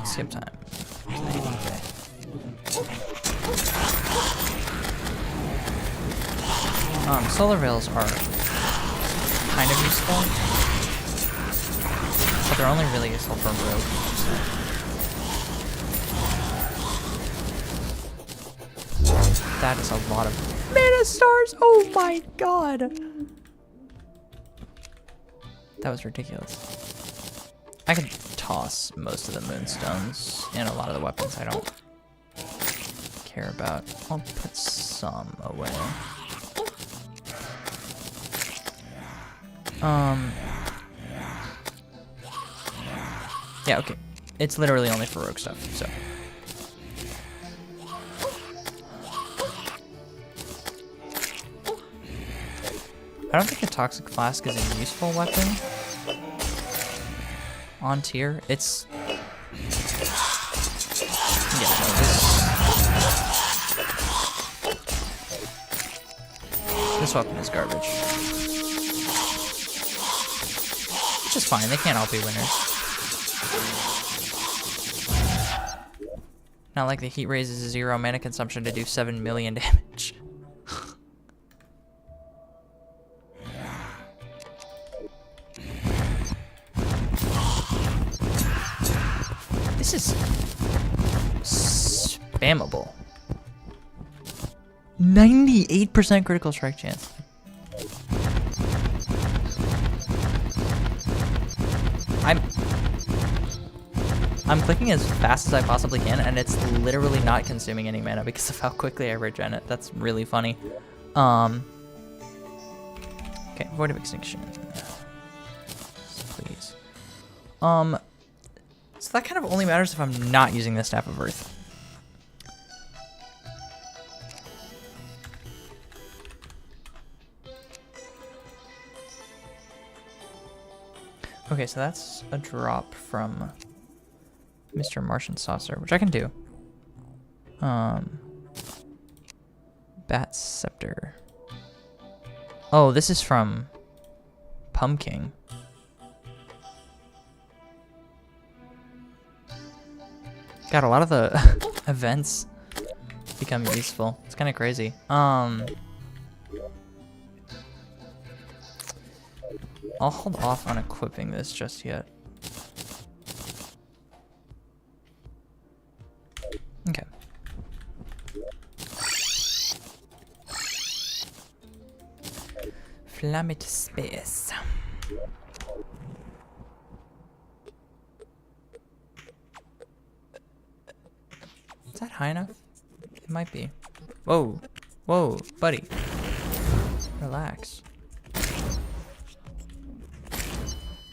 skip time. Solar Veils are kind of useful, but they're only really useful for rogue. So. That is a lot of mana stars. Oh my god. That was ridiculous. I could toss most of the moonstones and a lot of the weapons I don't care about. I'll put some away. Yeah, okay. It's literally only for rogue stuff, so. I don't think a Toxic Flask is a useful weapon on tier. It's... Yeah, no, this weapon is garbage. Which is fine, they can't all be winners. Not like the heat raises 0 mana consumption to do 7 million damage. This is spammable. 98% critical strike chance. I'm clicking as fast as I possibly can, and it's literally not consuming any mana because of how quickly I regen it. That's really funny. Okay, Void of Extinction. Please. So that kind of only matters if I'm not using the Staff of Earth. Okay, so that's a drop from Mr. Martian Saucer, which I can do. Bat Scepter. Oh, this is from Pumpkin. God, a lot of the events become useful. It's kind of crazy. I'll hold off on equipping this just yet. Okay. Flammit Space. Is that high enough? It might be. Whoa. Whoa, buddy. Relax.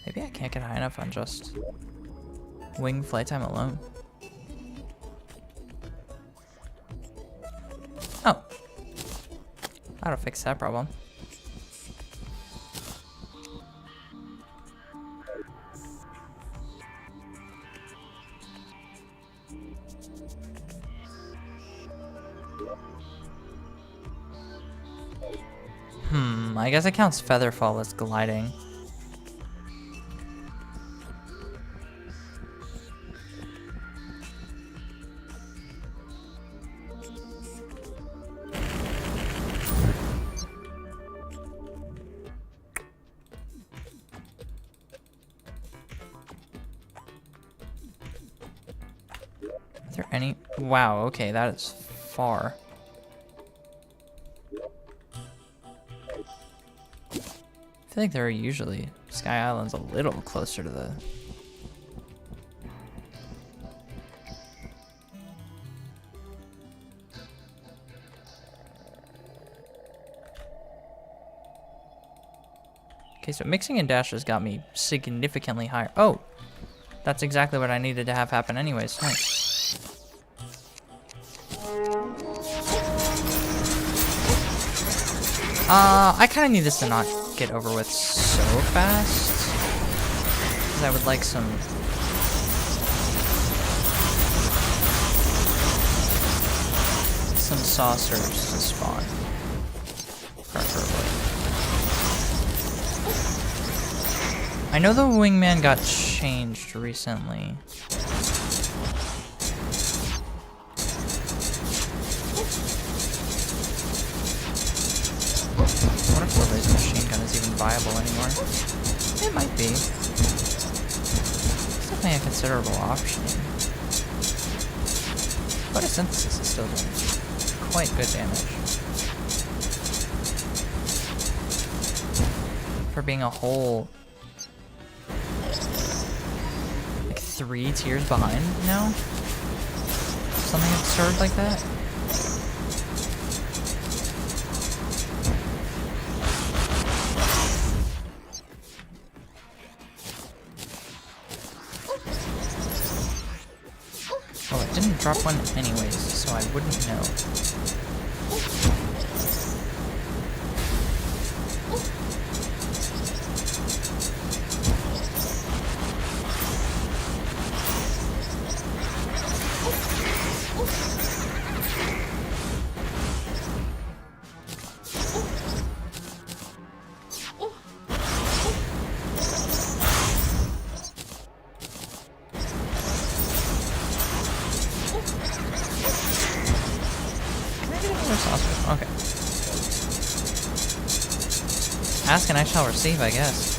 Maybe I can't get high enough on just wing flight time alone. Oh. That'll fix that problem. I guess it counts Featherfall as gliding. Is there any? Wow, okay, that is far. I feel like there are usually Sky Islands a little closer to the... Okay, so mixing and dashes got me significantly higher. Oh! That's exactly what I needed to have happen anyways. Nice. I kind of need this to not get over with so fast, because I would like some saucers to spawn, preferably. I know the wingman got changed recently. I wonder if Lily's machine gun is even viable anymore. It might be. It's definitely a considerable option. Photosynthesis is still doing quite good damage. For being a whole... like 3 tiers behind now? Something absurd like that? Drop one anyways, so I wouldn't know. Okay. Ask and I shall receive, I guess.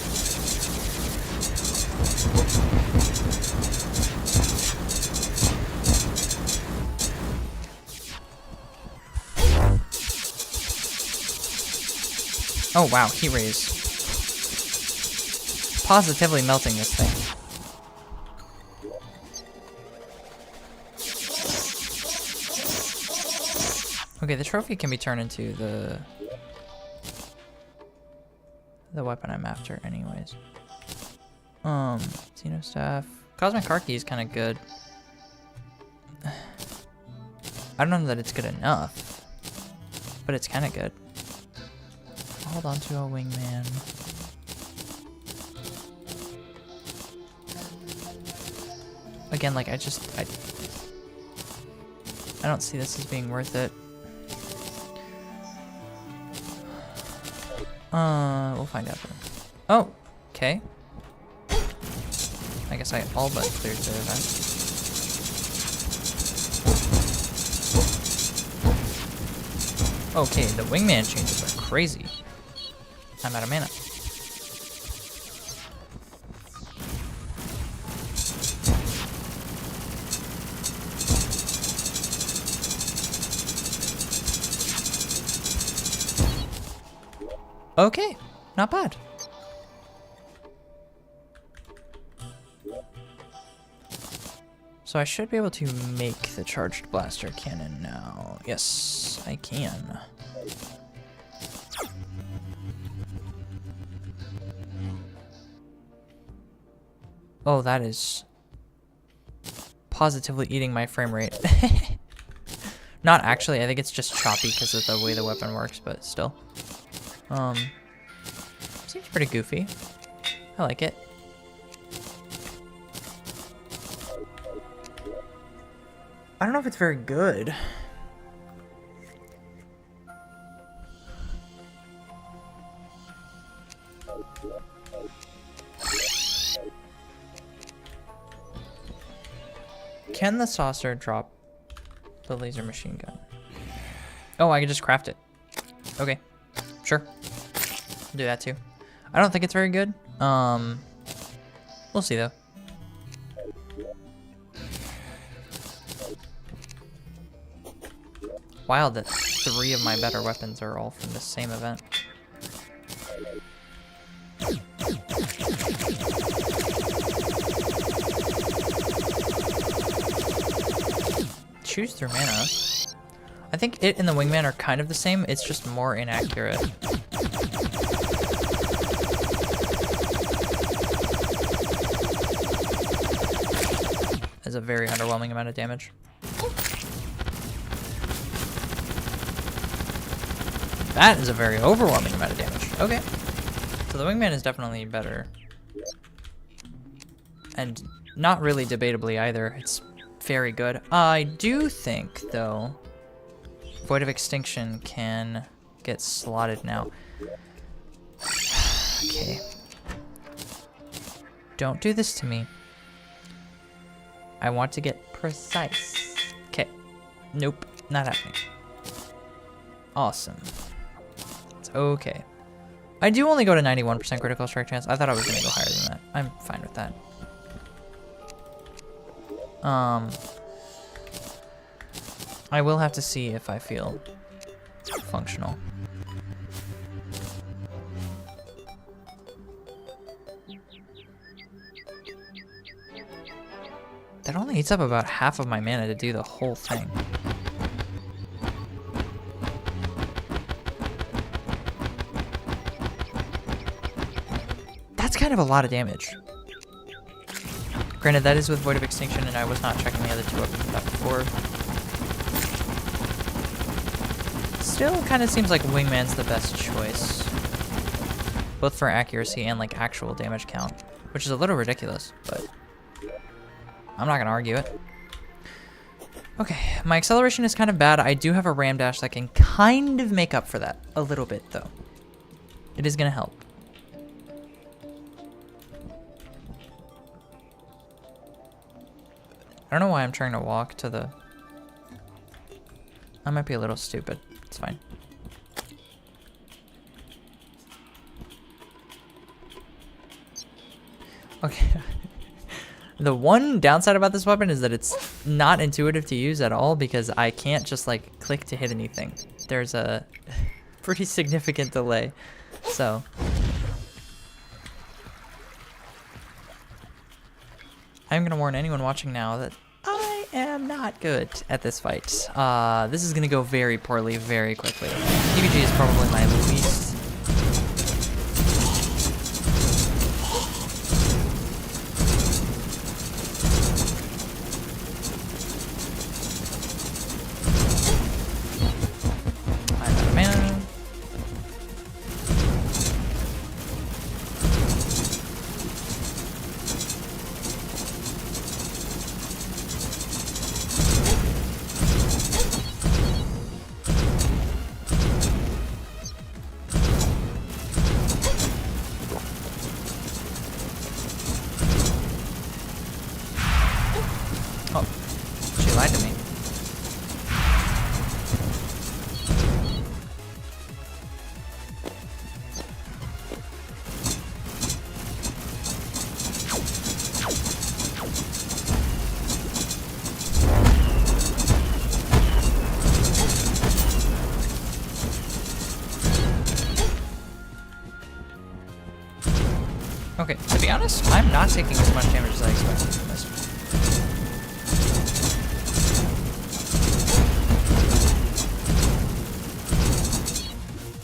Oh wow, heat rays. Positively melting this thing. Okay, the trophy can be turned into the weapon I'm after anyways. Xeno staff. Cosmic Karki is kind of good. I don't know that it's good enough, but it's kind of good. Hold on to a wingman. Again, like I don't see this as being worth it. We'll find out though. Oh, okay. I guess I all but cleared the event. Okay, the wingman changes are crazy. I'm out of mana. Okay, not bad. So I should be able to make the charged blaster cannon now. Yes, I can. Oh, that is positively eating my frame rate. Not actually, I think it's just choppy because of the way the weapon works, but still. Seems pretty goofy. I like it. I don't know if it's very good. Can the saucer drop the laser machine gun? Oh, I can just craft it. Okay, sure. I'll do that too. I don't think it's very good. We'll see though. Wild that 3 of my better weapons are all from the same event. Choose through mana. I think it and the wingman are kind of the same, it's just more inaccurate. That's a very underwhelming amount of damage. That is a very overwhelming amount of damage. Okay. So the wingman is definitely better. And not really debatably either. It's very good. I do think, though, Void of Extinction can get slotted now. Okay. Don't do this to me. I want to get precise. Okay. Nope. Not happening. Awesome. It's okay. I do only go to 91% critical strike chance. I thought I was going to go higher than that. I'm fine with that. I will have to see if I feel functional. That only eats up about half of my mana to do the whole thing. That's kind of a lot of damage. Granted, that is with Void of Extinction, and I was not checking the other 2 weapons with that before. Still kind of seems like Wingman's the best choice. Both for accuracy and like actual damage count, which is a little ridiculous, but I'm not gonna argue it. Okay, my acceleration is kind of bad. I do have a ram dash that can kind of make up for that a little bit, though. It is gonna help. I don't know why I'm trying to walk to the... I might be a little stupid. It's fine. Okay. The one downside about this weapon is that it's not intuitive to use at all because I can't just like click to hit anything. There's a pretty significant delay. So... I'm gonna warn anyone watching now that I am not good at this fight. This is gonna go very poorly very quickly. PvG is probably my least. I'm out of mana. Oh, she lied to me. Okay, to be honest, I'm not taking as much damage as I expected from this.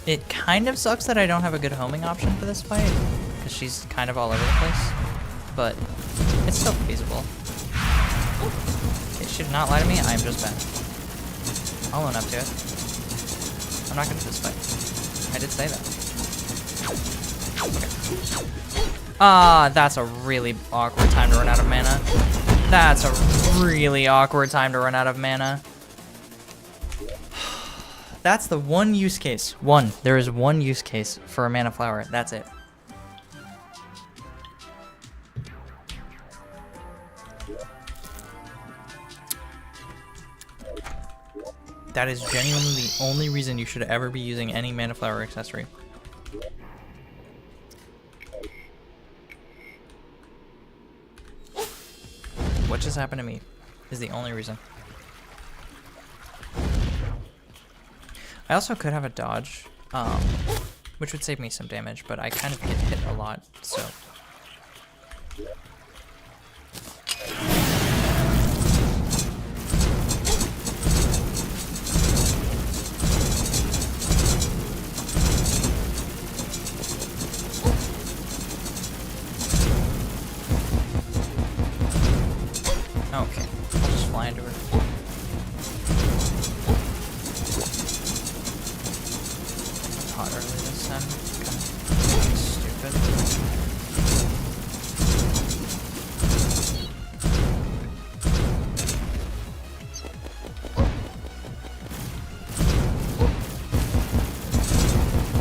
It kind of sucks that I don't have a good homing option for this fight, because she's kind of all over the place, but it's still feasible. It should not lie to me, I am just bad. I'll own up to it. I'm not good at this fight. I did say that. Okay. Ah, that's a really awkward time to run out of mana. That's a really awkward time to run out of mana. That's the one use case. One. There is one use case for a mana flower. That's it. That is genuinely the only reason you should ever be using any mana flower accessory. What just happened to me is the only reason. I also could have a dodge, which would save me some damage, but I kind of get hit a lot, so. Okay, I'll just fly into her. Hot early this time. Kind of stupid.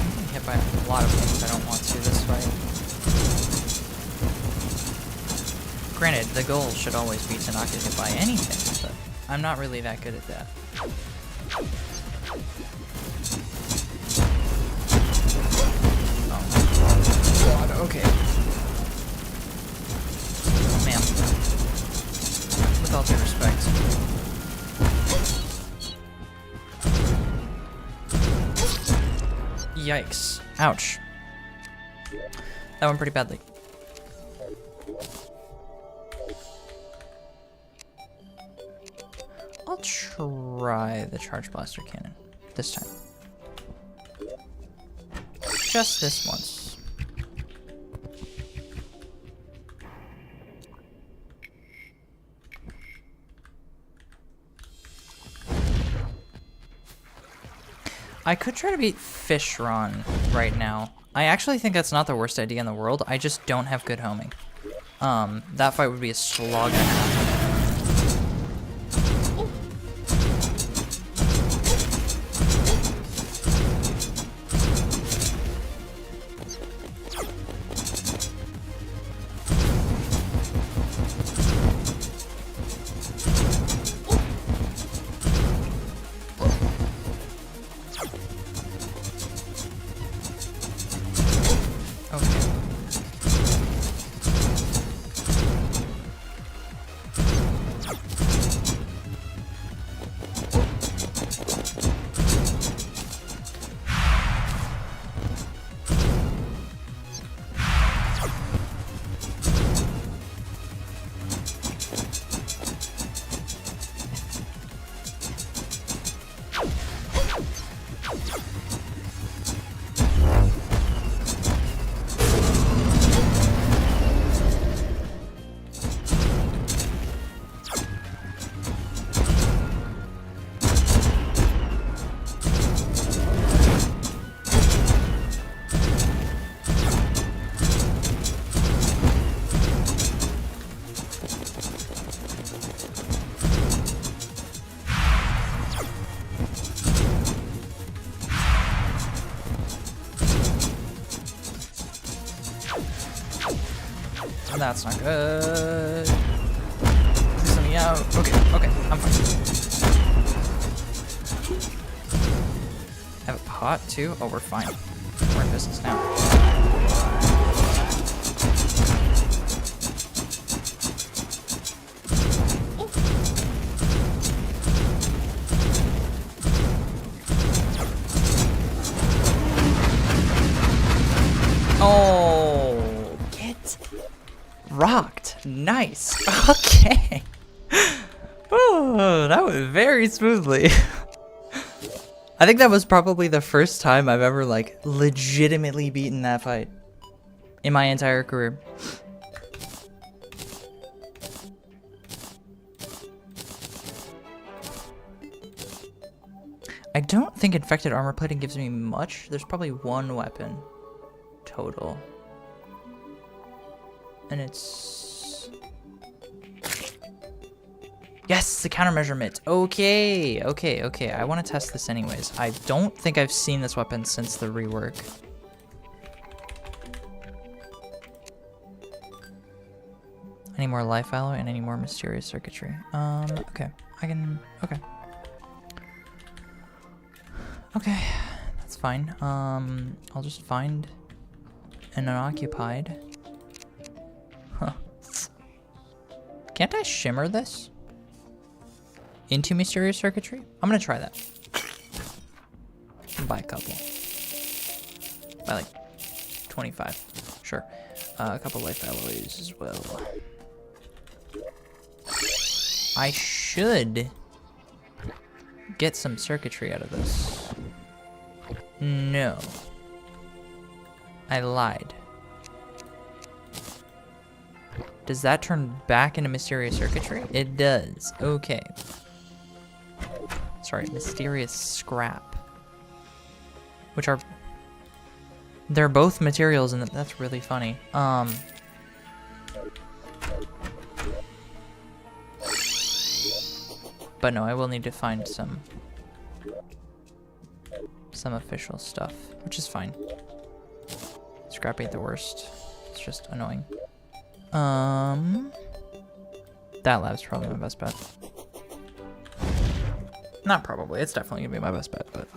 I'm getting hit by a lot of things I don't want to this fight. Granted, the goal should always be to not get hit by anything, but I'm not really that good at that. Oh god, okay. Oh, ma'am. With all due respect. Yikes. Ouch. That went pretty badly. I'll try the Charge Blaster Cannon this time. Just this once. I could try to beat Fishron right now. I actually think that's not the worst idea in the world. I just don't have good homing. That fight would be a slog and a half. That's not good. Please let me out. Okay, okay, I'm fine. I have a pot too? Oh, we're fine. We're in business now. Oh, get rocked. Nice. Okay. Oh, that went very smoothly. I think that was probably the first time I've ever like legitimately beaten that fight in my entire career. I don't think infected armor plating gives me much. There's probably one weapon total. And it's... Yes, the countermeasure mitt. Okay, okay, okay. I want to test this anyways. I don't think I've seen this weapon since the rework. Any more life alloy and any more mysterious circuitry. Okay. I can... Okay. Okay, that's fine. I'll just find an unoccupied. Huh. Can't I shimmer this into mysterious circuitry? I'm gonna try that. Buy a couple. Buy like 25. Sure. A couple life alloys as well. I should get some circuitry out of this. No. I lied. Does that turn back into mysterious circuitry? It does. Okay. Sorry, mysterious scrap. Which are... They're both materials and that's really funny. But no, I will need to find some official stuff, which is fine. Scrap ain't the worst. It's just annoying. That lab's probably my best bet. Not probably, it's definitely gonna be my best bet, but...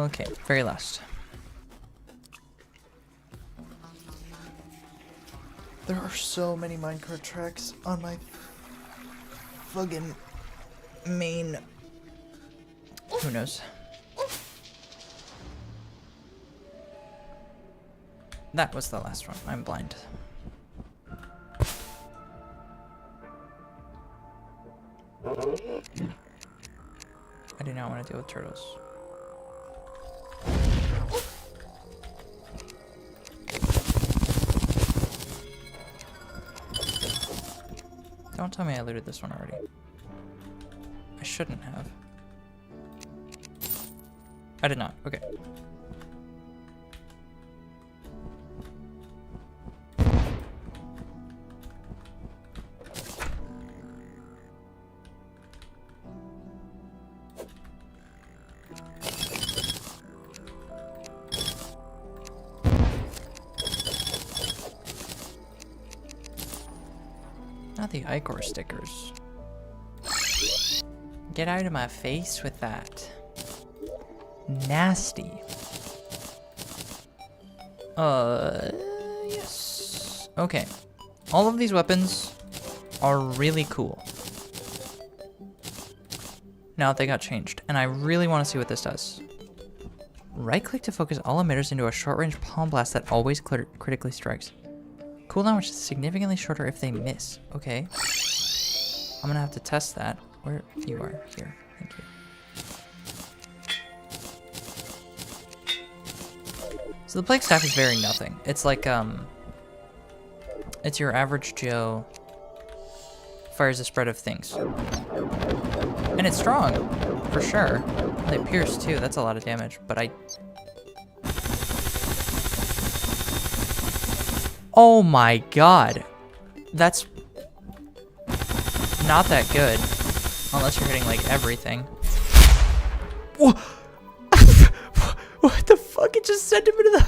Okay, very last. There are so many minecart tracks on my fucking main... Who knows? That was the last one. I'm blind. I do not want to deal with turtles. Don't tell me I looted this one already. I shouldn't have. I did not. Okay. Not the Icor stickers. Get out of my face with that. Nasty. Yes. Okay. All of these weapons are really cool. Now that they got changed, and I really want to see what this does. Right-click to focus all emitters into a short-range palm blast that always critically strikes. Cooldown which is significantly shorter if they miss. Okay. I'm gonna have to test that. Where you are. Here. Thank you. So the plague staff is very nothing. It's like, it's your average Joe fires a spread of things. And it's strong, for sure. They pierce too, that's a lot of damage, but I... Oh my god. That's not that good. Unless you're hitting like everything. What the fuck? It just sent him into the...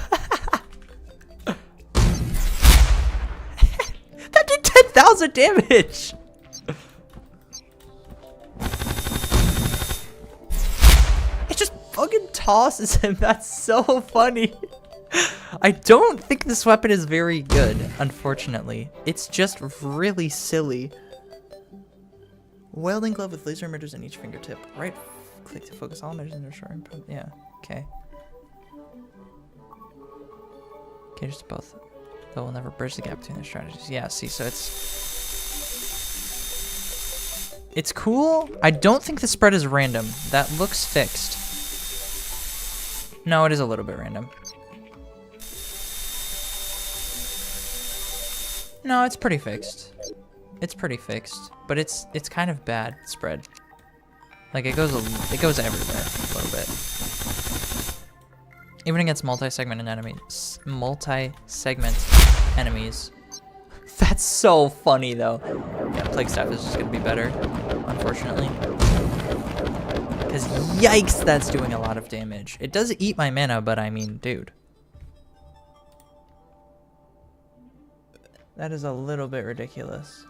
1,000 damage! It just fucking tosses him. That's so funny. I don't think this weapon is very good, unfortunately. It's just really silly. Welding glove with laser emitters in each fingertip. Right click to focus all emitters in their short. Yeah, okay. Okay, just both. Though we'll never bridge the gap between their strategies. Yeah, see, so it's cool. I don't think the spread is random. That looks fixed. No, it is a little bit random. No, it's pretty fixed. It's pretty fixed, but it's kind of bad spread. Like it goes everywhere a little bit. Even against multi-segment enemies. That's so funny though. Yeah, Plague Staff is just gonna be better, unfortunately. Because yikes, that's doing a lot of damage. It does eat my mana, but I mean, dude. That is a little bit ridiculous.